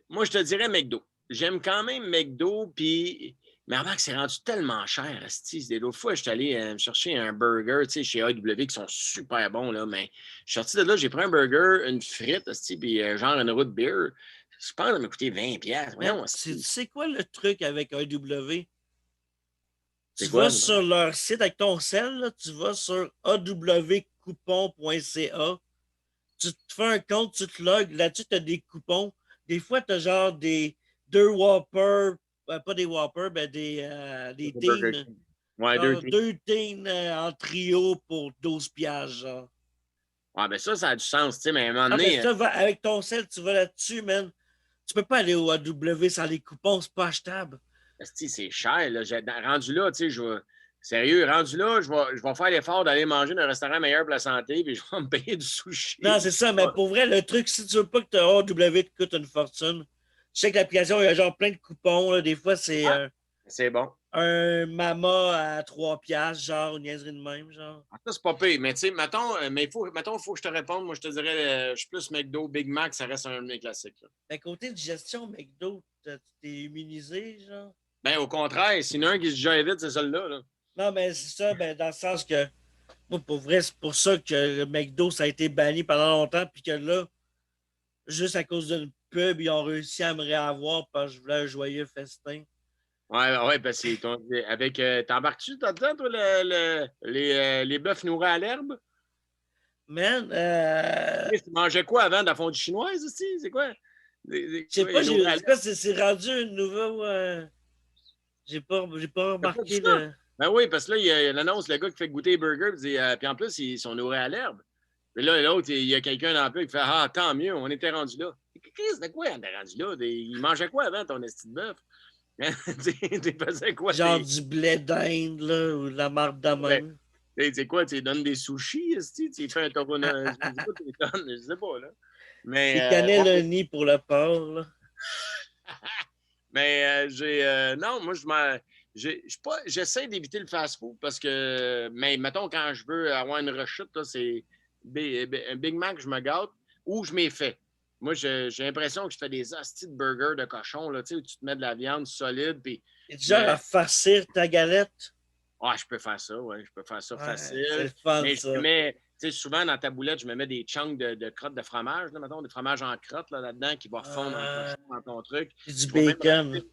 Speaker 2: moi, je te dirais McDo. J'aime quand même McDo, puis... Mais avant que c'est rendu tellement cher, asti. L'autre fois, je suis allé me chercher un burger, tu sais, chez AEW, qui sont super bons, là, mais je suis sorti de là, j'ai pris un burger, une frite, asti, puis genre une route beer. Je pense que ça m'a coûté 20$. Voyons,
Speaker 1: Tu sais quoi le truc avec AW?
Speaker 2: c'est
Speaker 1: Tu
Speaker 2: quoi?
Speaker 1: vas sur leur site avec ton sel, là, tu vas sur awcoupon.ca, tu te fais un compte, tu te logs, là-dessus, tu as des coupons. Des fois, tu as genre des deux Whoppers, pas des Whoppers, ben des
Speaker 2: Burger
Speaker 1: teens.
Speaker 2: King. Ouais, deux
Speaker 1: Genre
Speaker 2: teams.
Speaker 1: deux teens en trio pour 12 piastres, genre.
Speaker 2: Ouais, ben ça a du sens, tu sais, mais à un moment
Speaker 1: Ah, ben
Speaker 2: donné,
Speaker 1: ça, avec ton sel, tu vas là-dessus, man. Tu peux pas aller au AW sans les coupons, c'est pas achetable.
Speaker 2: c'est cher. Là. Rendu là, tu sais, sérieux, rendu là, je vais faire l'effort d'aller manger dans un restaurant meilleur pour la santé, puis je vais me payer du
Speaker 1: Non,
Speaker 2: sushi.
Speaker 1: c'est ça, mais pour vrai, le truc, si tu veux pas que ton AW te coûte une fortune, je sais que l'application, il y a genre plein de coupons. Là. Des fois, c'est
Speaker 2: Ah, c'est bon.
Speaker 1: un mama à 3 piastres, genre, une niaiserie de même, genre.
Speaker 2: Ah, ça, c'est pas pire. Mais tu sais, mettons, faut que je te réponde. Moi, je te dirais, je suis plus McDo, Big Mac, ça reste un de mes classiques. Là.
Speaker 1: À côté de gestion, McDo, tu t'es immunisé, genre?
Speaker 2: Ben, au contraire, s'il y en a un qui se gère vite, c'est celui-là. Là.
Speaker 1: Non, mais c'est ça, ben, dans le sens que, moi, pour vrai, c'est pour ça que le McDo, ça a été banni pendant longtemps, puis que là, juste à cause d'une pub, ils ont réussi à me réavoir parce que je voulais un joyeux festin.
Speaker 2: Ouais, parce que avec. T'embarques-tu dedans, toi, les bœufs nourris à l'herbe?
Speaker 1: Man,
Speaker 2: Tu mangeais quoi avant de la fondue chinoise aussi? C'est quoi?
Speaker 1: je sais pas,
Speaker 2: Nourris à l'herbe?
Speaker 1: c'est rendu une nouvelle. J'ai pas
Speaker 2: T'as pas vu
Speaker 1: remarqué
Speaker 2: ça?
Speaker 1: le.
Speaker 2: Ben oui, parce que là, il y a l'annonce, le gars qui fait goûter les burgers, puis en plus, ils sont nourris à l'herbe. Puis là, l'autre, il y a quelqu'un dans le pub qui fait Ah, tant mieux, on était rendu là. Qu'est-ce de quoi on était rendu là? Il mangeait quoi avant ton esti de bœuf? Tu faisais quoi?
Speaker 1: Genre du blé d'Inde, là, ou de la marque de
Speaker 2: Ben,
Speaker 1: même.
Speaker 2: tu sais quoi? Tu donnes des sushis, esti? Tu fais un tournoi. Je sais pas, tu donnes, je sais pas, là. Mais,
Speaker 1: Des cannelloni pour le porc, là.
Speaker 2: mais non, moi, j'essaie d'éviter le fast-food parce que, mais mettons, quand je veux avoir une rechute, là, c'est un Big Mac, je me gâte ou je m'ai fait. Moi, j'ai l'impression que je fais des hosties de burgers de cochon, là, tu sais, où tu te mets de la viande solide, puis
Speaker 1: Et
Speaker 2: je
Speaker 1: genre à farcir ta galette.
Speaker 2: ah, je peux faire ça, ouais, je peux faire ça
Speaker 1: Ouais, c'est le
Speaker 2: facile.
Speaker 1: fun,
Speaker 2: Mais je me
Speaker 1: ça.
Speaker 2: mets, tu sais, souvent dans ta boulette, je me mets des chunks de crottes de fromage, là, mettons, des fromages en crottes là-dedans qui vont fondre en cochon dans ton truc.
Speaker 1: Puis du
Speaker 2: Je vais même
Speaker 1: bacon.
Speaker 2: rajouter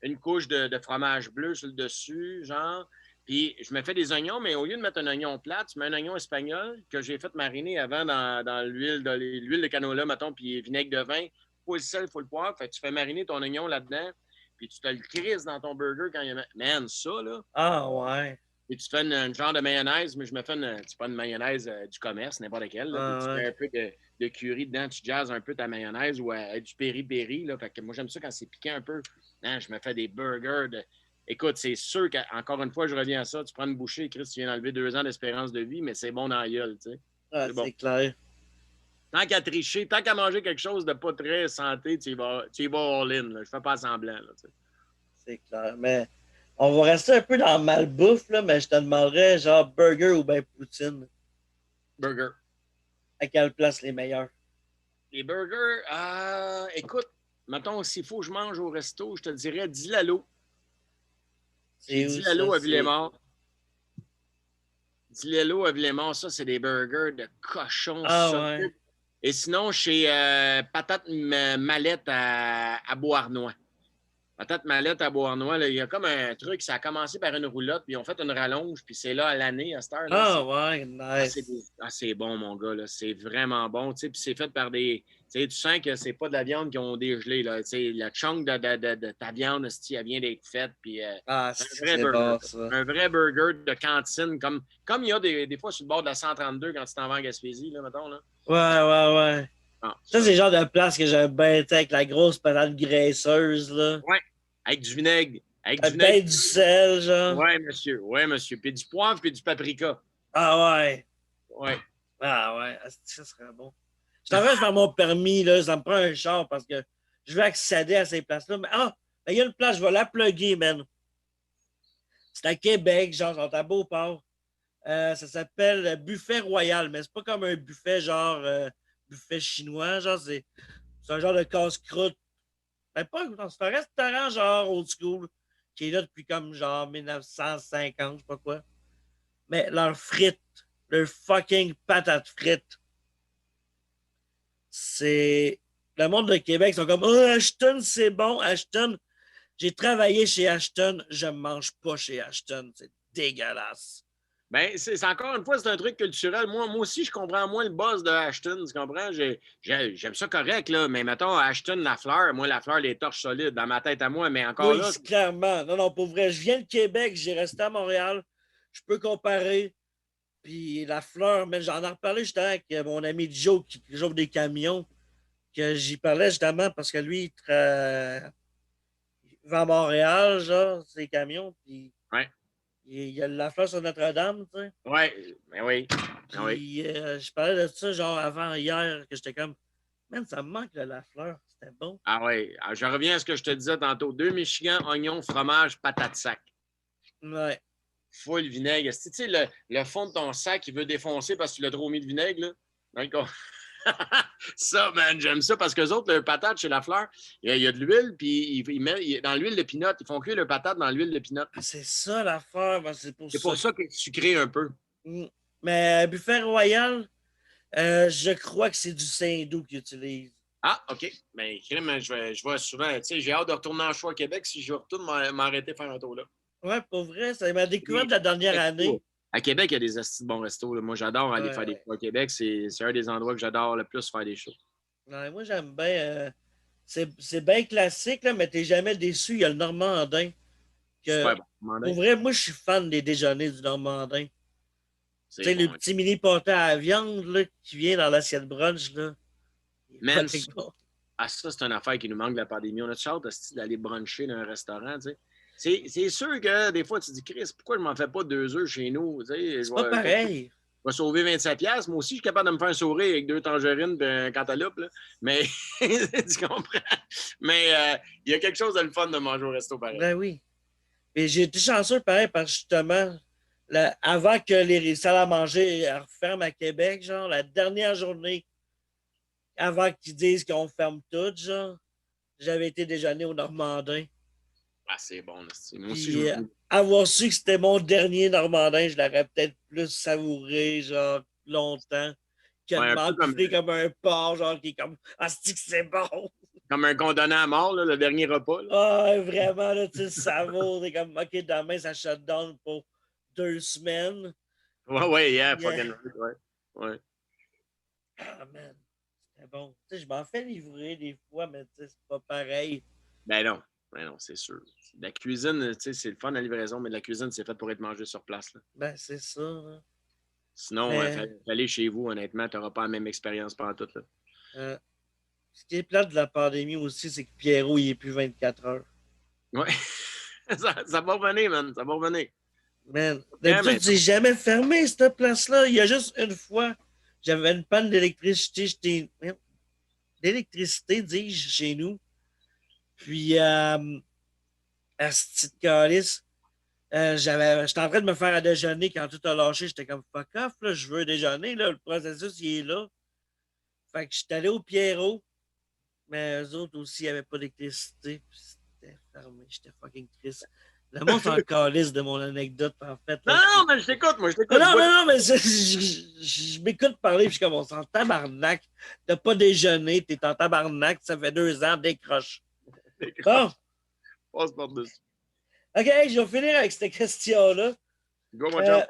Speaker 2: une couche de fromage bleu sur le dessus, genre. Puis je me fais des oignons, mais au lieu de mettre un oignon plat, tu mets un oignon espagnol que j'ai fait mariner avant dans l'huile de canola, mettons, puis vinaigre de vin. Faut le sel, faut le poivre. Fait que tu fais mariner ton oignon là-dedans, puis tu te le crises dans ton burger quand il y a... Man, ça, là,
Speaker 1: Ah ouais.
Speaker 2: et tu fais une genre de mayonnaise, mais je me fais c'est pas une mayonnaise du commerce, n'importe laquelle. Là, puis
Speaker 1: Ah
Speaker 2: tu
Speaker 1: ouais.
Speaker 2: mets un peu de curry dedans, tu jazzes un peu ta mayonnaise ou du peri-peri. Là, fait que moi, j'aime ça quand c'est piquant un peu. Hein, je me fais des burgers. Écoute, c'est sûr qu'encore une fois, je reviens à ça. Tu prends une bouchée, Chris, tu viens d'enlever 2 ans d'espérance de vie, mais c'est bon dans la gueule. Tu sais.
Speaker 1: Ah,
Speaker 2: C'est bon.
Speaker 1: c'est clair.
Speaker 2: Tant qu'à tricher, tant qu'à manger quelque chose de pas très santé, tu y vas all-in. Là. Je fais pas semblant. Là, tu sais.
Speaker 1: C'est clair. Mais on va rester un peu dans le malbouffe, là, mais je te demanderais genre burger ou bien poutine.
Speaker 2: Burger.
Speaker 1: À quelle place les meilleurs?
Speaker 2: Les burgers, écoute, mettons, s'il faut que je mange au resto, je te dirais 10 Lalo. J'ai
Speaker 1: C'est
Speaker 2: 10
Speaker 1: où ça?
Speaker 2: Lalo à
Speaker 1: C'est.
Speaker 2: Villemort. Dilello à Villemont, ça, c'est des burgers de cochon
Speaker 1: Ah
Speaker 2: solides.
Speaker 1: ouais.
Speaker 2: Et sinon, chez Patate Mallette à Beauharnois. Patate Mallette à Beauharnois, là, il y a comme un truc, ça a commencé par une roulotte, puis ils ont fait une rallonge, puis c'est là à l'année, à cette heure-là.
Speaker 1: Ah ouais, nice.
Speaker 2: C'est bon, mon gars, là. C'est vraiment bon, tu sais, puis c'est fait par des... Tu sais, tu sens que c'est pas de la viande qui ont dégelé, là. Tu sais, la chunk de ta viande, elle vient d'être faite, puis
Speaker 1: Ah,
Speaker 2: c'est un vrai
Speaker 1: c'est
Speaker 2: burger.
Speaker 1: bon, ça.
Speaker 2: Un vrai burger de cantine, comme il y a des fois sur le bord de la 132 quand tu t'en vas en Gaspésie, là, mettons, là.
Speaker 1: Ouais, ouais, ouais.
Speaker 2: Ah,
Speaker 1: Ça,
Speaker 2: ça.
Speaker 1: c'est le genre de place que j'aime bien, tu sais, avec la grosse patate graisseuse, là.
Speaker 2: Ouais, avec du vinaigre. Avec du
Speaker 1: Avec
Speaker 2: vinaigre.
Speaker 1: ben du sel, genre.
Speaker 2: Ouais, monsieur. Ouais, monsieur. Puis du poivre, puis du paprika.
Speaker 1: Ah ouais.
Speaker 2: Ouais.
Speaker 1: Ah ouais. Ah, ça serait bon. Je t'en de faire mon permis, là. Ça me prend un char parce que je veux accéder à ces places-là. Mais ben, il y a une place, je vais la plugger, man. C'est à Québec, genre, sont à Beauport. Ça s'appelle Buffet Royal, mais c'est pas comme un buffet genre buffet chinois, genre c'est un genre de casse-croûte. Ben, pas, c'est un restaurant genre old school qui est là depuis comme genre 1950, je sais pas quoi. Mais leurs frites, leurs fucking patates frites, c'est. Le monde de Québec sont comme Ashton, c'est bon, Ashton. J'ai travaillé chez Ashton, je ne mange pas chez Ashton. C'est dégueulasse.
Speaker 2: Ben, c'est encore une fois, c'est un truc culturel. Moi aussi, je comprends moins le buzz de Ashton, tu comprends? J'aime ça correct, là, mais mettons, Ashton, la fleur, moi, la fleur, les torches solides dans ma tête à moi, mais encore
Speaker 1: Oui,
Speaker 2: là.
Speaker 1: clairement. Non, non, pour vrai, je viens de Québec, j'ai resté à Montréal. Je peux comparer. Puis la fleur, mais j'en ai reparlé justement avec mon ami Joe qui joue des camions. Que j'y parlais justement parce que lui, il va à Montréal, genre, ses camions, puis
Speaker 2: Ouais,
Speaker 1: il y a la fleur sur Notre-Dame, tu sais.
Speaker 2: ouais, ben oui. Ben oui.
Speaker 1: Puis je parlais de ça, genre, avant hier, que j'étais comme, man, ça me manque, là, la fleur, c'était bon.
Speaker 2: Ah ouais. Alors, je reviens à ce que je te disais tantôt. 2 Michigan, oignons, fromage, patates sac.
Speaker 1: Ouais.
Speaker 2: Full vinaigre. Tu sais, le fond de ton sac, il veut défoncer parce que tu l'as trop mis de vinaigre, là. D'accord. Ça, man, j'aime ça parce que les autres, le patate chez la fleur, il y a de l'huile, puis ils mettent dans l'huile de pinot. Ils font cuire le patate dans l'huile de pinot.
Speaker 1: Ah, c'est ça l'affaire, ben, c'est pour
Speaker 2: C'est
Speaker 1: ça.
Speaker 2: pour ça que c'est sucré un peu.
Speaker 1: Mm. Mais Buffet Royal, je crois que c'est du Saint-Doux qu'ils utilisent.
Speaker 2: Ah, OK. Ben, crème, je vais souvent. Tu sais, j'ai hâte de retourner en choix à Québec si je retourne m'arrêter faire un tour là.
Speaker 1: Ouais, pour vrai, c'est ma découverte de la dernière année.
Speaker 2: À Québec, il y a des astis de bons restos. Là. Moi, j'adore aller faire des
Speaker 1: Ouais.
Speaker 2: shows à Québec. C'est un des endroits que j'adore le plus faire des shows.
Speaker 1: Ouais, moi, j'aime bien. C'est bien classique, là, mais t'es jamais déçu. Il y a le Normandin. Que,
Speaker 2: Super bon.
Speaker 1: pour vrai, moi, je suis fan des déjeuners du Normandin. Tu
Speaker 2: C'est
Speaker 1: sais, le
Speaker 2: bon.
Speaker 1: petit mini pâté à la viande là, qui vient dans l'assiette brunch. Là.
Speaker 2: Man,
Speaker 1: Bon.
Speaker 2: ça, c'est une affaire qui nous manque de la pandémie. On a hâte d'aller bruncher dans un restaurant. Tu sais. C'est sûr que des fois, tu te dis, Chris, pourquoi je ne m'en fais pas 2 œufs chez nous? Tu sais,
Speaker 1: C'est pas pareil.
Speaker 2: Je vais sauver 27$. Moi aussi, je suis capable de me faire un sourire avec 2 tangerines et un cantaloupe. Là. Mais tu comprends? Mais il y a quelque chose de le fun de manger au resto pareil.
Speaker 1: Ben oui. Et j'ai été chanceux, pareil, parce que justement, avant que les salles à manger referment à Québec, genre, la dernière journée, avant qu'ils disent qu'on ferme tout, genre, j'avais été déjeuner au Normandin.
Speaker 2: Ah, c'est bon. Là. Moi aussi, je
Speaker 1: Puis,
Speaker 2: me...
Speaker 1: avoir su que c'était mon dernier Normandin, je l'aurais peut-être plus savouré, genre, longtemps, que de
Speaker 2: Ouais, un peu
Speaker 1: m'empiffrer comme un porc, genre, qui est comme, ah, c'est bon.
Speaker 2: comme un condamné à mort, là, le dernier repas. Là.
Speaker 1: Ah, vraiment, là, tu le savoures, t'es comme, OK, demain, ça shut down pour 2 semaines.
Speaker 2: Ouais, yeah,
Speaker 1: Yeah.
Speaker 2: fucking right, ouais. Ouais.
Speaker 1: Ah, man, c'était bon. Tu sais, je m'en fais livrer des fois, mais tu sais, c'est pas pareil.
Speaker 2: Ben non, c'est sûr. La cuisine, tu sais, c'est le fun la livraison, mais la cuisine, c'est fait pour être mangé sur place. Là.
Speaker 1: Ben, c'est ça. Hein.
Speaker 2: Sinon,
Speaker 1: Mais
Speaker 2: aller chez vous, honnêtement, tu n'auras pas la même expérience pendant tout. Là.
Speaker 1: euh, ce qui est plate de la pandémie aussi, c'est que Pierrot, il est plus 24 heures.
Speaker 2: Ouais. Ça va revenir, man. Ça va revenir.
Speaker 1: Man,
Speaker 2: Yeah,
Speaker 1: d'habitude, c'est jamais fermé, cette place-là. Il y a juste une fois, j'avais une panne d'électricité, dis-je, chez nous. Puis, à ce petit calice, j'étais en train de me faire à déjeuner quand tout a lâché. J'étais comme fuck off, là, je veux déjeuner. Là, le processus, il est là. Fait que j'étais allé au Pierrot, mais eux autres aussi, il n'y avait pas d'électricité. Puis c'était fermé. J'étais fucking triste. Le monde s'en calisse de mon anecdote, en fait.
Speaker 2: Non,
Speaker 1: Là.
Speaker 2: non, mais je t'écoute, moi, je t'écoute.
Speaker 1: Non, mais je m'écoute parler, puis je suis comme, on s'en tabarnak. T'as pas déjeuné, t'es en tabarnak, ça fait 2 ans, décroche. Bon,
Speaker 2: Passe par-dessus.
Speaker 1: OK, hey, je vais finir avec cette question-là.
Speaker 2: Go, mon chum.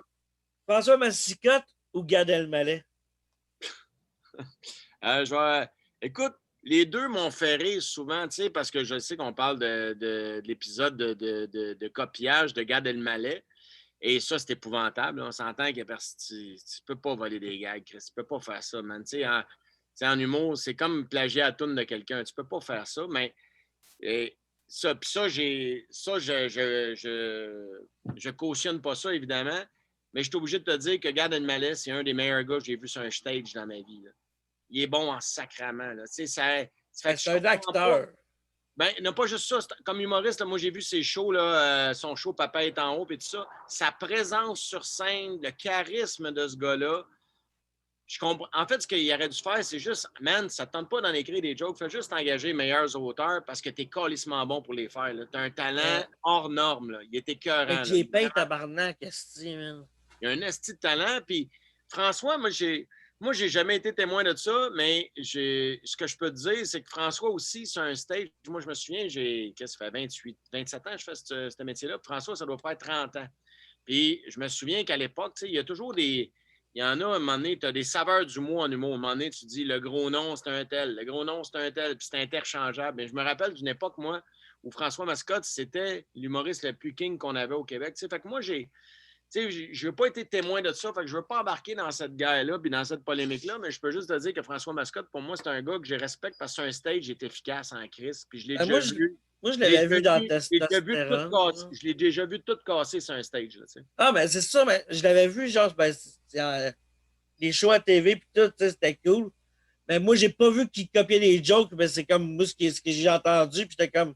Speaker 1: François Massicotte ou Gad Elmaleh?
Speaker 2: Écoute, les deux m'ont fait rire souvent, tu sais, parce que je sais qu'on parle de l'épisode de copiage de Gad Elmaleh. Et ça, c'est épouvantable. On s'entend que tu peux pas voler des gags, Chris. Tu peux pas faire ça, man. Tu sais, en humour, c'est comme plagier la toune de quelqu'un. Tu peux pas faire ça, mais je cautionne pas ça, évidemment. Mais je suis obligé de te dire que Gad Elmaleh, c'est un des meilleurs gars que j'ai vu sur un stage dans ma vie. Là. Il est bon en sacrament. Là. Tu sais, ça fait
Speaker 1: C'est un acteur.
Speaker 2: Ben, non, pas juste ça. Comme humoriste, là, moi, j'ai vu ses shows, là, son show Papa est en haut, et tout ça. Sa présence sur scène, le charisme de ce gars-là. Je comprends. En fait, ce qu'il aurait dû faire, c'est juste, man, ça ne te tente pas d'en écrire des jokes, fais juste engager les meilleurs auteurs parce que tu es calissement bon pour les faire. Tu as un talent hors norme. Là. Il est écœurant.
Speaker 1: Fait que j'ai payé tabarnak, esti, man.
Speaker 2: Il a un esti de talent. Puis François, moi, j'ai jamais été témoin de ça, mais ce que je peux te dire, c'est que François aussi, sur un stage, moi, je me souviens, ça fait 27 ans que je fais ce métier-là. François, ça doit faire 30 ans. Puis je me souviens qu'à l'époque, il y a toujours des. Il y en a, à un moment donné, tu as des saveurs du mot en humour. À un moment donné, tu dis le gros nom, c'est un tel. Le gros nom, c'est un tel. Puis c'est interchangeable. Mais je me rappelle d'une époque, moi, où François Mascotte, c'était l'humoriste le plus king qu'on avait au Québec. T'sais, fait que moi, je n'ai pas été témoin de ça, fait que je ne veux pas embarquer dans cette guerre-là puis dans cette polémique-là, mais je peux juste te dire que François Mascotte, pour moi, c'est un gars que je respecte parce que sur un stage, il est efficace en crise. Puis je l'ai déjà vu.
Speaker 1: Moi, je l'avais vu dans Testostérone.
Speaker 2: Je l'ai déjà vu tout casser sur un stage. Là,
Speaker 1: ah, ben c'est ça, mais je l'avais vu, genre, les shows à TV, puis tout, c'était cool. Mais moi, j'ai pas vu qu'il copiait les jokes, mais c'est comme moi, ce que j'ai entendu, puis j'étais comme,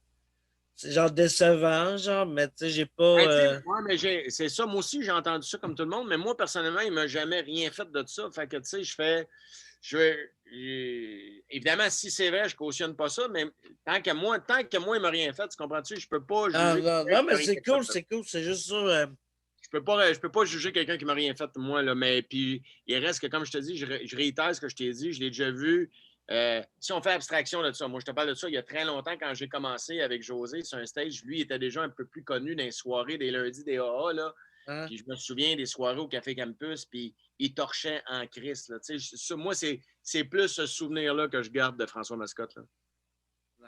Speaker 1: c'est genre décevant, genre, mais tu sais, j'ai pas.
Speaker 2: Ouais, mais c'est ça, moi aussi, j'ai entendu ça comme tout le monde, mais moi, personnellement, il m'a jamais rien fait de ça. Fait que, tu sais, évidemment, si c'est vrai, je cautionne pas ça, mais tant que moi, il m'a rien fait, tu comprends-tu? Je peux pas juger.
Speaker 1: Non, mais c'est cool, c'est juste ça.
Speaker 2: Je peux pas juger quelqu'un qui m'a rien fait, moi, là, mais puis il reste que, comme je te dis, je réitère ce que je t'ai dit, je l'ai déjà vu. Si on fait abstraction de ça, moi, je te parle de ça il y a très longtemps quand j'ai commencé avec José sur un stage. Lui, il était déjà un peu plus connu dans les soirées, des lundis, des AA, là. Hein? Puis je me souviens des soirées au Café Campus, puis il torchait en crise. Là. Moi, c'est plus ce souvenir-là que je garde de François Mascotte. Là.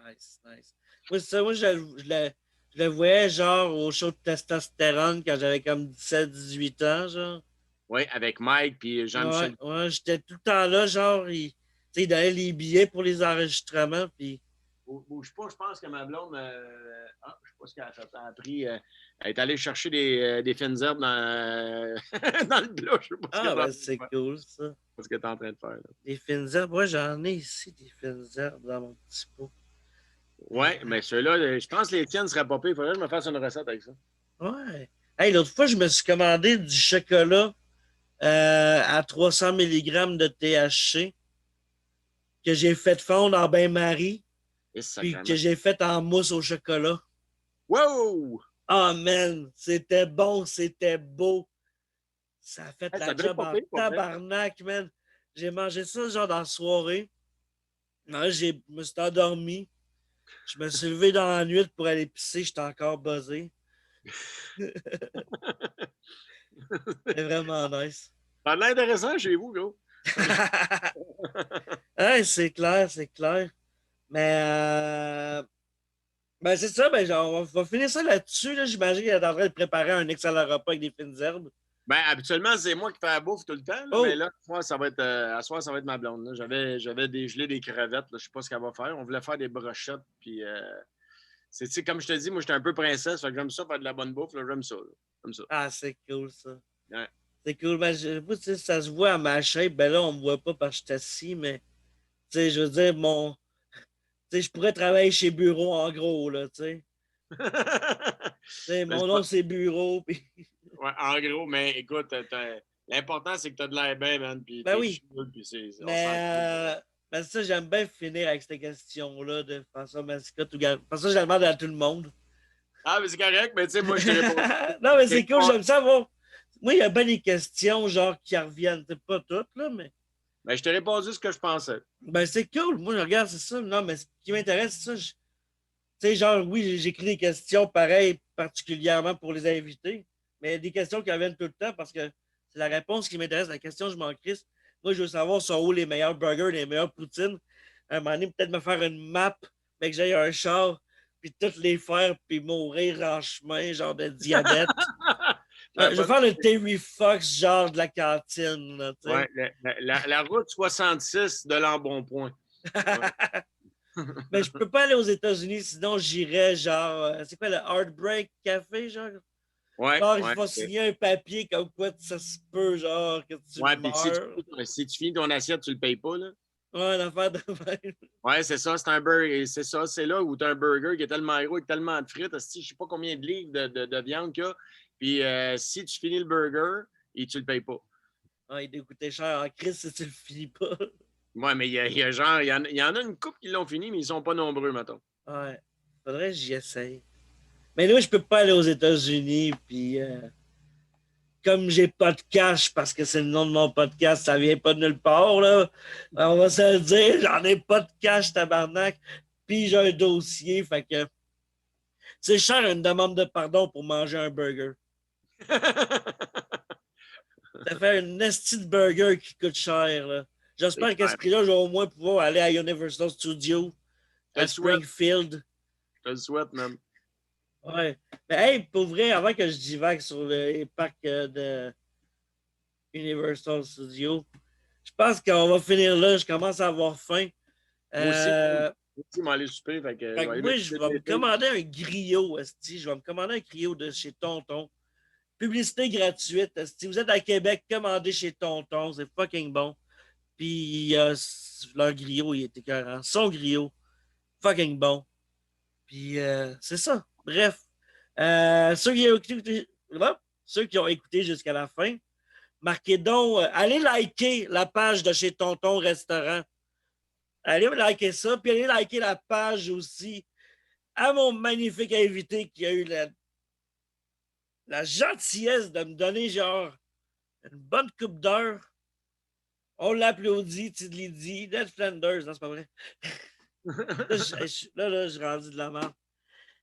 Speaker 1: Nice. Moi, je le voyais genre au show de Testostérone quand j'avais comme 17-18 ans, genre.
Speaker 2: Oui, avec Mike puis Jean-Michel.
Speaker 1: Ouais, j'étais tout le temps là, genre, il donnait les billets pour les enregistrements, puis...
Speaker 2: Bouge pas, je pense que ma blonde, je sais pas ce qu'elle a fait. Elle a pris, elle est allée chercher des fines herbes dans, dans le plat. Je sais pas ce
Speaker 1: ben c'est cool, ça.
Speaker 2: Ce que tu es en train de faire. Là.
Speaker 1: Des fines herbes, ouais, j'en ai ici, des fines herbes dans mon petit pot.
Speaker 2: Oui, mais ceux-là, je pense que les tiennes seraient pas pires. Il faudrait que je me fasse une recette avec ça.
Speaker 1: Ouais. Hey, l'autre fois, je me suis commandé du chocolat à 300 mg de THC que j'ai fait fondre en bain-marie. Puis que j'ai fait en mousse au chocolat.
Speaker 2: Wow!
Speaker 1: Oh man, c'était bon, c'était beau. Ça a fait la job en tabarnak, man. J'ai mangé ça genre dans la soirée. Là, je me suis endormi. Je me suis levé dans la nuit pour aller pisser. J'étais encore buzzé. C'est vraiment nice.
Speaker 2: Ça a l'air intéressant chez vous, gros.
Speaker 1: Hey, c'est clair. Mais ben c'est ça, ben genre, on va finir ça là-dessus. Là. J'imagine qu'il est en train de préparer un excellent repas avec des fines herbes.
Speaker 2: Ben, habituellement, c'est moi qui fais la bouffe tout le temps. Là, mais là, ça va être, à soir, ça va être ma blonde. Là. J'avais dégelé des crevettes. Là. Je ne sais pas ce qu'elle va faire. On voulait faire des brochettes. Puis, comme je te dis, moi, j'étais un peu princesse. Fait que j'aime ça, faire de la bonne bouffe. Là, j'aime ça.
Speaker 1: Ah, c'est cool, ça.
Speaker 2: Ouais.
Speaker 1: C'est cool. Ben, ça se voit à ma shape. Ben là, on ne me voit pas parce que je suis assis, mais je veux dire, je pourrais travailler chez Bureau en gros, là, tu sais. Mon nom, c'est Bureau. Puis...
Speaker 2: ouais, en gros, mais écoute, l'important, c'est que tu as de l'air bien, man. Puis
Speaker 1: ben oui.
Speaker 2: Chou, puis
Speaker 1: mais ça, j'aime bien finir avec cette question-là de François Mascotte. Parce que je la demande à tout le monde.
Speaker 2: Ah, mais c'est correct, mais tu sais, moi, je t'ai répondu.
Speaker 1: Non, mais c'est cool, j'aime ça. Bon. Moi, il y a bien des questions, genre, qui reviennent. C'est pas toutes, là, mais.
Speaker 2: Mais je t'ai répondu ce que je pensais.
Speaker 1: Ben, c'est cool. Moi, je regarde, c'est ça. Non, mais ce qui m'intéresse, c'est ça. Tu sais, genre, oui, j'écris des questions pareilles, particulièrement pour les invités, mais il y a des questions qui reviennent tout le temps parce que c'est la réponse qui m'intéresse. La question, je m'en crisse. Moi, je veux savoir sont où les meilleurs burgers, les meilleures poutines. À un moment donné, peut-être me faire une map, mais que j'aille un char, puis toutes les faire, puis mourir en chemin, genre de diabète. Je vais faire le Terry Fox, genre de la cantine. Là,
Speaker 2: ouais, la route 66 de l'embonpoint. Ouais.
Speaker 1: Mais je peux pas aller aux États-Unis, sinon j'irais genre. C'est quoi le Heartbreak Café, genre?
Speaker 2: Ouais,
Speaker 1: Genre, il
Speaker 2: ouais.
Speaker 1: faut signer un papier comme quoi ça se peut, genre, que tu
Speaker 2: Ouais, puis
Speaker 1: meurs.
Speaker 2: si tu finis ton assiette, tu le payes pas, là.
Speaker 1: Ouais, une affaire de même.
Speaker 2: Ouais, c'est ça, c'est un burger. C'est ça, c'est là où tu as un burger qui est tellement gros avec tellement de frites. Je sais pas combien de livres de viande qu'il y a. Puis si tu finis le burger, et tu le payes pas.
Speaker 1: Ah, il doit coûter cher en crise si tu le finis pas.
Speaker 2: Ouais, mais il y a genre, il y en a une couple qui l'ont fini, mais ils sont pas nombreux, mettons.
Speaker 1: Ouais. Faudrait que j'y essaye. Mais là, je peux pas aller aux États-Unis, puis comme j'ai pas de cash parce que c'est le nom de mon podcast, ça vient pas de nulle part, là. On va se le dire, j'en ai pas de cash, tabarnak. Puis j'ai un dossier, fait que c'est cher une demande de pardon pour manger un burger. Ça fait un esti de burger qui coûte cher, là. J'espère qu'à ce prix-là, je vais au moins pouvoir aller à Universal Studios, à Springfield.
Speaker 2: Je te le souhaite, même.
Speaker 1: Ouais. Mais hey, pour vrai, avant que je divague sur les parcs de Universal Studios, je pense qu'on va finir là. Je commence à avoir faim.
Speaker 2: Moi aussi,
Speaker 1: Je
Speaker 2: je vais aller souper. Fait que,
Speaker 1: moi, je vais me commander un griot, esti. Je vais me commander un griot de chez Tonton. Publicité gratuite. Si vous êtes à Québec, commandez chez Tonton. C'est fucking bon. Puis leur griot, il était écœurant. Son griot, fucking bon. Puis c'est ça. Bref. Ceux qui ont écouté jusqu'à la fin, marquez donc, allez liker la page de chez Tonton Restaurant. Allez liker ça, puis allez liker la page aussi à mon magnifique invité qui a eu la gentillesse de me donner genre une bonne coupe d'heure. On l'applaudit, Tidlidi, Ned Flanders, non, c'est pas vrai. Là, je suis rendu de la merde.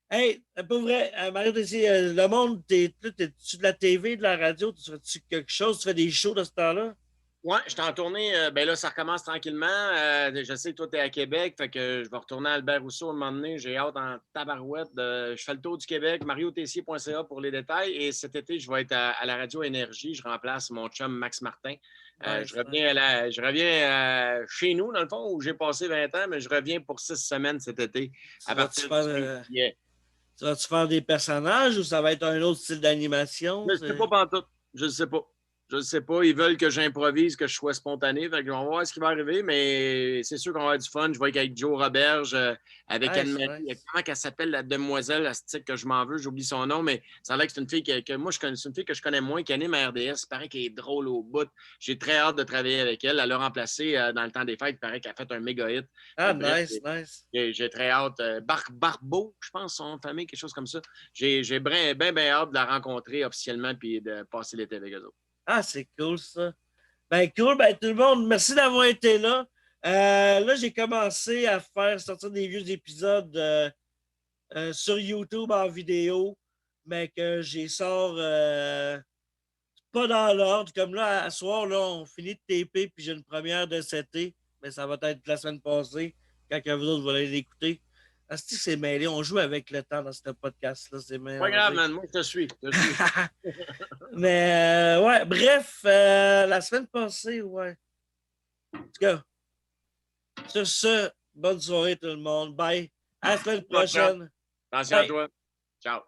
Speaker 1: Hey, pour vrai, Mario Tessier, le monde, t'es-tu de la TV, de la radio? Tu fais-tu quelque chose? Tu fais des shows de ce temps-là?
Speaker 2: Ouais, je suis en tournée. Ben là, ça recommence tranquillement. Je sais que toi, tu es à Québec, fait que je vais retourner à Albert Rousseau à un moment donné. J'ai hâte en tabarouette. Je fais le tour du Québec, mariotessier.ca pour les détails. Et cet été, je vais être à la radio Énergie. Je remplace mon chum Max Martin. Je reviens chez nous, dans le fond, où j'ai passé 20 ans, mais je reviens pour 6 semaines cet été.
Speaker 1: Tu vas-tu faire des personnages ou ça va être un autre style d'animation?
Speaker 2: Je ne sais pas pantoute. Je ne sais pas. Je ne sais pas. Ils veulent que j'improvise, que je sois spontané. Fait que on va voir ce qui va arriver, mais c'est sûr qu'on va avoir du fun. Je vais être avec Joe Roberge, avec Anne-Marie. Comment elle s'appelle, la demoiselle, la stick que je m'en veux? J'oublie son nom, mais ça a l'air que c'est une fille que moi, c'est une fille que je connais moins, qui anime à RDS. Il paraît qu'elle est drôle au bout. J'ai très hâte de travailler avec elle. Elle l'a remplacée dans le temps des fêtes. Il paraît qu'elle a fait un méga hit.
Speaker 1: Ah, bref, nice.
Speaker 2: J'ai très hâte. Barbeau, je pense, son famille, quelque chose comme ça. J'ai bien hâte de la rencontrer officiellement puis de passer l'été avec eux autres.
Speaker 1: Ah, c'est cool, ça. Ben, cool. Ben, tout le monde, merci d'avoir été là. Là, j'ai commencé à faire sortir des vieux épisodes sur YouTube en vidéo, mais que j'ai sort pas dans l'ordre. Comme là, à soir, là, on finit de taper, puis j'ai une première de cet été, mais ça va être la semaine passée, quand vous autres vous allez l'écouter. Asti, c'est mêlé. On joue avec le temps dans ce podcast-là. C'est mêlé.
Speaker 2: Pas grave, man. Moi, je te suis.
Speaker 1: Mais, ouais, bref, la semaine passée, ouais. En tout cas, sur ce, bonne soirée tout le monde. Bye. À la semaine prochaine.
Speaker 2: Attention à toi. Ciao.